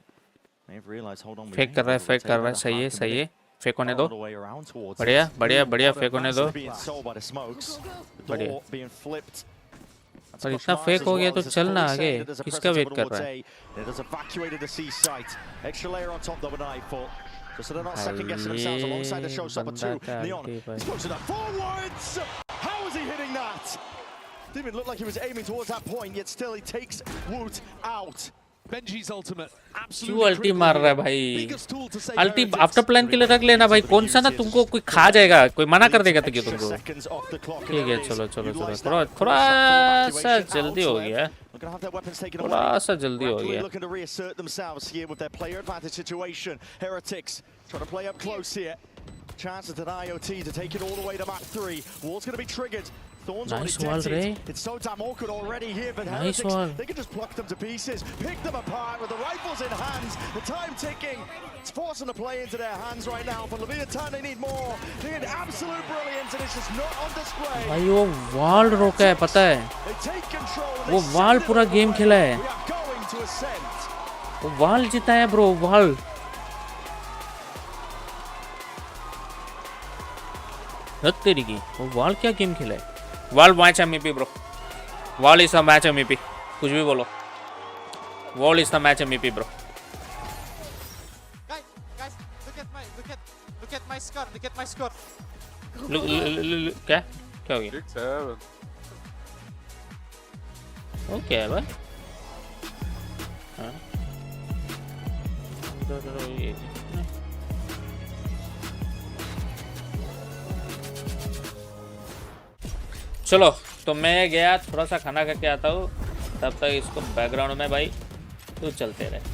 M: may have realized, hold on.
A: Fake कर रहा है. सही है सही है. Fake होने दो. बढ़िया बढ़िया बढ़िया. फेक होने दो. बढ़िया. पर इतना फेक हो गया तो चलना आगे. किसका वेट कर रहा है?
M: So they're not second guessing themselves alongside the showstopper too. Neon explosive that forwards. How is he hitting that? Didn't even look like he was aiming towards that point, yet still he takes Woot out.
O: Benji's ultimate.
A: क्यों अल्टी मार रहा है भाई? अल्टी after plan के लिए रख लेना भाई. कौन सा ना तुमको कोई खा जाएगा, कोई मना कर देगा तो क्यों तुमको. ठीक है चलो चलो चलो. थोड़ा सा जल्दी हो गया. थोड़ा सा जल्दी हो गया.
M: Looking to reassert themselves here with their player advantage situation. Heretics trying to play up close here. Chances at IoT to take it all the way to map 3. Wall's going to be triggered. Thorns
A: Nice
M: already
A: wall,
M: dead.
A: Ray.
M: It's so damn awkward already here, but
A: Nice
M: Heretics,
A: wall.
M: they can just pluck them to pieces, pick them apart with the rifles in hands, the time ticking. It's forcing the play into their hands right now. For Leviathan, they need more. They need absolute brilliance, and it's just not on display.
A: भाई वो वाल रोका है पता है
M: They take control. And
A: वो
M: they
A: वाल
M: send
A: पूरा
M: it
A: गेम
M: away.
A: खेला है
M: We are going to ascend.
A: वो वाल जीता है ब्रो वाल हद तेरी की वो वाल क्या गेम खेला है वाल मैच एमवीपी ब्रो वाल इज द मैच एमवीपी कुछ भी बोलो वाल is the match MVP bro
I: Guys, look at my score. Look at my score.
A: क्या क्या हो गया ओके है भाई हाँ ये चलो तो मैं गया थोड़ा सा खाना खा के आता हूँ तब तक इसको बैकग्राउंड में भाई तो चलते रहे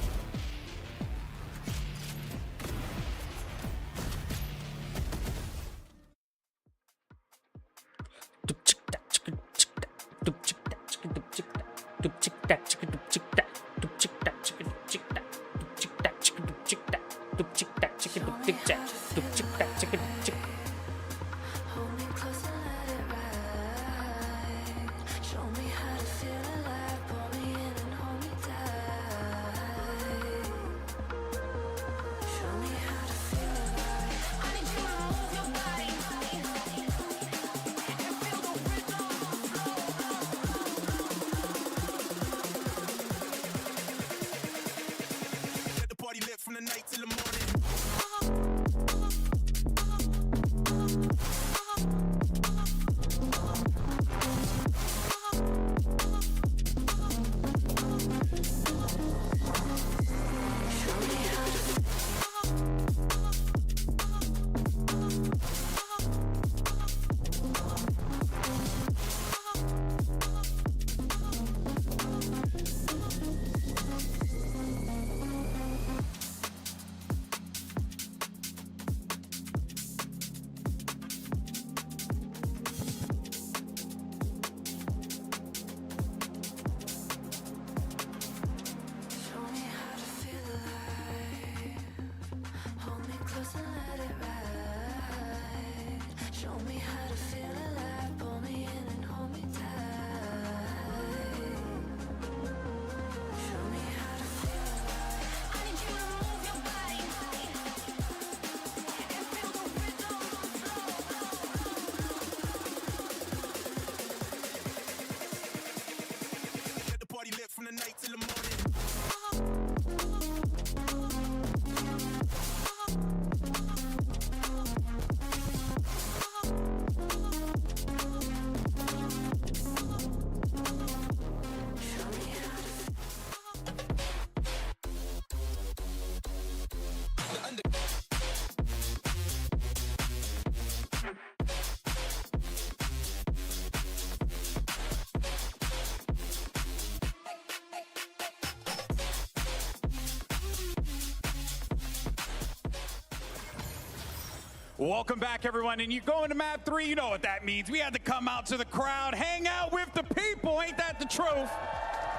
D: Welcome back, everyone. And you go into map 3, you know what that means. We had to come out to the crowd, hang out with the people. Ain't that the truth?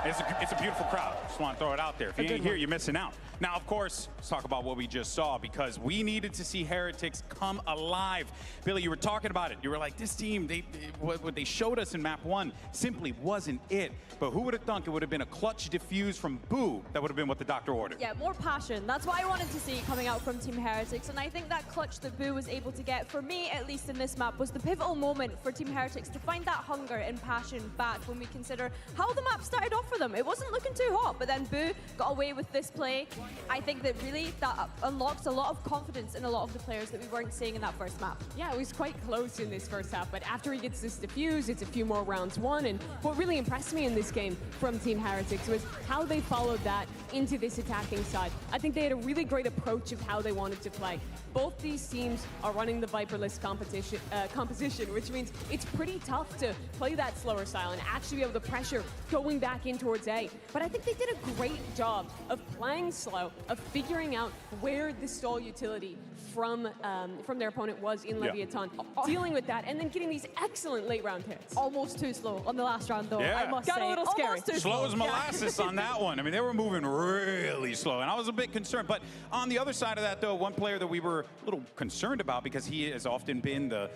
D: It's a beautiful crowd. Just want to throw it out there. If you ain't here, you're missing out. Now, of course, let's talk about what we just saw, because we needed to see Heretics come alive. Billy, you were talking about it. You were like, this team, what they showed us in map 1 simply wasn't it. But who would have thunk it would have been a clutch defuse from Boo that would have been what the doctor ordered?
C: Yeah, more passion. That's what I wanted to see coming out from Team Heretics. And I think that clutch that Boo was able to get, for me at least in this map, was the pivotal moment for Team Heretics to find that hunger and passion back when we consider how the map started off for them. It wasn't looking too hot, but then Boo got away with this play. I think that really that unlocks a lot of confidence in a lot of the players that we weren't seeing in that first map.
B: Yeah, it was quite close in this first half, but after he gets this defuse, it's a few more rounds won. And what really impressed me in this game from Team Heretics was how they followed that into this attacking side. I think they had a really great approach of how they wanted to play. Both these teams are running the Viperless composition, which means it's pretty tough to play that slower style and actually be able to pressure going back in towards A. But I think they did a great job of playing slow, of figuring out where the stall utility from their opponent was in Leviathan, dealing with that, and then getting these excellent late round hits.
C: Almost too slow on the last round, though. I must
B: Got
C: say.
B: a little scary.
C: Almost too
D: Slow as
C: Yeah.
D: molasses on that one. I mean, they were moving really slow, and I was a bit concerned. But on the other side of that, though, one player that we were a little concerned about, because he has often been the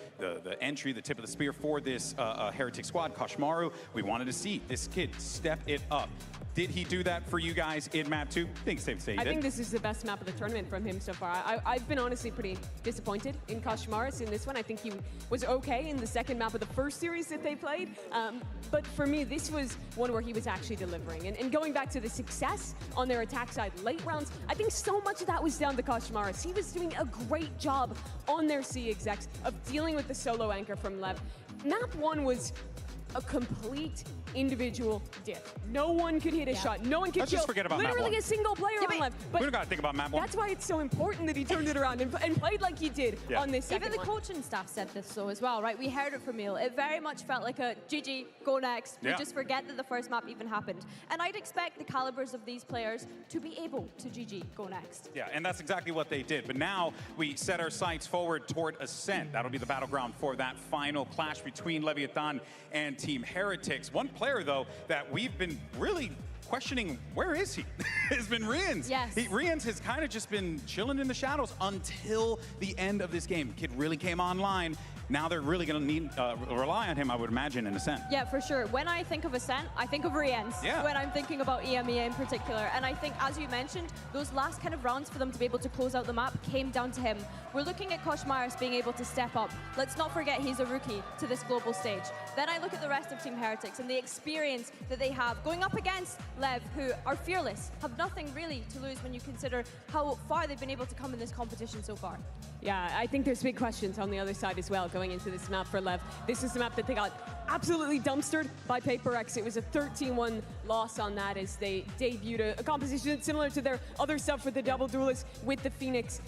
D: entry, the tip of the spear for this Heretic squad, Koshmaru. We wanted to see this kid step it up. Did he do that for you guys in map 2? I think it's safe to say he
B: I
D: did.
B: think this is the best map of the tournament from him so far. I've been honestly pretty disappointed in Koshmaris in this one. I think he was okay in the second map of the first series that they played. But for me, this was one where he was actually delivering. And going back to the success on their attack side late rounds, I think so much of that was down to Koshmaris. He was doing a great job on their C execs of dealing with the solo anchor from Lev. Map 1 was a complete individual dip. No one could hit a shot. No one could
D: Let's
B: kill
D: just forget about map
B: literally
D: one.
B: a single player on Lev.
D: We don't got to think about map 1.
B: That's why it's so important that he turned it around and played like he did on this second
C: Even the
B: one.
C: coaching staff said this though as well, right? We heard it from Neil. It very much felt like a GG, go next. We
D: Yeah.
C: just forget that the first map even happened. And I'd expect the calibers of these players to be able to GG, go next.
D: Yeah, and that's exactly what they did. But now we set our sights forward toward Ascent. That'll be the battleground for that final clash between Leviathan and Team Heretics. One player, though, that we've been really questioning, where is he? has been Rians.
C: Yes.
D: Rians has kind of just been chilling in the shadows until the end of this game. Kid really came online. Now they're really going to need rely on him, I would imagine, in Ascent.
C: Yeah, for sure. When I think of Ascent, I think of Riens.
D: Yeah.
C: When I'm thinking about EMEA in particular. And I think, as you mentioned, those last kind of rounds for them to be able to close out the map came down to him. We're looking at Koshmaris being able to step up. Let's not forget he's a rookie to this global stage. Then I look at the rest of Team Heretics and the experience that they have going up against Lev, who are fearless, have nothing really to lose when you consider how far they've been able to come in this competition so far.
B: Yeah, I think there's big questions on the other side as well going into this map for Lev. This is the map that they got absolutely dumpstered by PaperX. It was a 13-1 loss on that as they debuted a composition similar to their other stuff with the double duelist with the Phoenix.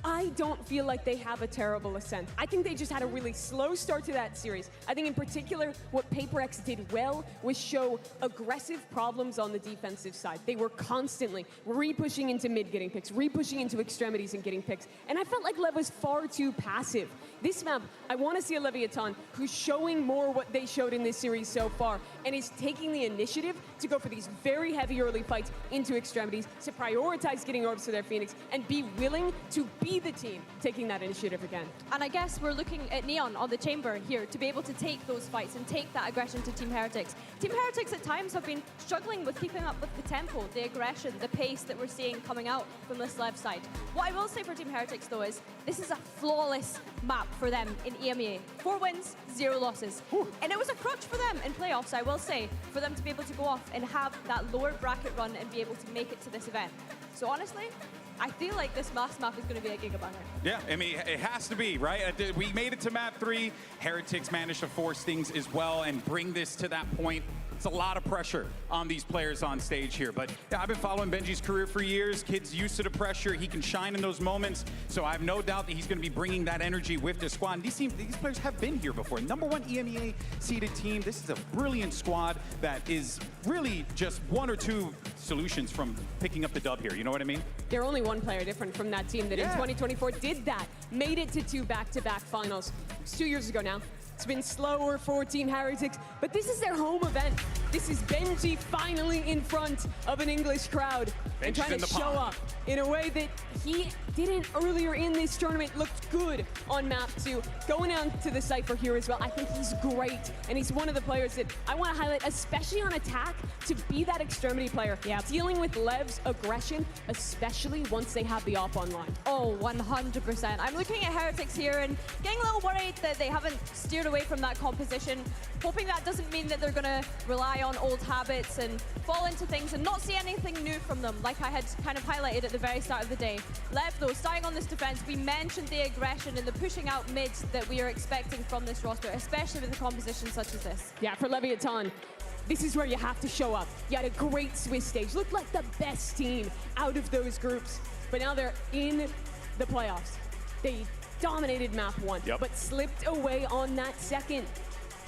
B: I don't feel like they have a terrible Ascent. I think they just had a really slow start to that series. I think in particular, what PaperX did well was show aggressive problems on the defensive side. They were constantly re-pushing into mid getting picks, re-pushing into extremities and getting picks. And I felt like Lev was far too passive. This map, I want to see a Leviathan who's showing more what they showed in this series so far and is taking the initiative to go for these very heavy early fights into extremities, to prioritize getting orbs to their Phoenix, and be willing to be the team taking that initiative again.
C: And I guess we're looking at Neon on the chamber here to be able to take those fights and take that aggression to Team Heretics. Team Heretics at times have been struggling with keeping up with the tempo, the aggression, the pace that we're seeing coming out from this left side. What I will say for Team Heretics though is this is a flawless map for them in EMEA. 4 wins, 0 losses. And it was a crutch for them in playoffs, I will say, for them to be able to go off and have that lower bracket run and be able to make it to this event. So honestly, I feel like this last map is going to be a gigabanger.
D: Yeah, I mean, it has to be, right? We made it to map 3. Heretics managed to force things as well and bring this to that point. It's a lot of pressure on these players on stage here. But yeah, I've been following Benji's career for years. Kid's used to the pressure. He can shine in those moments. So I have no doubt that he's going to be bringing that energy with the squad. And these players have been here before. #1 EMEA seeded team. This is a brilliant squad that is really just 1 or 2 solutions from picking up the dub here. You know what I mean?
B: They're only one player different from that team that in 2024 did that, made it to 2 back-to-back finals. It's 2 years ago now. It's been slower for Team Heretics, but this is their home event. This is Benji finally in front of an English crowd and
D: Benji's
B: trying
D: in
B: to
D: the
B: show
D: pond.
B: up in a way that he didn't earlier in this tournament. Looked good on map 2. Going on to the Cypher here as well, I think he's great, and he's one of the players that I want to highlight, especially on attack, to be that extremity player. Yeah. Dealing with Lev's aggression, especially once they have the op online.
C: Oh, 100%. I'm looking at Heretics here and getting a little worried that they haven't steered away from that composition. Hoping that doesn't mean that they're going to rely on old habits and fall into things and not see anything new from them, like I had kind of highlighted at the very start of the day. Lev, though, starting on this defense, we mentioned the aggression and the pushing out mids that we are expecting from this roster, especially with a composition such as this.
B: Yeah, for Leviathan, this is where you have to show up. You had a great Swiss stage, looked like the best team out of those groups, but now they're in the playoffs. They dominated map 1, but slipped away on that second.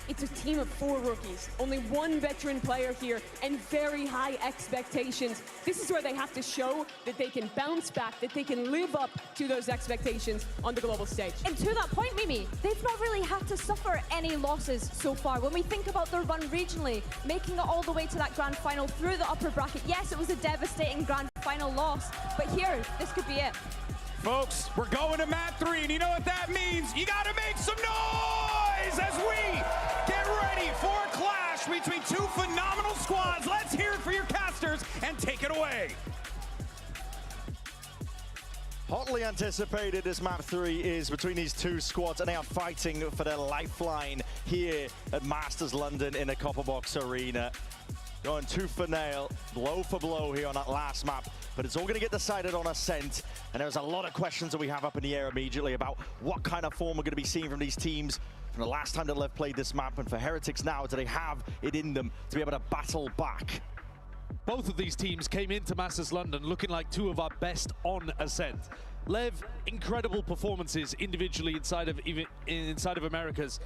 B: It's a team of 4 rookies, only 1 veteran player here, and very high expectations. This is where they have to show that they can bounce back, that they can live up to those expectations on the global stage.
C: And to that point, Mimi, they've not really had to suffer any losses so far. When we think about their run regionally, making it all the way to that grand final through the upper bracket, yes, it was a devastating grand final loss, but here, this could be it.
D: Folks, we're going to map 3, and you know what that means? You gotta make some noise as we get ready for a clash between 2 phenomenal squads. Let's hear it for your casters and take it away.
M: Hotly anticipated, this map 3 is between these 2 squads, and they are fighting for their lifeline here at Masters London in the Copperbox Arena. Going tooth for nail, blow for blow here on that last map, but it's all going to get decided on Ascent, and there's a lot of questions that we have up in the air immediately about what kind of form we're going to be seeing from these teams from the last time that Lev played this map, and for Heretics now, do they have it in them to be able to battle back?
O: Both of these teams came into Masters London looking like 2 of our best on Ascent. Lev, incredible performances individually inside of Americas.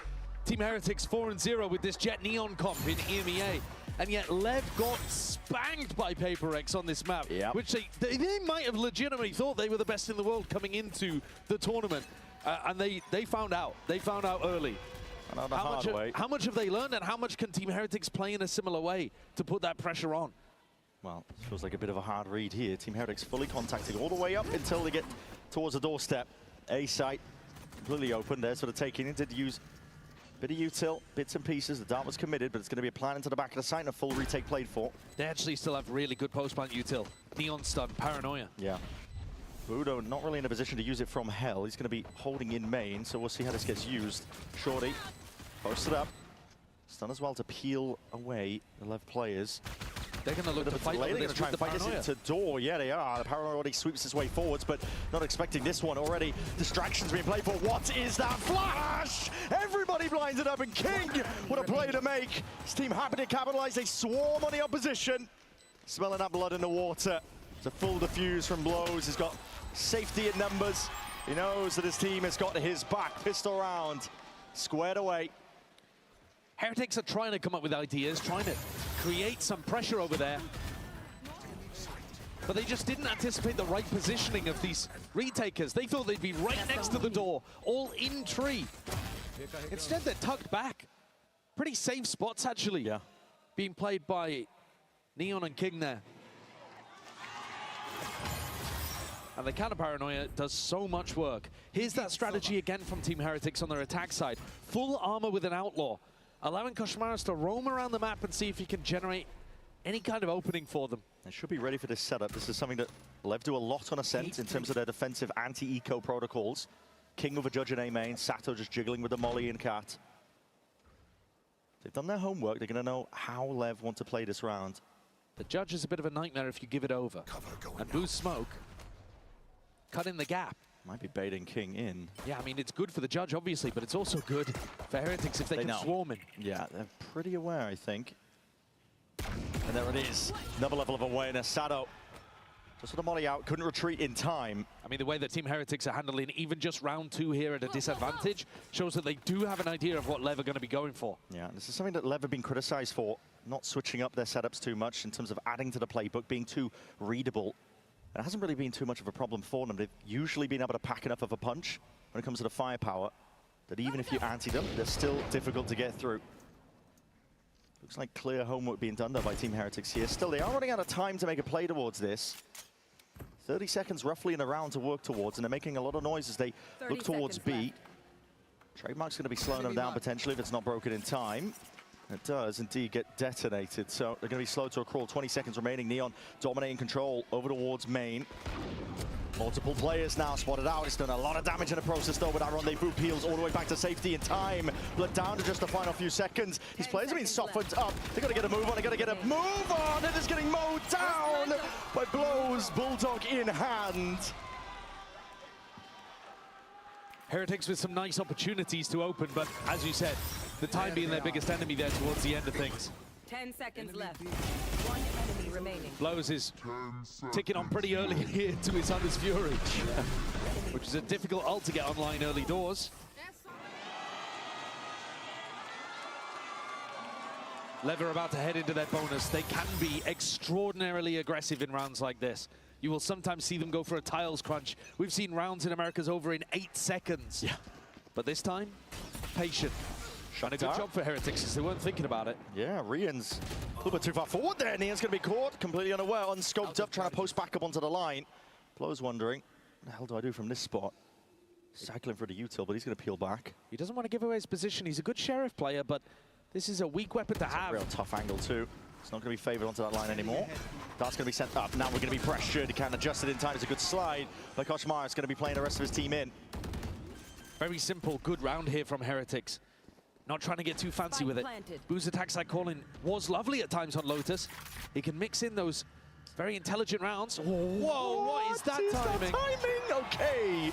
O: Team Heretics 4-0 with this Jet Neon comp in EMEA. And yet Lev got spanked by Paper Rex on this map, which they might have legitimately thought they were the best in the world coming into the tournament. And they found out. They found out early. How much have they learned, and how much can Team Heretics play in a similar way to put that pressure on?
M: Well, it feels like a bit of a hard read here. Team Heretics fully contacting all the way up until they get towards the doorstep. A site completely open. They're sort of taking it. Did use bit of util, bits and pieces. The dart was committed, but it's going to be a plan into the back of the site and a full retake played for.
O: They actually still have really good post-plant util. Neon stun, Paranoia.
M: Yeah. Budo not really in a position to use it from hell. He's going to be holding in main, so we'll see how this gets used. Shorty, posted up. Stun as well to peel away the left players.
O: They're going to look to fight
M: They're going to try and fight this into door. Yeah, they are. The Paranoia already sweeps his way forwards, but not expecting this one already. Distractions being played for. What is that flash? Everybody blinded up, and King, what a play to make. His team happy to capitalize. They swarm on the opposition. Smelling that blood in the water. It's a full defuse from blows. He's got safety in numbers. He knows that his team has got his back. Pistol round, squared away.
O: Heretics are trying to come up with ideas, trying to create some pressure over there. But they just didn't anticipate the right positioning of these retakers. They thought they'd be right next to the door, all in tree. Instead, they're tucked back. Pretty safe spots, actually.
M: Yeah.
O: Being played by Neon and King there. And the counter Paranoia does so much work. Here's that strategy again from Team Heretics on their attack side. Full armor with an Outlaw, allowing Koshmaris to roam around the map and see if he can generate any kind of opening for them.
M: They should be ready for this setup. This is something that Lev do a lot on Ascent in terms of their defensive anti-eco protocols. King with a Judge in A main, Sato just jiggling with the Molly and Cat. They've done their homework. They're going to know how Lev want to play this round.
O: The Judge is a bit of a nightmare if you give it over. And boost smoke, cut in the gap.
M: Might be baiting King in.
O: Yeah, I mean, it's good for the Judge, obviously, but it's also good for Heretics if they can swarm in.
M: Yeah, they're pretty aware, I think. And there it is. Another level of awareness. Sato just with the Molly out, couldn't retreat in time.
O: I mean, the way that Team Heretics are handling even just round 2 here at a disadvantage shows that they do have an idea of what Lev are going to be going for.
M: Yeah, this is something that Lev have been criticized for, not switching up their setups too much in terms of adding to the playbook, being too readable. And it hasn't really been too much of a problem for them. They've usually been able to pack enough of a punch when it comes to the firepower that even if you anti them, they're still difficult to get through. Looks like clear homework being done though by Team Heretics here. Still, they are running out of time to make a play towards this. 30 seconds roughly in a round to work towards, and they're making a lot of noise as they look towards B. Trademark's going to be slowing them down potentially if it's not broken in time. It does indeed get detonated, so they're going to be slow to a crawl. 20 seconds remaining. Neon dominating control over towards main. Multiple players now spotted out. It's done a lot of damage in the process though, with that rendezvous peels all the way back to safety in time. Blood down to just the final few seconds. His players have been softened up. They got to get a move on. They got to get a move on. It is getting mowed down by blows. Bulldog in hand.
O: Heretics with some nice opportunities to open, but as you said, the time being their biggest enemy there towards the end of things.
F: 10 seconds left. One enemy remaining.
O: Blows is ticking on pretty early here to his Hunter's Fury, which is a difficult ult to get online early doors. Lev are about to head into their bonus. They can be extraordinarily aggressive in rounds like this. You will sometimes see them go for a tiles crunch. We've seen rounds in Americas over in 8 seconds. Yeah. But this time, patient. And a good job for Heretics, because they weren't thinking about it.
M: Yeah, Rian's a little bit too far forward there. Nian's going to be caught, completely unaware, unscoped up, trying to post back up onto the line. Blow's wondering, what the hell do I do from this spot? Cycling for the util, but he's going to peel back.
O: He doesn't want to give away his position. He's a good Sheriff player, but this is a weak weapon to have.
M: A real tough angle too. It's not going to be favoured onto that line anymore. That's going to be sent up. Now we're going to be pressured. He can't adjust it in time. It's a good slide. But Koshmar is going to be playing the rest of his team in.
O: Very simple, good round here from Heretics. Not trying to get too fancy with it. Boo's attacks like Colin was lovely at times on Lotus. He can mix in those very intelligent rounds. Whoa, what is that timing?
M: Okay.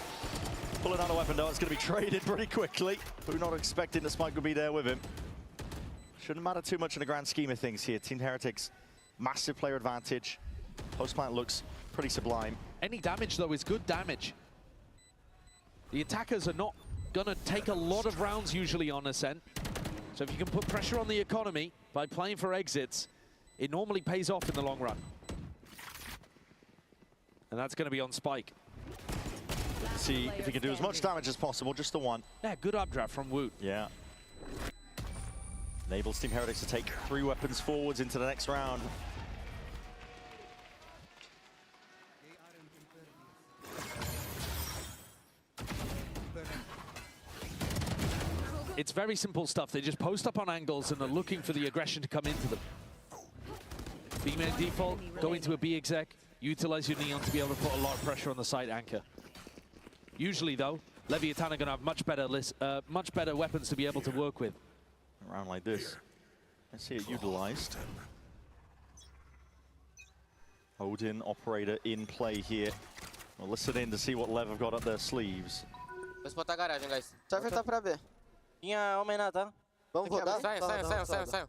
M: Pulling out a weapon though, it's going to be traded pretty quickly. Boo not expecting the spike would be there with him. Shouldn't matter too much in the grand scheme of things here. Team Heretics, massive player advantage. Post plant looks pretty sublime.
O: Any damage though is good damage. The attackers are not gonna take a lot of rounds usually on Ascent. So if you can put pressure on the economy by playing for exits, it normally pays off in the long run. And that's gonna be on Spike.
M: See if he can do as much damage as possible, just the one.
O: Yeah, good updraft from Woot.
M: Yeah. Enables Team Heretics to take 3 weapons forwards into the next round.
O: It's very simple stuff. They just post up on angles and are looking for the aggression to come into them. B-man default, go into a B exec, utilize your Neon to be able to put a lot of pressure on the side anchor. Usually though, Leviathan are going to have much better weapons to be able to work with.
M: A round like this, let's see it utilized. Odin, Operator in play here. We'll listen in to see what Lev have got up their sleeves.
I: Vamos botar garagem, guys.
V: Cypher tá pra B.
I: Tinha homem lá, tá?
V: Vamos rodar?
I: Saiam.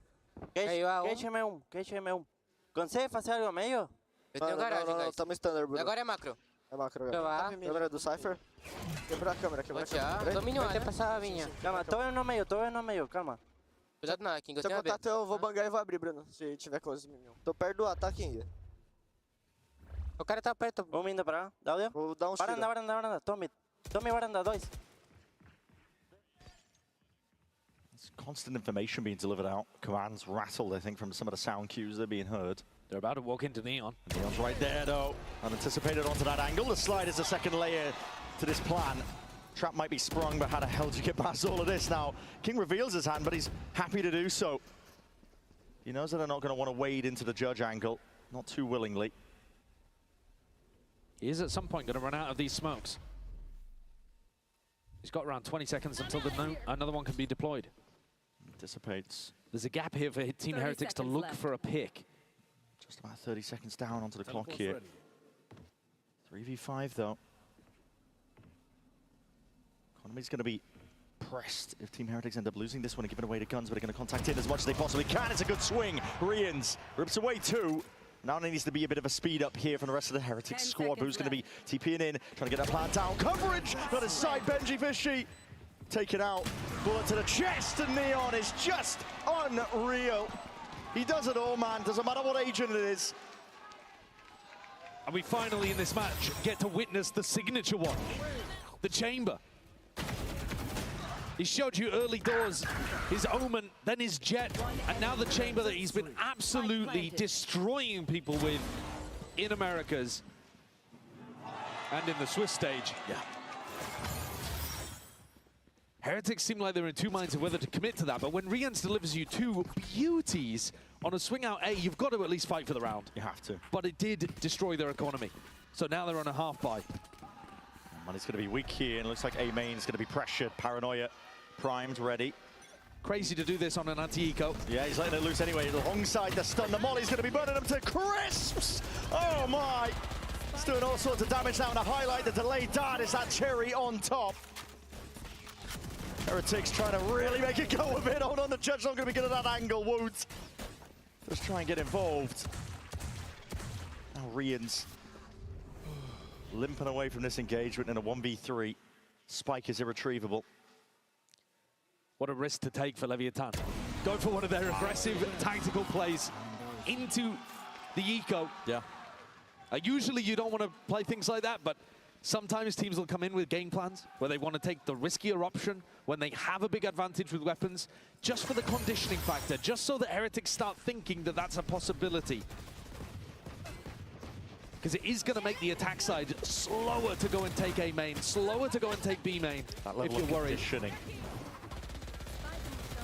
V: Queixe M1. Cansei, fazer o meio?
I: Eu tenho garagem, guys.
V: Estamos standard, Bruno.
I: Agora é macro.
V: É macro, galera. Câmera do Cypher. Quebrar a câmera, quebrar a câmera.
I: Domínio, vai ter passar a vinha.
V: Calma, tô no meio, calma.
I: Cuidado na King, eu
V: tenho
I: tenho a B.
V: Se eu contato, eu vou bangar e vou abrir, Bruno, se tiver coisa Minion. Tô perto do ataque ainda.
I: O cara tá perto.
V: Vamos indo pra lá, dá olha. Vou dar um tiro. Varanda, tome varanda, 2.
M: There's constant information being delivered out. Commands rattled, I think, from some of the sound cues that are being heard.
O: They're about to walk into Neon.
M: Neon's right there, though. Unanticipated onto that angle. The slide is the second layer to this plan. Trap might be sprung, but how the hell do you get past all of this now? King reveals his hand, but he's happy to do so. He knows that they're not going to want to wade into the judge angle, not too willingly.
O: He is at some point going to run out of these smokes. He's got around 20 seconds until another one can be deployed.
M: Dissipates.
O: There's a gap here for Team Heretics to look for a pick.
M: Just about 30 seconds down onto the clock here. 3v5 though. Economy's going to be pressed if Team Heretics end up losing this one and giving away the guns, but they're going to contact in as much as they possibly can. It's a good swing. Rians rips away 2. Now there needs to be a bit of a speed up here from the rest of the Heretics squad. Who's going to be TPing in, trying to get that plan down. Coverage! Got his side, Benji Fishy. Taken out. Bullet to the chest, and Neon is just unreal. He does it all, man. Doesn't matter what agent it is.
O: And we finally, in this match, get to witness the signature one. The Chamber. He showed you early doors, his Omen, then his Jet, and now the Chamber that he's been absolutely destroying people with in Americas and in the Swiss stage.
M: Yeah.
O: Heretics seem like they're in 2 minds of whether to commit to that, but when Rians delivers you 2 beauties on a swing out A, you've got to at least fight for the round.
M: You have to.
O: But it did destroy their economy. So now they're on a half buy.
M: Money's going to be weak here, and it looks like A main's going to be pressured. Paranoia primed, ready.
O: Crazy to do this on an anti-eco.
M: Yeah, he's letting it loose anyway. Alongside the stun, the Molly's going to be burning them to crisps. Oh my! It's doing all sorts of damage now, and to highlight the delayed dart is that cherry on top. Heretics trying to really make it go a bit. Hold on, the judge not going to be good at that angle. Woods. Let's try and get involved. Now Rians limping away from this engagement in a 1v3. Spike is irretrievable.
O: What a risk to take for Leviathan. Go for one of their aggressive tactical plays into the eco.
M: Yeah.
O: Usually you don't want to play things like that, but sometimes teams will come in with game plans where they want to take the riskier option when they have a big advantage with weapons, just for the conditioning factor, just so the Heretics start thinking that that's a possibility. Because it is going to make the attack side slower to go and take A main, slower to go and take B main,
M: That level
O: if you're
M: of
O: worried.
M: conditioning.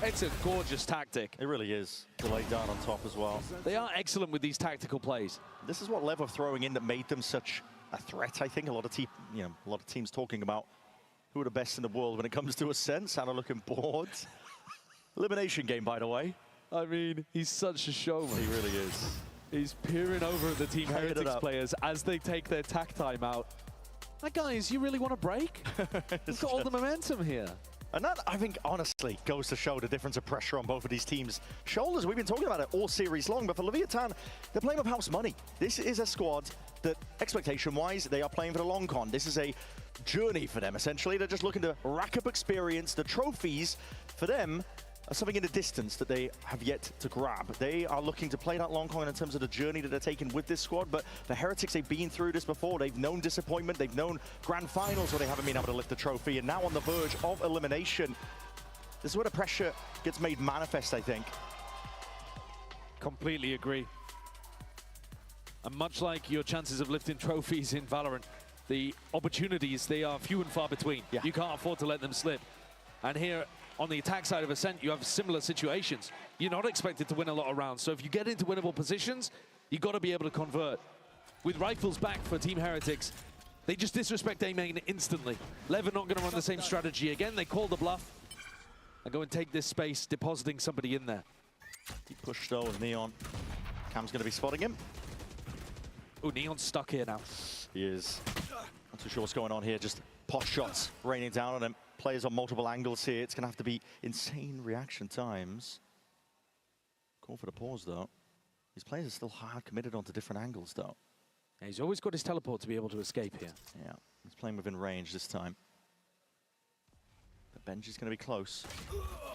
O: It's a gorgeous tactic.
M: It really is. To lay down on top as well.
O: They are excellent with these tactical plays.
M: This is what Lev are throwing in that made them such a threat, I think. A lot of teams talking about who are the best in the world when it comes to Ascent. Santa looking bored. Elimination game, by the way.
O: I mean, he's such a showman.
M: He really is.
O: He's peering over at the Team
M: Hanging it
O: Heretics
M: up.
O: players as they take their tack time out. Like, guys, you really want to break? We've got all the momentum here.
M: And that, I think, honestly, goes to show the difference of pressure on both of these teams' shoulders. We've been talking about it all series long, but for Leviathan, they're playing with house money. This is a squad that, expectation-wise, they are playing for the long con. This is a journey for them, essentially. They're just looking to rack up experience. The trophies, for them, are something in the distance that they have yet to grab. They are looking to play that long con in terms of the journey that they're taking with this squad, but the Heretics, they've been through this before. They've known disappointment. They've known grand finals where they haven't been able to lift the trophy, and now on the verge of elimination. This is where the pressure gets made manifest, I think.
O: Completely agree. And much like your chances of lifting trophies in Valorant, the opportunities, they are few and far between.
M: Yeah.
O: You can't afford to let them slip. And here, on the attack side of Ascent, you have similar situations. You're not expected to win a lot of rounds, so if you get into winnable positions, you've got to be able to convert. With rifles back for Team Heretics, they just disrespect A main instantly. Lev are not going to run the same strategy again. They call the bluff and go and take this space, depositing somebody in there.
M: He pushed though with Neon. Cam's going to be spotting him.
O: Oh, Neon's stuck here now.
M: He is. Not too sure what's going on here. Just pot shots raining down on him. Players on multiple angles here. It's going to have to be insane reaction times. Call for the pause, though. These players are still hard committed onto different angles, though.
O: Yeah, he's always got his teleport to be able to escape here.
M: Yeah, he's playing within range this time. But Benji's going to be close.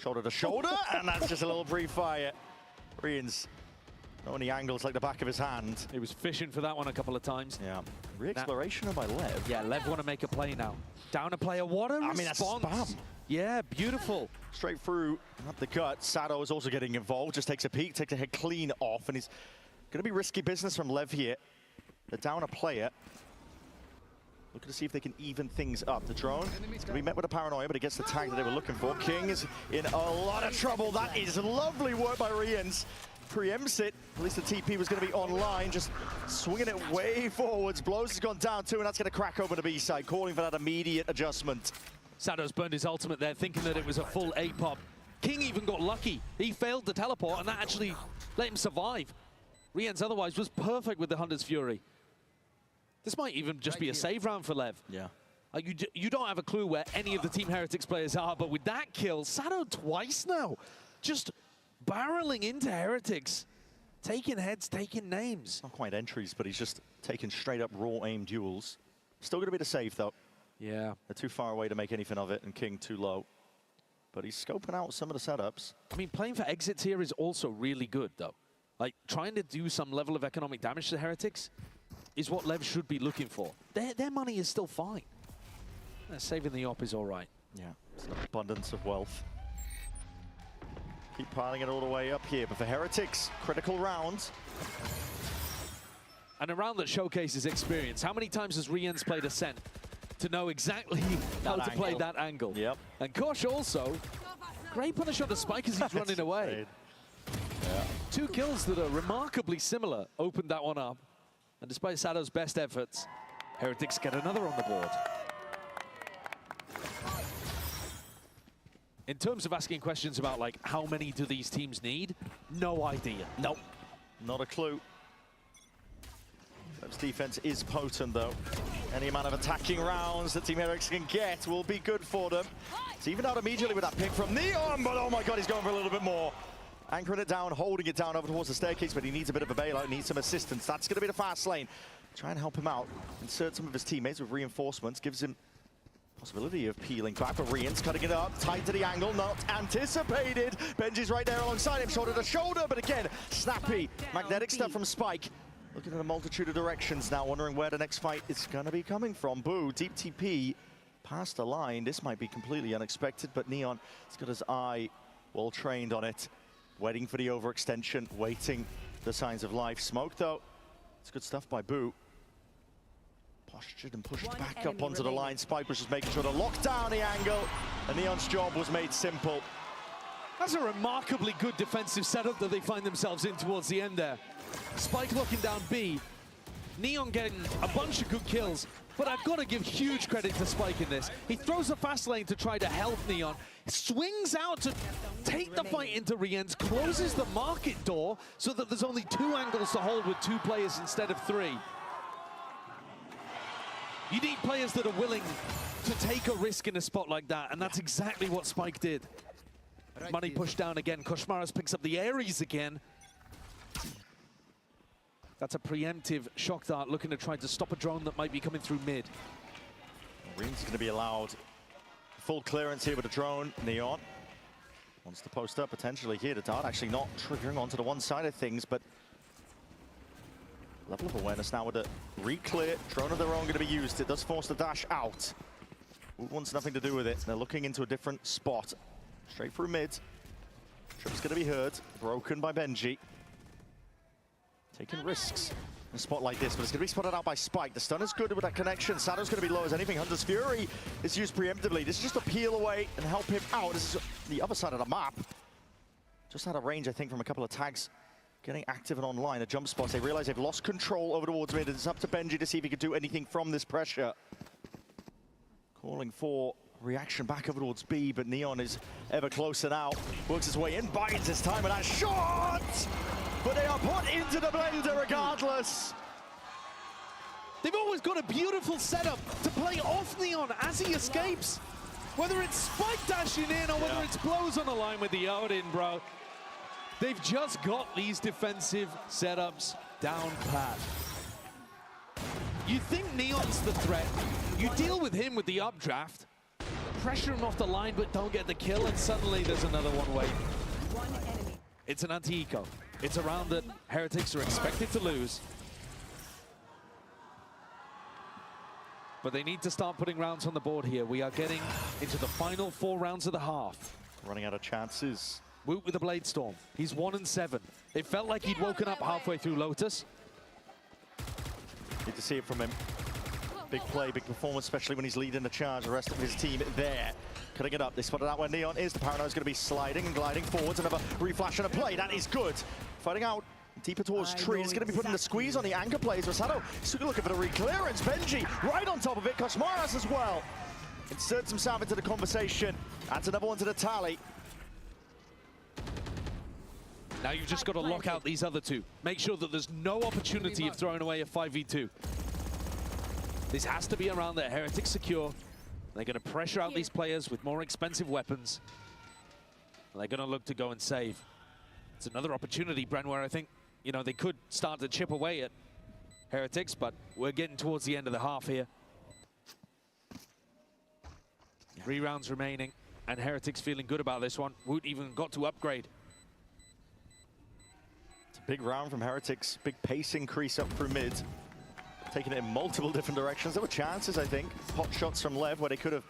M: Shoulder to shoulder, and that's just a little pre-fire. Rians, knowing the angles like the back of his hand.
O: He was fishing for that one a couple of times.
M: Yeah. Re-exploration by Lev.
O: Yeah, Lev want to make a play now. Down a player, what a response.
M: I mean, that's spam.
O: Yeah, beautiful.
M: Straight through, up the gut. Sado is also getting involved, just takes a peek, takes a head clean off, and he's going to be risky business from Lev here. They're down a player. Looking to see if they can even things up. The drone is going to be met with a paranoia, but it gets the tag that they were looking for. King is in a lot of trouble. That is lovely work by Rians. Preempts it. At least the TP was going to be online, just swinging it way forwards. Blows has gone down too, and that's going to crack open the B side, calling for that immediate adjustment.
O: Sado's burned his ultimate there, thinking that it was a full A pop. King even got lucky. He failed the teleport, and that actually let him survive. Rians otherwise was perfect with the Hunter's Fury. This might even just be a save round for Lev.
M: Yeah.
O: You don't have a clue where any of the Team Heretics players are, but with that kill, Sado twice now, just barreling into Heretics, taking heads, taking names.
M: Not quite entries, but he's just taking straight up raw aim duels. Still going to be the save, though.
O: Yeah.
M: They're too far away to make anything of it, and King too low. But he's scoping out some of the setups.
O: I mean, playing for exits here is also really good, though. Like, trying to do some level of economic damage to Heretics is what Lev should be looking for. Their money is still fine. Saving the op is all right.
M: Yeah, it's an abundance of wealth. Keep piling it all the way up here, but for Heretics, critical round.
O: And a round that showcases experience. How many times has Rians played Ascent to know exactly how to play that angle?
M: Yep.
O: And Kosh also, great punish on the Spike as he's running away.
M: Yeah.
O: 2 kills that are remarkably similar opened that one up. And despite Sado's best efforts, Heretics get another on the board. In terms of asking questions about, like, how many do these teams need? No idea.
M: Nope. Not a clue. Lev's defense is potent, though. Any amount of attacking rounds that Team Heretics can get will be good for them. It's even out immediately with that pick from Neon, but oh my god, he's going for a little bit more. Anchoring it down, holding it down over towards the staircase, but he needs a bit of a bailout, needs some assistance. That's going to be the fast lane. Try and help him out. Insert some of his teammates with reinforcements, gives him possibility of peeling back, but Rian's cutting it up, tight to the angle, not anticipated. Benji's right there alongside him, shoulder to shoulder, but again, snappy, magnetic stuff from Spike. Looking at a multitude of directions now, wondering where the next fight is going to be coming from. Boo, deep TP, past the line. This might be completely unexpected, but Neon has got his eye well trained on it. Waiting for the overextension, waiting the signs of life. Smoke, though, it's good stuff by Boo. Postured and pushed back up onto the line. Spike was just making sure to lock down the angle, and Neon's job was made simple.
O: That's a remarkably good defensive setup that they find themselves in towards the end there. Spike locking down B. Neon getting a bunch of good kills, but I've got to give huge credit to Spike in this. He throws a fast lane to try to help Neon, swings out to take the fight into Rienz, closes the market door so that there's only 2 angles to hold with 2 players instead of 3. You need players that are willing to take a risk in a spot like that, and that's exactly what Spike did. Money pushed down again. Koshmaras picks up the Ares again. That's a preemptive shock dart looking to try to stop a drone that might be coming through mid.
M: Reem's going to be allowed full clearance here with a drone. Neon wants to post up potentially here. The dart actually not triggering onto the one side of things, but level of awareness now with a re-clear. Drone of their own going to be used. It does force the dash out. Woot wants nothing to do with it. They're looking into a different spot. Straight through mid. Trip's going to be heard. Broken by Benji. Taking risks in a spot like this, but it's going to be spotted out by Spike. The stun is good with that connection. Shadow's going to be low as anything. Hunter's Fury is used preemptively. This is just to peel away and help him out. This is the other side of the map. Just out of range, I think, from a couple of tags. Getting active and online, the jump spots. They realize they've lost control over towards mid. It's up to Benji to see if he could do anything from this pressure. Calling for reaction back over towards B, but Neon is ever closer now. Works his way in, bites his time, and that shot! But they are put into the blender regardless.
O: They've always got a beautiful setup to play off Neon as he escapes. Whether it's Spike dashing in or whether it's blows on the line with the Odin, bro. They've just got these defensive setups down pat. You think Neon's the threat. You deal with him with the updraft, pressure him off the line but don't get the kill, and suddenly there's another one waiting. It's an anti-eco. It's a round that Heretics are expected to lose. But they need to start putting rounds on the board here. We are getting into the final 4 rounds of the half.
M: Running out of chances.
O: Woot with the Blade Storm. He's 1-7. It felt like he'd woken up halfway through Lotus.
M: Good to see it from him. Big play, big performance, especially when he's leading the charge. The rest of his team there. Cutting it up. They spotted out where Neon is. The Paranoid's going to be sliding and gliding forwards. Another reflash and a play. That is good. Fighting out deeper towards Tree. He's going to be putting the squeeze on the anchor plays. Rosado still looking for the re-clearance. Benji right on top of it. Koshmaras as well. Inserts himself into the conversation. Adds another one to the tally.
O: Now you've just got to lock out these other 2. Make sure that there's no opportunity of throwing away a 5v2. This has to be a round that Heretics secure. They're going to pressure out these players with more expensive weapons. They're going to look to go and save. It's another opportunity, Bren, where I think, you know, they could start to chip away at Heretics, but we're getting towards the end of the half here. 3 rounds remaining, and Heretics feeling good about this one. Woot even got to upgrade.
M: It's a big round from Heretics. Big pace increase up through mid. Taking it in multiple different directions. There were chances, I think. Pot shots from Lev where they could have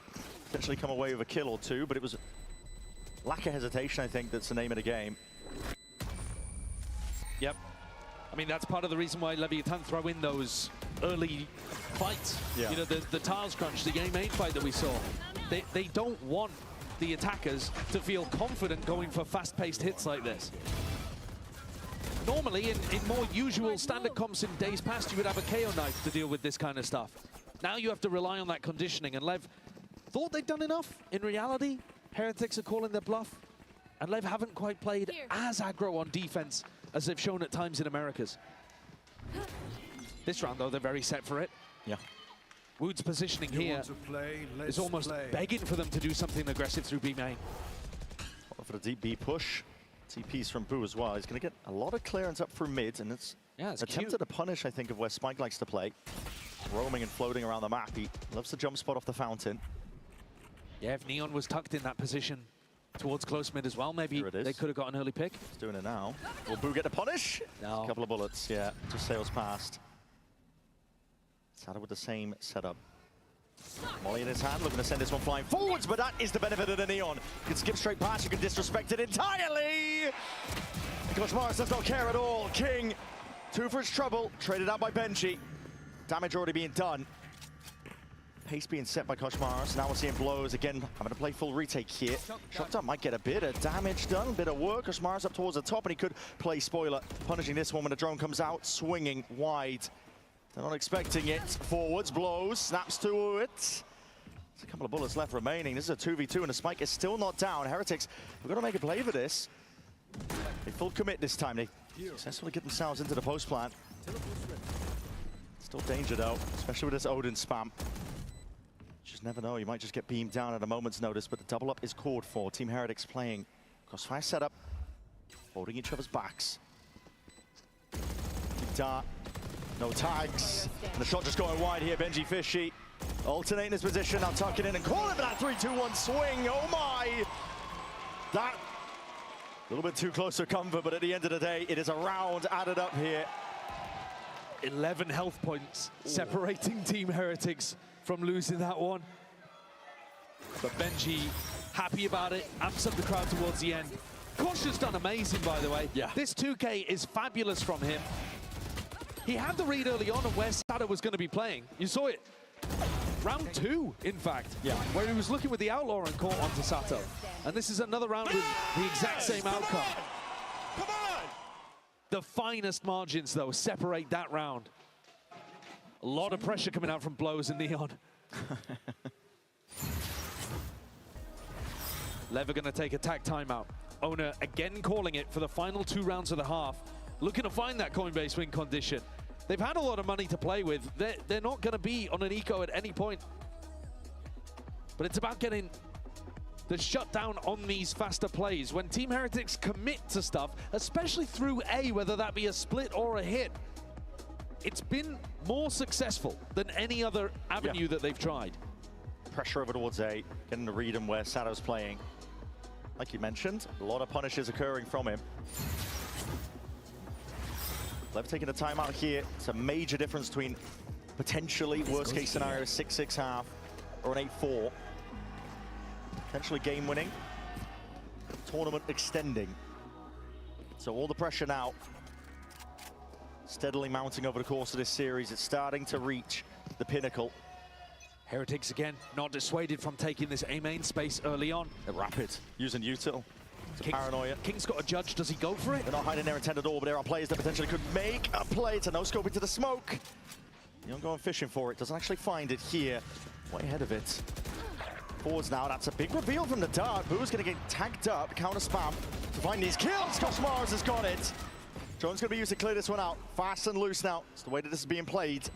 M: potentially come away with a kill or 2, but it was lack of hesitation, I think, that's the name of the game.
O: Yep. I mean, that's part of the reason why Leviathan throw in those early fights.
M: Yeah.
O: You know, the Tiles Crunch, the game 8 fight that we saw. They don't want the attackers to feel confident going for fast-paced hits like this. Normally, in more usual standard comps in days past, you would have a KO knife to deal with this kind of stuff. Now you have to rely on that conditioning, and Lev thought they'd done enough. In reality, Heretics are calling their bluff, and Lev haven't quite played as aggro on defense as they've shown at times in Americas. This round, though, they're very set for it.
M: Yeah.
O: Wood's positioning here is almost begging for them to do something aggressive through B main.
M: For the deep B push. TP's from Boo as well. He's going to get a lot of clearance up through mid, and it's attempted a punish, I think, of where Spike likes to play. Roaming and floating around the map. He loves the jump spot off the fountain.
O: Yeah, if Neon was tucked in that position towards close mid as well, maybe they could have got an early pick.
M: He's doing it now. Will Boo get the punish?
O: No.
M: A couple of bullets, yeah. Just sails past. Sada with the same setup. Molly in his hand, looking to send this one flying forwards, but that is the benefit of the Neon. You can skip straight past, you can disrespect it entirely! Koshmaris does not care at all. King, 2 for his trouble, traded out by Benji. Damage already being done. Pace being set by Koshmaris. Now we're seeing blows again, having to play full retake here. Shocked might get a bit of damage done, a bit of work. Koshmaris up towards the top, and he could play spoiler, punishing this one when the drone comes out, swinging wide. They're not expecting it. Forwards, blows, snaps to it. There's a couple of bullets left remaining. This is a 2v2, and the Spike is still not down. Heretics have got to make a play for this. They full commit this time. They successfully get themselves into the post plant. Still danger though, especially with this Odin spam. Just never know, you might just get beamed down at a moment's notice, but the double up is called for. Team Heretics playing crossfire setup, holding each other's backs. Deep dart, no tags, and the shot just going wide here. Benji Fishy alternating his position, now tucking in and calling for that 3-2-1 swing. Oh my! That a little bit too close for comfort, but at the end of the day, it is a round added up here.
O: 11 health points separating Team Heretics from losing that one. But Benji happy about it, amps up the crowd towards the end. Kosh has done amazing, by the way.
M: Yeah.
O: This 2K is fabulous from him. He had the read early on of where Sada was going to be playing. You saw it. Round 2, in fact, where he was looking with the Outlaw and caught onto Sato. And this is another round with the exact same outcome.
M: Come on!
O: The finest margins, though, separate that round. A lot of pressure coming out from Blows and Neon. Lev are going to take a tag timeout. Owner again calling it for the final 2 rounds of the half. Looking to find that Coinbase win condition. They've had a lot of money to play with. They're not going to be on an eco at any point. But it's about getting the shutdown on these faster plays. When Team Heretics commit to stuff, especially through A, whether that be a split or a hit, it's been more successful than any other avenue that they've tried.
M: Pressure over towards A, getting the read and where Sato's playing. Like you mentioned, a lot of punishes occurring from him. Lev taking a timeout here. It's a major difference between potentially worst case scenario 6-6 half or an 8-4. Potentially game winning. Tournament extending. So all the pressure now steadily mounting over the course of this series. It's starting to reach the pinnacle.
O: Heretics again, not dissuaded from taking this A main space early on.
M: A rapid using util. It's paranoia.
O: King's got a judge. Does he go for it?
M: They're not hiding their intent at all, but there are players that potentially could make a play. It's a no-scope into the smoke. Neon going fishing for it. Doesn't actually find it here. Way ahead of it. Forwards now. That's a big reveal from the dart. Boo's going to get tagged up. Counter spam to find these kills. Koshmaris has got it. Drone's going to be used to clear this one out. Fast and loose now. It's the way that this is being played.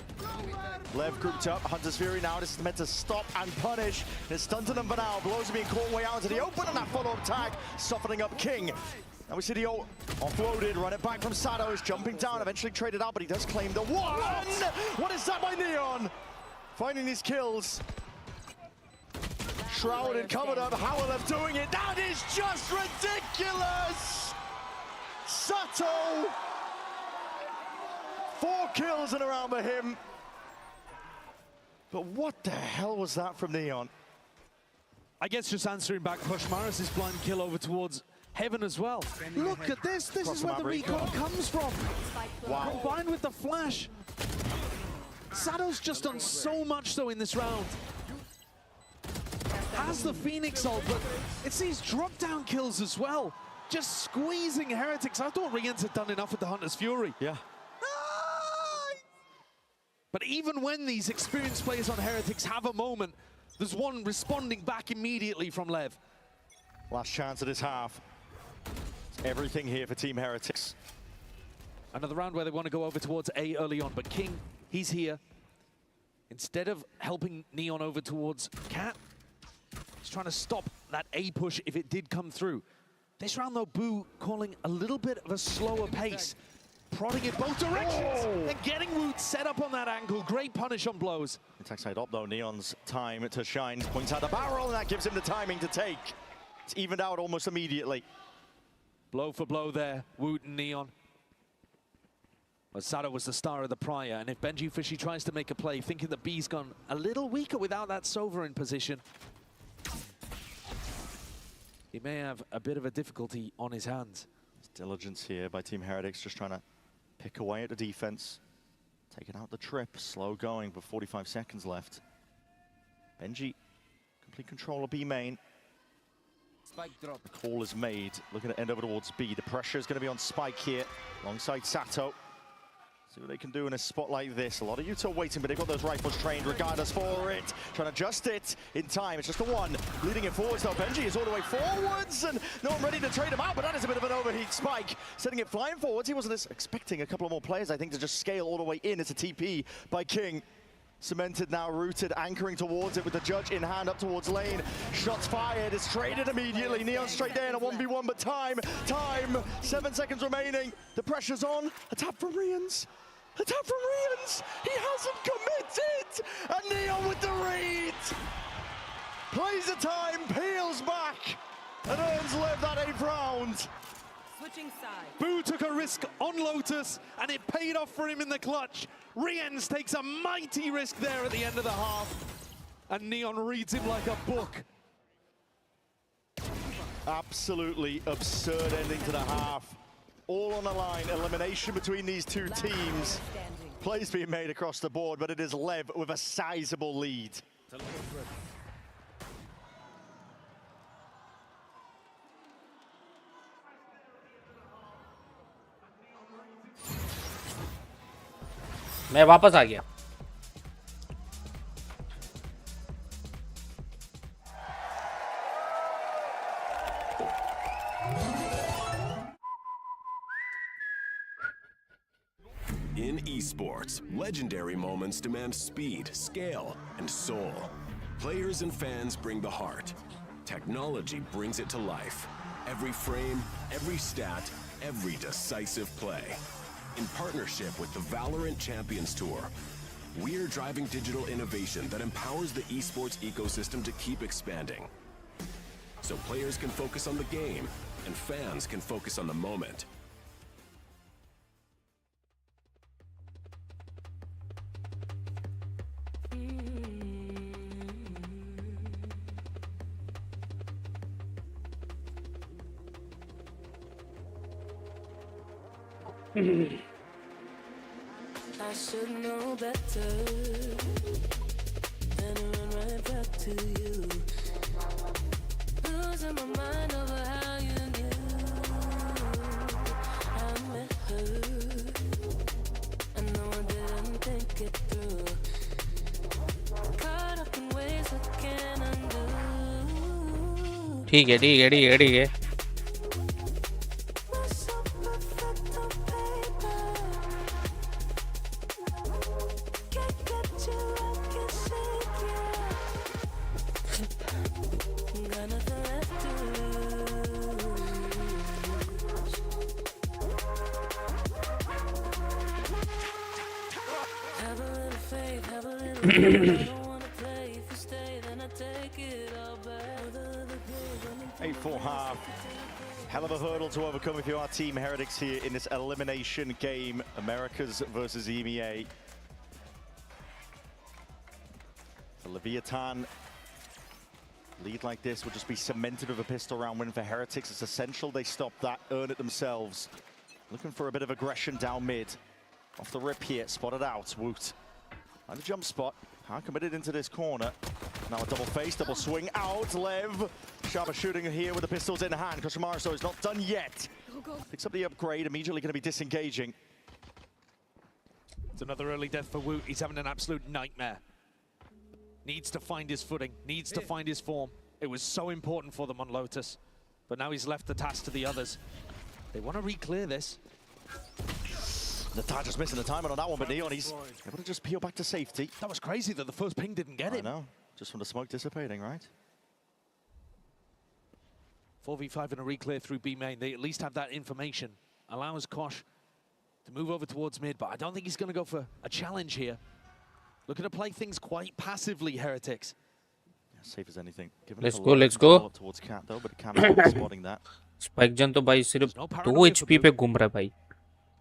M: Lev grouped up. Hunter's Fury now. This is meant to stop and punish. It's stunting them for now. Blows are being caught way out into the open, and that follow-up tag softening up King. Now we see the ult offloaded, run it back from Sato. He's jumping down, eventually traded out, but he does claim the one. What is that by Neon? Finding these kills. Shrouded, covered up. How are Lev doing it? That is just ridiculous! Sato! 4 kills in a round for him. But what the hell was that from Neon?
O: I guess just answering back Koshmaris' blind kill over towards Heaven as well. Look at this. This is where the recon comes from.
M: Wow.
O: Combined with the flash. Sato's just done so much though in this round. Has the Phoenix ult, but it's these drop down kills as well. Just squeezing Heretics. I thought Riens had done enough with the Hunter's Fury.
M: Yeah.
O: But even when these experienced players on Heretics have a moment, there's one responding back immediately from Lev.
M: Last chance of this half. It's everything here for Team Heretics.
O: Another round where they want to go over towards A early on, but King, he's here. Instead of helping Neon over towards Cat, he's trying to stop that A push if it did come through. This round, though, Boo calling a little bit of a slower pace, prodding in both directions, and getting Woot set up on that angle. Great punish on blows.
M: Attack side up, though. Neon's time to shine. Points out the barrel, and that gives him the timing to take. It's evened out almost immediately.
O: Blow for blow there, Woot and Neon. Sato was the star of the prior, and if Benji Fishy tries to make a play, thinking that B's gone a little weaker without that Sova in position, he may have a bit of a difficulty on his hands.
M: It's diligence here by Team Heretics, just trying to pick away at the defense. Taking out the trip, slow going, but 45 seconds left. Benji, complete control of B main.
G: Spike drop.
M: The call is made, looking to end over towards B. The pressure is going to be on Spike here, alongside Sato. See what they can do in a spot like this. A lot of Yuto waiting, but they've got those rifles trained regardless for it. Trying to adjust it in time. It's just the one. Leading it forwards, though. Benji is all the way forwards, and no one ready to trade him out, but that is a bit of an overheat. Spike setting it flying forwards. He wasn't expecting a couple of more players, I think, to just scale all the way in. It's a TP by King. Cemented now, rooted, anchoring towards it with the Judge in hand up towards lane. Shots fired, it's traded immediately. Neon straight there in a 1v1, but time. 7 seconds remaining. The pressure's on. A tap from Rians. A tap from Rians. He hasn't committed. And Neon with the read. Plays the time, peels back, and earns Lev that 8th round.
F: Switching sides.
O: Boo took a risk on Lotus, and it paid off for him in the clutch. Riens takes a mighty risk there at the end of the half, and Neon reads him like a book.
M: Absolutely absurd ending to the half. All on the line, elimination between these two teams. Plays being made across the board, but it is Lev with a sizable lead.
A: मैं वापस आ गया.
L: In esports, legendary moments demand speed, scale, and soul. Players and fans bring the heart. Technology brings it to life. Every frame, every stat, every decisive play. In partnership with the Valorant Champions Tour, we're driving digital innovation that empowers the esports ecosystem to keep expanding. So players can focus on the game, and fans can focus on the moment.
W: I should know better than to run right back to you. Losing my mind over how you knew I met her. I know I didn't think it through. Caught up in ways I can't undo.
A: ठीक है ठीक है ठीक है ठीक है.
M: Full half. Hell of a hurdle to overcome if you are Team Heretics here in this elimination game. Americas versus EMEA. The Leviathan lead like this would just be cemented with a pistol round win for Heretics. It's essential they stop that, earn it themselves. Looking for a bit of aggression down mid. Off the rip here, spotted out, Woot. On the jump spot, committed into this corner. Now a double face, double swing out, Lev. Sharper shooting here with the pistols in hand. Koshimaro is not done yet. Picks up the upgrade, immediately going to be disengaging.
O: It's another early death for Woot. He's having an absolute nightmare. Needs to find his footing, needs to find his form. It was so important for them on Lotus, but now he's left the task to the others. They want to re-clear this.
M: Natar just missing the timing on that one, but Neon, he's able to just peel back to safety.
O: That was crazy that the first ping didn't get him.
M: I know, just from the smoke dissipating, right?
O: 4v5 and a reclear through B main. They at least have that information. Allows Kosh to move over towards mid, but I don't think he's going to go for a challenge here. Looking to play things quite passively, Heretics.
M: Yeah, safe as anything.
A: Let's go, let's go.
M: Towards Cat though, but Cat spotting that.
A: Spike जन तो भाई सिर्फ 2 HP पे घूम रहा है भाई.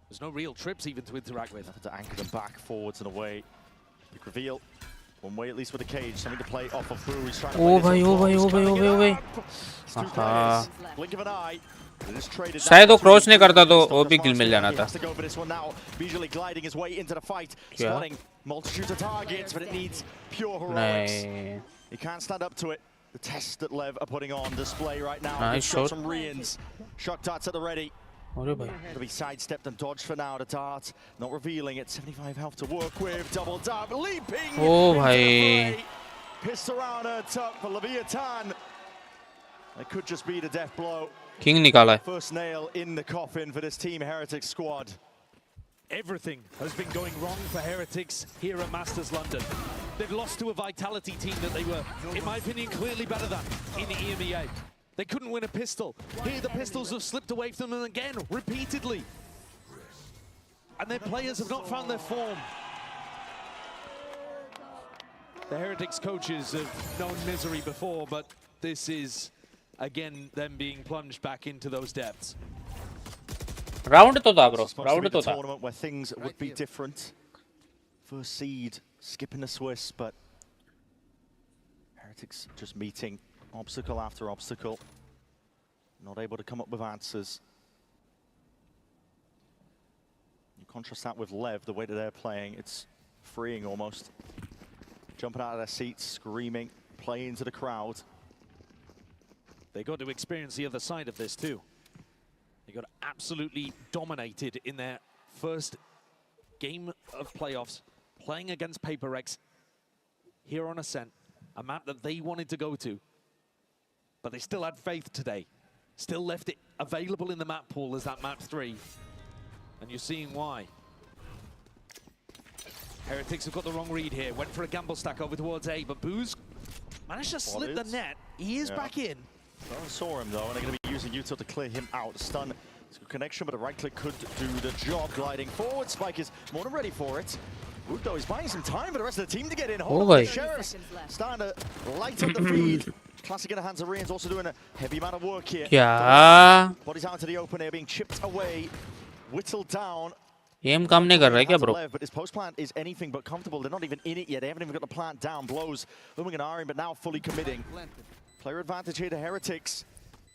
O: There's no real trips even to interact with.
M: To anchor them back, forwards and away. Big reveal. One way at least with the cage. Something to play off of Boo. He's trying to
A: Oh भाई, oh भाई, oh भाई, oh भाई, oh भाई.
M: Blink of an eye.
A: शायद वो cross नहीं करता तो वो भी किल मिल जाना था.
M: Visually gliding his way into the fight.
A: क्या?
M: Spotting multitude of targets, but it needs pure heroics.
A: नहीं.
M: He can't stand up to it. The test that Lev are putting on display right now.
A: Nice shot
M: from Rians. Shock darts at the ready.
A: अरे भाई.
M: To be sidestepped and dodged for now. The dart not revealing it. 75 health to work with. Double dab leaping.
A: Oh भाई.
M: Pissed around her tuck for Leviathan. It could just be the death blow.
A: King निकाला है.
M: First nail in the coffin for this Team Heretics squad.
O: Everything has been going wrong for Heretics here at Masters London. They've lost to a Vitality team that they were, in my opinion, clearly better than in the EMEA. They couldn't win a pistol. Here the pistols have slipped away from them again, repeatedly. And their players have not found their form. The Heretics coaches have known misery before, but this is, again, them being plunged back into those depths.
A: Round to था bro. Round to था.
M: Tournament where things would be different. First seed, skipping the Swiss, but Heretics just meeting obstacle after obstacle. Not able to come up with answers. You contrast that with Lev, the way that they're playing, it's freeing almost. Jumping out of their seats, screaming, playing into the crowd.
O: They got to experience the other side of this too. They got absolutely dominated in their first game of playoffs, playing against Paper Rex here on Ascent, a map that they wanted to go to, but they still had faith today. Still left it available in the map pool as that map 3, and you're seeing why. Heretics have got the wrong read here, went for a gamble stack over towards A, but Boo's managed to slip the net. He is back in.
M: No one saw him though, and they're going to be using Yuto to clear him out. Stun, it's a good connection, but a right click could do the job. Gliding forward, Spike is more than ready for it. Wood though is buying some time for the rest of the team to get in. Hold on, the Sheriffs starting to light up the feed. Classic in the hands of Rian's also doing a heavy amount of work here.
A: क्या?
M: Bodies out into the open air, being chipped away, whittled down.
A: Aim काम नहीं कर रहा है क्या bro?
M: But his post plant is anything but comfortable. They're not even in it yet. They haven't even got the plant down. Blows Luminari, but now fully committing. Player advantage here to Heretics.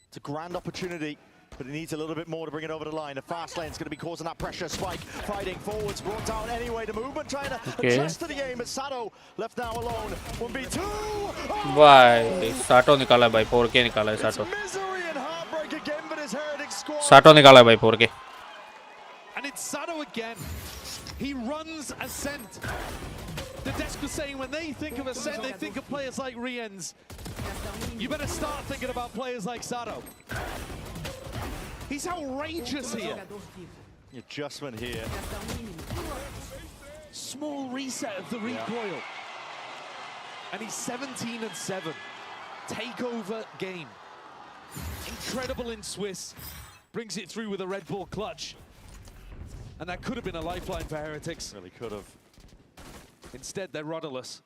M: It's a grand opportunity, but it needs a little bit more to bring it over the line. The fast lane's going to be causing that pressure. Spike fighting forwards, brought down anyway. The movement trying to adjust to the game, but Sato left now alone. 1v2.
A: भाई साटो निकाला है भाई 4K निकाला है साटो.
M: Misery and heartbreak again for this Heretics squad.
A: साटो निकाला है भाई 4K.
O: And it's Sato again. He runs Ascent. The desk was saying when they think of Ascent, they think of players like Riens. You better start thinking about players like Sato. He's outrageous here.
M: Adjustment here.
O: Small reset of the recoil. And he's 17-7. Takeover game. Incredible in Swiss. Brings it through with a Red Bull clutch. And that could have been a lifeline for Heretics.
M: Really could have.
O: Instead, they're rudderless.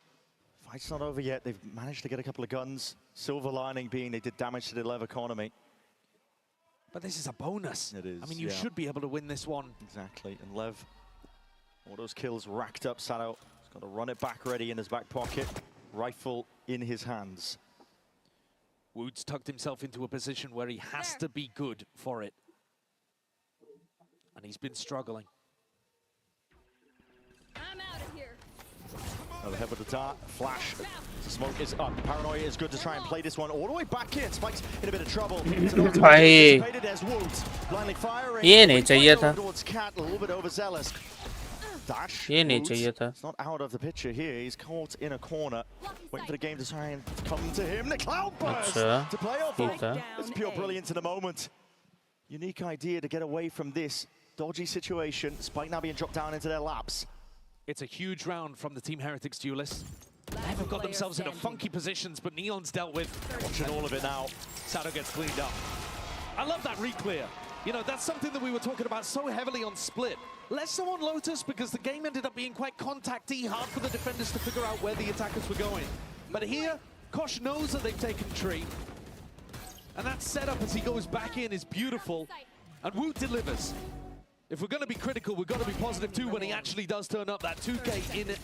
M: Fight's not over yet. They've managed to get a couple of guns. Silver lining being they did damage to the Lev economy.
O: But this is a bonus.
M: It is.
O: I mean, you should be able to win this one.
M: Exactly. And Lev, all those kills racked up. Sato has got to run it back ready in his back pocket. Rifle in his hands.
O: Woods tucked himself into a position where he has to be good for it. And he's been struggling.
C: I'm out of here.
M: Another head with the dart, flash, the smoke is up. Paranoia is good to try and play this one all the way back in. Spike's in a bit of trouble.
A: भाई ये नहीं चाहिए था.
M: A little bit overzealous. Dash.
A: ये नहीं चाहिए था.
M: It's not out of the picture here. He's caught in a corner, waiting for the game to try and come to him. The Cloudburst to play off of. It's pure brilliance in the moment. Unique idea to get away from this dodgy situation. Spike now being dropped down into their laps.
O: It's a huge round from the Team Heretics duelists. Lev have got themselves into funky positions, but Neon's dealt with.
M: Watching all of it now.
O: Sado gets cleaned up. I love that re-clear. You know, that's something that we were talking about so heavily on Split. Less so on Lotus because the game ended up being quite contacty, hard for the defenders to figure out where the attackers were going. But here, Kosh knows that they've taken tree. And that setup as he goes back in is beautiful. And Woot delivers. If we're going to be critical, we've got to be positive too when he actually does turn up. That 2K in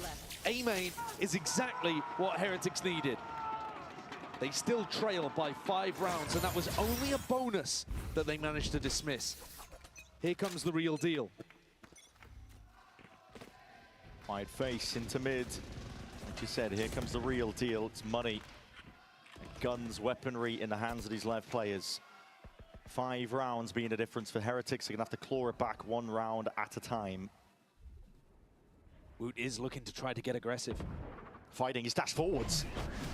O: A main is exactly what Heretics needed. They still trail by 5 rounds, and that was only a bonus that they managed to dismiss. Here comes the real deal.
M: Wide face into mid. Like you said, here comes the real deal. It's money. Guns, weaponry in the hands of these Lev players. 5 rounds being the difference for Heretics. They're going to have to claw it back 1 round at a time.
O: Woot is looking to try to get aggressive.
M: Fighting, he's dashed forwards.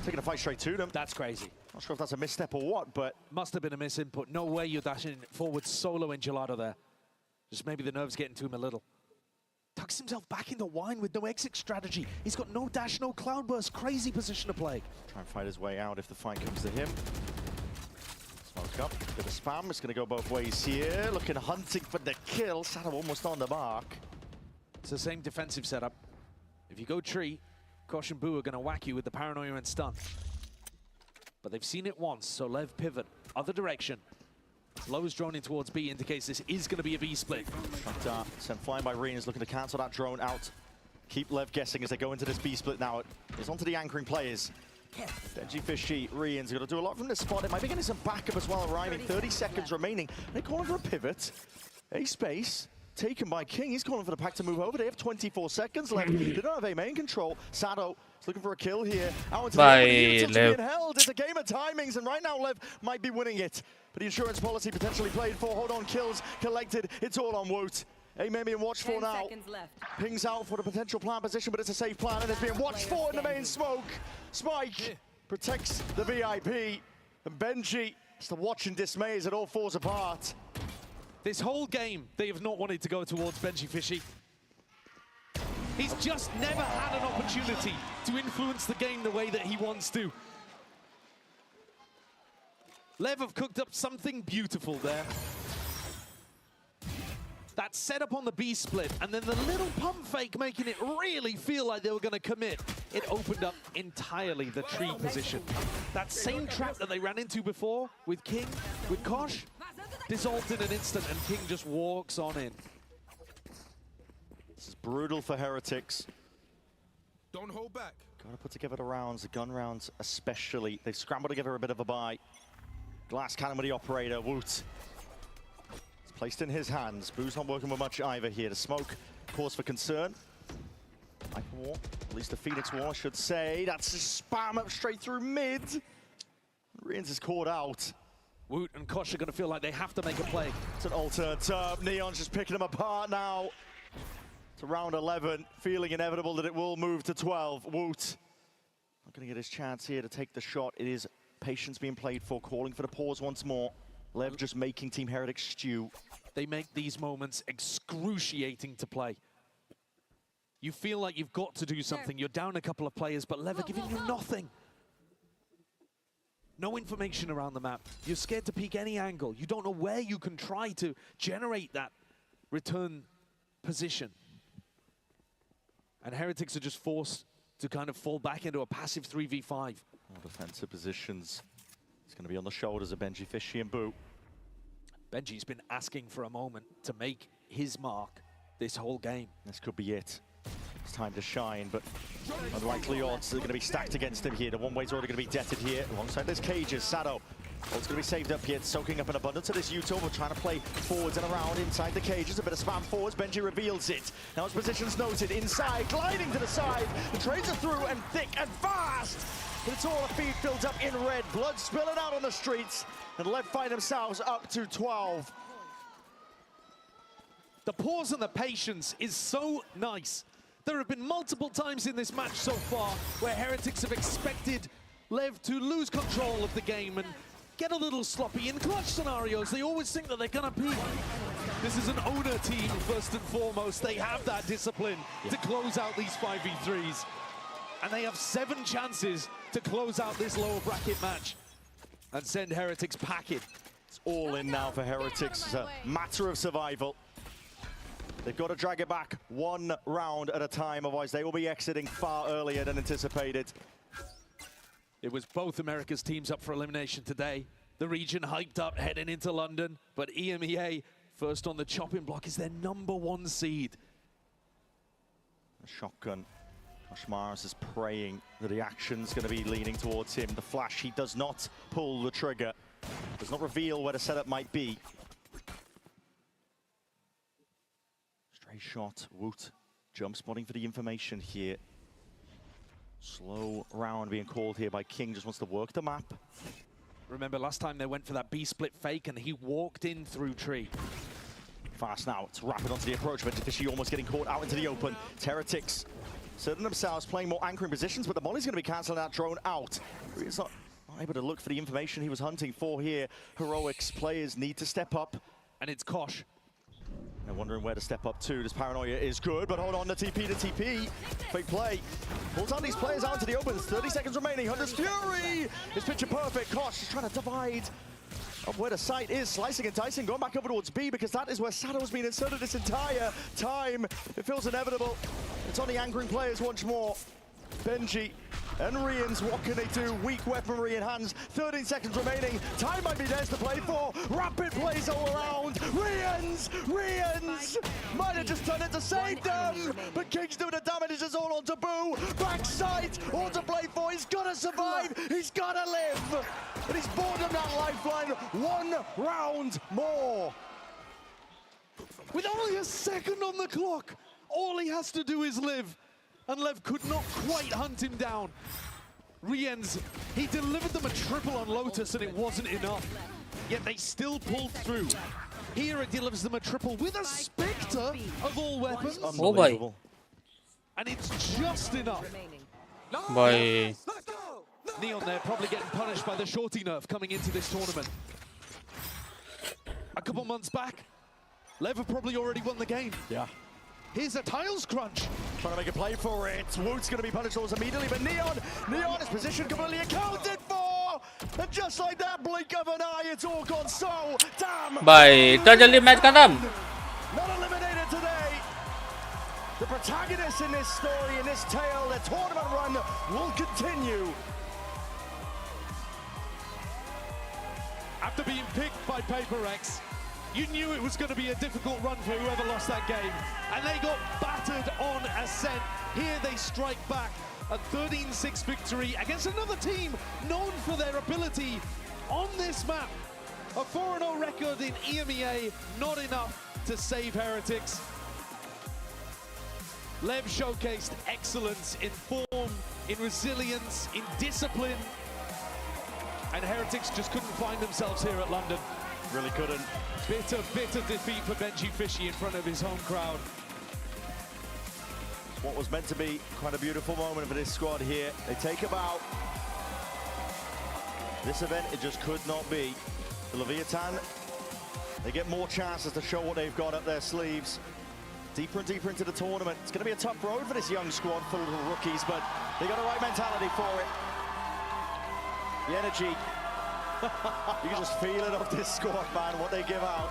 M: Taking a fight straight to them.
O: That's crazy.
M: Not sure if that's a misstep or what, but...
O: Must have been a misinput. No way you're dashing forward solo in Gelato there. Just maybe the nerves getting to him a little. Tucks himself back into wine with no exit strategy. He's got no dash, no cloudburst. Crazy position to play.
M: Try and fight his way out if the fight comes to him. Smoke up, bit of spam. It's going to go both ways here. Looking hunting for the kill. Sado almost on the mark.
O: It's the same defensive setup. If you go tree, Kosh and Boo are going to whack you with the paranoia and stun. But they've seen it once, so Lev pivot. Other direction. Low's drone in towards B indicates this is going to be a B split.
M: But, sent flying by Reen is looking to cancel that drone out. Keep Lev guessing as they go into this B split now. It's onto the anchoring players. BenjiFishy, Reen's going to do a lot from this spot. It might be getting some backup as well arriving. 30 seconds remaining. They're calling for a pivot. A space. Taken by King. He's calling for the pack to move over. They have 24 seconds left. They don't have A main control. Sado is looking for a kill here. Out into the being held. It's a game of timings, and right now Lev might be winning it. But the insurance policy potentially played for. Hold on, kills collected. It's all on Woot. A main being watched for now. Pings out for the potential plan position, but it's a safe plan, and it's being watched for in the main smoke. Spike protects the VIP, and Benji is to watch in dismay as it all falls apart.
O: This whole game, they have not wanted to go towards BenjiFishy. He's just never had an opportunity to influence the game the way that he wants to. Lev have cooked up something beautiful there. That setup on the B split, and then the little pump fake making it really feel like they were going to commit. It opened up entirely the tree position. That same trap that they ran into before with King, with Kosh, dissolved in an instant, and King just walks on in.
M: This is brutal for Heretics.
H: Don't hold back.
M: Got to put together the rounds, the gun rounds especially. They've scrambled together a bit of a buy. Glass cannon with the operator, Woot. It's placed in his hands. Boo's not working with much either here. The smoke, cause for concern. Hyper Wall, at least the Phoenix Wall, I should say. That's a spam up straight through mid. Reens is caught out.
O: Woot and Kosh are going to feel like they have to make a play.
M: It's an alternate turf. Neon's just picking them apart now. To round 11, feeling inevitable that it will move to 12. Woot not going to get his chance here to take the shot. It is patience being played for, calling for the pause once more. Lev just making Team Heretics stew.
O: They make these moments excruciating to play. You feel like you've got to do something. You're down a couple of players, but Lev are giving you nothing. No information around the map. You're scared to peek any angle. You don't know where you can try to generate that return position. And Heretics are just forced to kind of fall back into a passive 3v5.
M: All defensive positions. It's going to be on the shoulders of BenjiFishy and Boo.
O: Benji's been asking for a moment to make his mark this whole game.
M: This could be it. It's time to shine, but unlikely odds are going to be stacked against him here. The one-way's already going to be deaded here. Alongside there's Cages, Sado. It's going to be saved up here. It's soaking up an abundance of this Utah. We're trying to play forwards and around inside the cages. A bit of spam forwards. Benji reveals it. Now his position's noted. Inside, gliding to the side. The trades are through and thick and fast. But it's all a feed filled up in red. Blood spilling out on the streets. And Lev find themselves up to 12.
O: The pause and the patience is so nice. There have been multiple times in this match so far where Heretics have expected Lev to lose control of the game and get a little sloppy. In clutch scenarios, they always think that they're gonna peak. This is an owner team, first and foremost. They have that discipline to close out these 5v3s. And they have 7 chances to close out this lower bracket match and send Heretics packing.
M: It's all in now for Heretics. It's a matter of survival. They've got to drag it back 1 round at a time, otherwise they will be exiting far earlier than anticipated.
O: It was both America's teams up for elimination today. The region hyped up heading into London, but EMEA, first on the chopping block, is their #1 seed.
M: A shotgun. Koshmaris is praying that the action's going to be leaning towards him. The flash, he does not pull the trigger. Does not reveal where the setup might be. Stray shot, Woot jump spotting for the information here. Slow round being called here by King, just wants to work the map.
O: Remember last time they went for that B-split fake and he walked in through tree.
M: Fast now, it's rapid onto the approach, but Fishy almost getting caught out into the open. Heretics certain themselves playing more anchoring positions, but the Molly's going to be cancelling that drone out. He's not able to look for the information he was hunting for here. Heroics players need to step up.
O: And it's Kosh.
M: They're wondering where to step up to. This Paranoia is good, but hold on, the TP to TP. Fake play. Pulls out these players out into the open. 30 seconds remaining. Hunter's Fury is picture perfect. Kosh is trying to divide of where the site is. Slicing and dicing, going back over towards B because that is where Sato has been inserted this entire time. It feels inevitable. It's on the anchoring players once more. Benji and Rians, what can they do? Weak weaponry in hands, 13 seconds remaining. Time might be theirs to play for. Rapid plays all around. Rians might have just done it to save them. But King's doing the damage, is all on Taboo. Backside, all to play for. He's gotta survive, he's gotta live. And he's bought them that lifeline. 1 round more.
O: With only a second on the clock, all he has to do is live. And Lev could not quite hunt him down. Riens, he delivered them a triple on Lotus and it wasn't enough. Yet they still pulled through. Here it delivers them a triple with a Spectre of all weapons.
A: Oh boy.
O: And it's just enough.
A: Boy.
O: Neon there probably getting punished by the shorty nerf coming into this tournament. A couple months back, Lev have probably already won the game.
M: Yeah.
O: Here's a tiles crunch.
M: Trying to make a play for it. Woot's going to be punished almost immediately, but Neon is positioned completely accounted for. And just like that blink of an eye, it's all gone so damn.
A: Bye. इतना जल्दी match खत्म.
M: Not eliminated today. The protagonists in this story, in this tale, the tournament run will continue.
O: After being picked by Paper Rex, you knew it was going to be a difficult run for whoever lost that game. And they got battered on Ascent. Here they strike back. A 13-6 victory against another team known for their ability on this map. A 4-0 record in EMEA, not enough to save Heretics. Lev showcased excellence in form, in resilience, in discipline. And Heretics just couldn't find themselves here at London.
M: Really couldn't.
O: Bitter defeat for Benji Fishy in front of his home crowd.
M: What was meant to be quite a beautiful moment for this squad here. They take a bow. This event, it just could not be. The Leviathan, they get more chances to show what they've got up their sleeves. Deeper and deeper into the tournament. It's going to be a tough road for this young squad full of rookies, but they got the right mentality for it. The energy. You can just feel it off this squad, man, what they give out.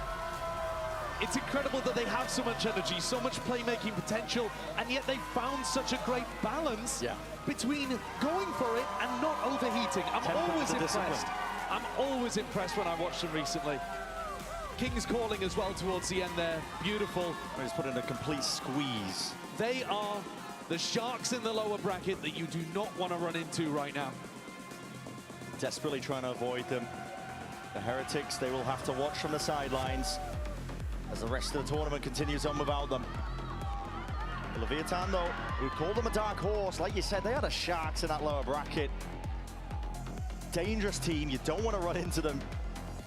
O: It's incredible that they have so much energy, so much playmaking potential, and yet they found such a great balance between going for it and not overheating. I'm always impressed. I'm always impressed when I watch them recently. King's calling as well towards the end there. Beautiful.
M: He's put in a complete squeeze.
O: They are the sharks in the lower bracket that you do not want to run into right now.
M: Desperately trying to avoid them. The Heretics, they will have to watch from the sidelines as the rest of the tournament continues on without them. The Leviathan, though, we called them a dark horse. Like you said, they are the sharks in that lower bracket. Dangerous team. You don't want to run into them.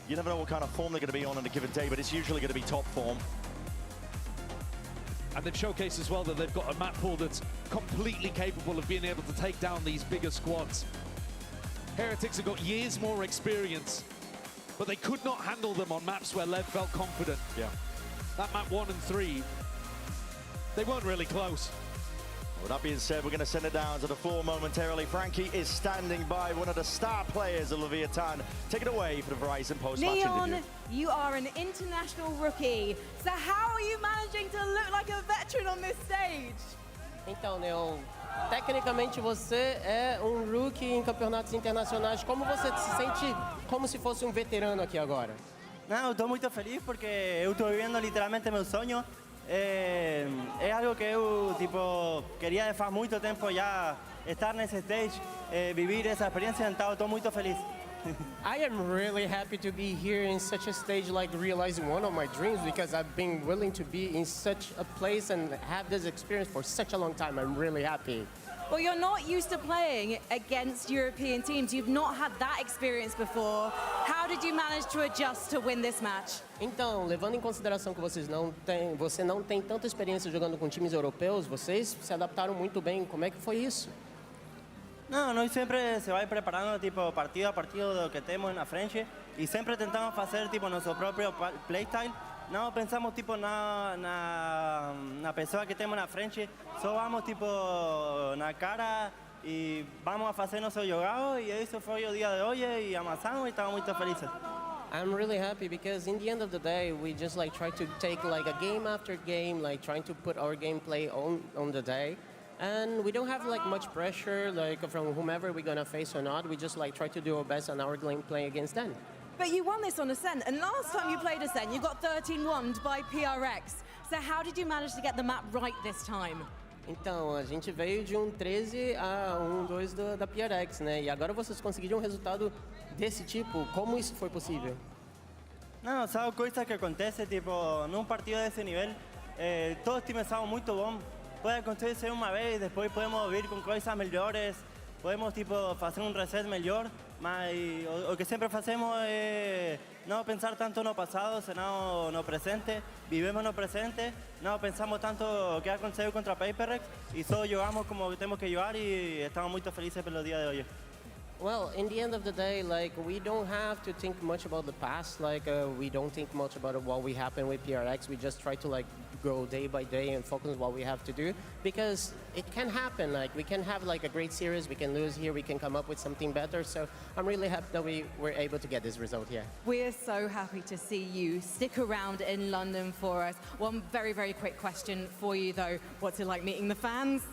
M: You never know what kind of form they're going to be on a given day, but it's usually going to be top form.
O: And they've showcased as well that they've got a map pool that's completely capable of being able to take down these bigger squads. Heretics have got years more experience, but they could not handle them on maps where Lev felt confident.
M: Yeah.
O: That map 1 and 3, they weren't really close.
M: Well, that being said, we're going to send it down to the floor momentarily. Frankie is standing by, one of the star players of Leviathan. Take it away for the Verizon post-match
K: Neon,
M: interview.
K: you are an international rookie. So how are you managing to look like a veteran on this stage?
T: Então, Neon, tecnicamente você é um rookie em campeonatos internacionais. Como você se sente como se fosse um veterano aqui agora?
S: Não, estou muito feliz porque eu estou vivendo literalmente meu sonho. É algo que eu tipo queria de faz muito tempo já estar nesse stage, vivir essa experiência, então estou muito feliz.
T: I am really happy to be here in such a stage, like realizing one of my dreams, because I've been willing to be in such a place and have this experience for such a long time. I'm really happy.
K: Well, you're not used to playing against European teams. You've not had that experience before. How did you manage to adjust to win this match?
T: Então, levando em consideração que você não tem tanta experiência jogando com times europeus, vocês se adaptaram muito bem. Como é que foi isso?
S: Não, nós sempre se vai preparando tipo partido a partido do que temos na frente e sempre tentamos fazer tipo nosso próprio playstyle. Não pensamos tipo na pessoa que temos na frente, só vamos tipo na cara e vamos a fazer nosso jogado e isso foi o dia de hoje e amassamos e estamos muito felizes.
T: I'm really happy because in the end of the day, we just like try to take like a game after game, like trying to put our gameplay on the day. And we don't have like much pressure like from whomever we're gonna face or not. We just like try to do our best on our gameplay against them.
K: But you won this on Ascent, and last time you played Ascent, you got 13-1 by PRX. So how did you manage to get the map right this time?
T: Então, a gente veio de 13 a 2 da PRX, né? E agora vocês conseguiram um resultado desse tipo. Como isso foi possível?
S: Não, sabe coisa que acontece, tipo, num partido desse nível, todos os times são muito bons. Pode acontecer uma vez, depois podemos vir com coisas melhores, podemos tipo fazer um reset melhor, mas o que sempre fazemos é não pensar tanto no passado, senão no presente. Vivemos no presente, não pensamos tanto o que aconteceu contra a PaperX e só jogamos como temos que jogar e estamos muito felizes pelo dia de hoje.
T: Well, in the end of the day, like we don't have to think much about the past. Like we don't think much about what we happened with PRX. We just try to like go day by day and focus on what we have to do because it can happen. Like we can have like a great series, we can lose here, we can come up with something better. So I'm really happy that we were able to get this result here.
K: We're so happy to see you. Stick around in London for us. One very, very quick question for you though. What's it like meeting the fans?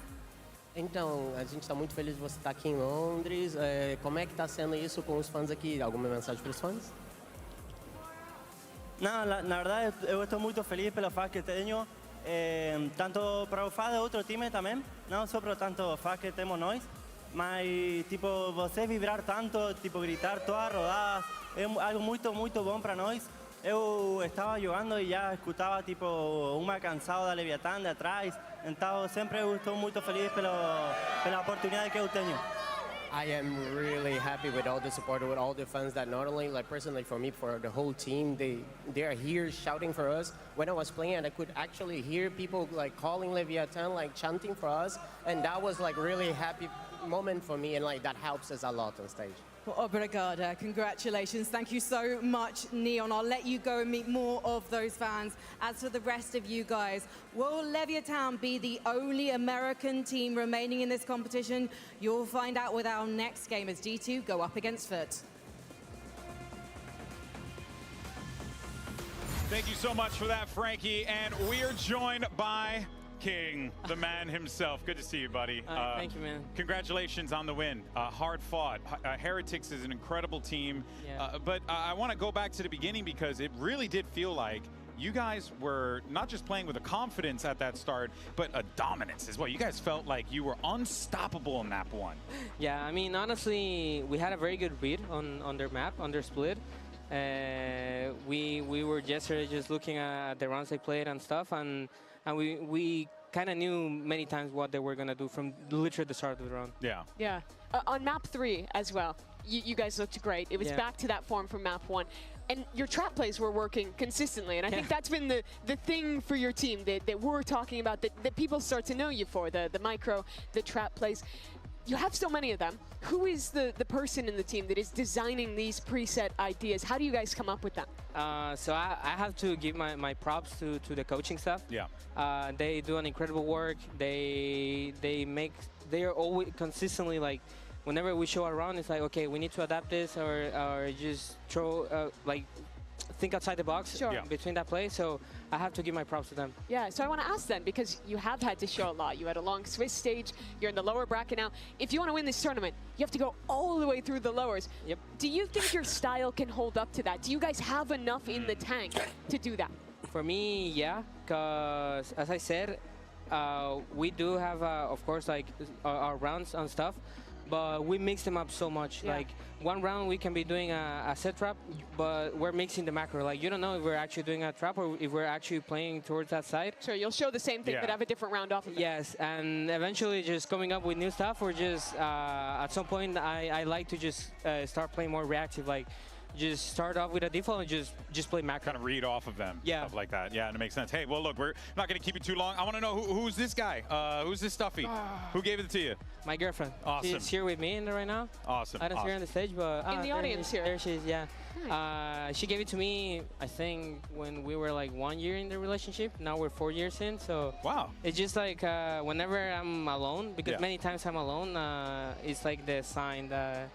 T: Então, a gente está muito feliz de você estar aqui em Londres. Como é que está sendo isso com os fãs aqui? Alguma mensagem para os fãs?
S: Não, na verdade eu estou muito feliz pelos fãs que tenho, tanto para os fãs de outro time também, não só para tanto fãs que temos nós, mas tipo você vibrar tanto, tipo gritar todas as rodadas, é algo muito muito bom para nós. Eu estava jogando e já escutava tipo uma canção da Leviathan de atrás, então sempre eu estou muito feliz pela oportunidade que eu tenho.
T: I am really happy with all the support, with all the fans that not only like personally for me, for the whole team, they are here shouting for us. When I was playing, I could actually hear people like calling Leviathan, like chanting for us, and that was like really happy moment for me, and like that helps us a lot on stage.
K: Well, obrigada. Congratulations. Thank you so much, Neon. I'll let you go and meet more of those fans. As for the rest of you guys, will Leviathan be the only American team remaining in this competition? You'll find out with our next game as G2 go up against FUT.
D: Thank you so much for that, Frankie. And we are joined by King, the man himself. Good to see you, buddy.
P: Thank you, man.
D: Congratulations on the win. Hard fought. Heretics is an incredible team.
P: Yeah.
D: But I want to go back to the beginning because it really did feel like you guys were not just playing with a confidence at that start, but a dominance as well. You guys felt like you were unstoppable in map one.
P: Yeah, I mean, honestly, we had a very good read on their map, on their split. We were yesterday just looking at the rounds they played and stuff, and we kind of knew many times what they were going to do from literally the start of the round.
D: Yeah.
B: Yeah. On map 3 as well, you guys looked great. It was back to that form from map 1. And your trap plays were working consistently. And I think that's been the thing for your team that we're talking about, that people start to know you for, the micro, the trap plays. You have so many of them. Who is the person in the team that is designing these preset ideas? How do you guys come up with them?
P: So I have to give my props to the coaching staff.
D: Yeah.
P: They do an incredible work. They are always consistently like, whenever we show around, it's like, okay, we need to adapt this or just throw think outside the box between that play. So I have to give my props to them.
B: Yeah, so I want to ask then, because you have had to show a lot. You had a long Swiss stage, you're in the lower bracket now. If you want to win this tournament, you have to go all the way through the lowers.
P: Yep.
B: Do you think your style can hold up to that? Do you guys have enough in the tank to do that?
P: For me, yeah, because as I said, we do have, of course, like our rounds and stuff, but we mix them up so much.
B: Yeah.
P: Like one round we can be doing a set trap, but we're mixing the macro. Like you don't know if we're actually doing a trap or if we're actually playing towards that side.
B: Sure, you'll show the same thing but have a different round off of it.
P: Yes, and eventually just coming up with new stuff, or just at some point I like to just start playing more reactive, like just start off with a default and just play macro.
D: Kind of read off of them.
P: Yeah.
D: Stuff like that. Yeah, and it makes sense. Hey, well, look, we're not going to keep you too long. I want to know who's this guy? Who's this Stuffy? Who gave it to you?
P: My girlfriend.
D: Awesome.
P: She's here with me right now.
D: Awesome.
P: I don't see her on the stage, but
B: in the audience here.
P: There she is. Yeah. She gave it to me, I think, when we were like 1 year in the relationship. Now we're 4 years in. So
D: wow.
P: It's just like whenever I'm alone, because many times I'm alone, it's like the sign that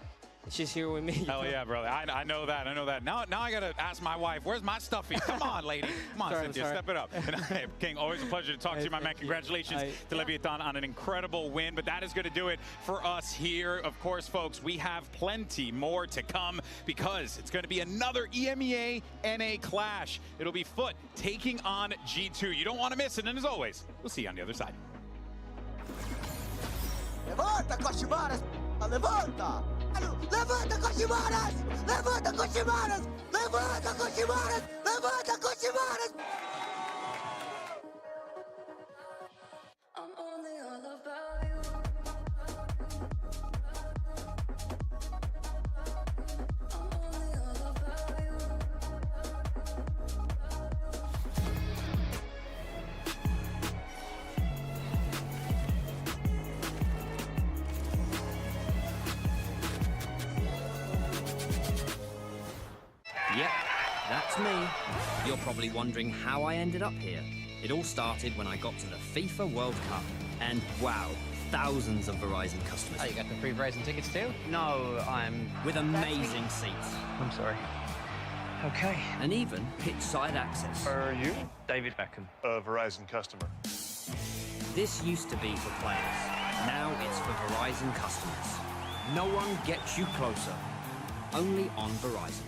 P: she's here with me.
D: Hell yeah, brother. I know that. I know that. Now I got to ask my wife, where's my Stuffy? Come on, lady. Come on, Cynthia, step it up. And, hey, King, always a pleasure to talk to you, my man. Congratulations to Leviathan on an incredible win. But that is going to do it for us here. Of course, folks, we have plenty more to come because it's going to be another EMEA NA clash. It'll be Foot taking on G2. You don't want to miss it. And as always, we'll see you on the other side.
V: Levanta, Koshimaras! Levanta! Levanta, Koshimaras! Levanta, Koshimaras! Levanta, Koshimaras! Levanta, Koshimaras!
W: I'm only all about you. I'm only all about you.
J: Yep, that's me. You're probably wondering how I ended up here. It all started when I got to the FIFA World Cup. And wow, thousands of Verizon customers.
Q: Oh, you got the free Verizon tickets too?
J: No, I'm with amazing seats.
Q: I'm sorry. Okay.
J: And even pitch side access.
Q: Are you? David Beckham.
R: A Verizon customer.
J: This used to be for players. Now it's for Verizon customers. No one gets you closer. Only on Verizon.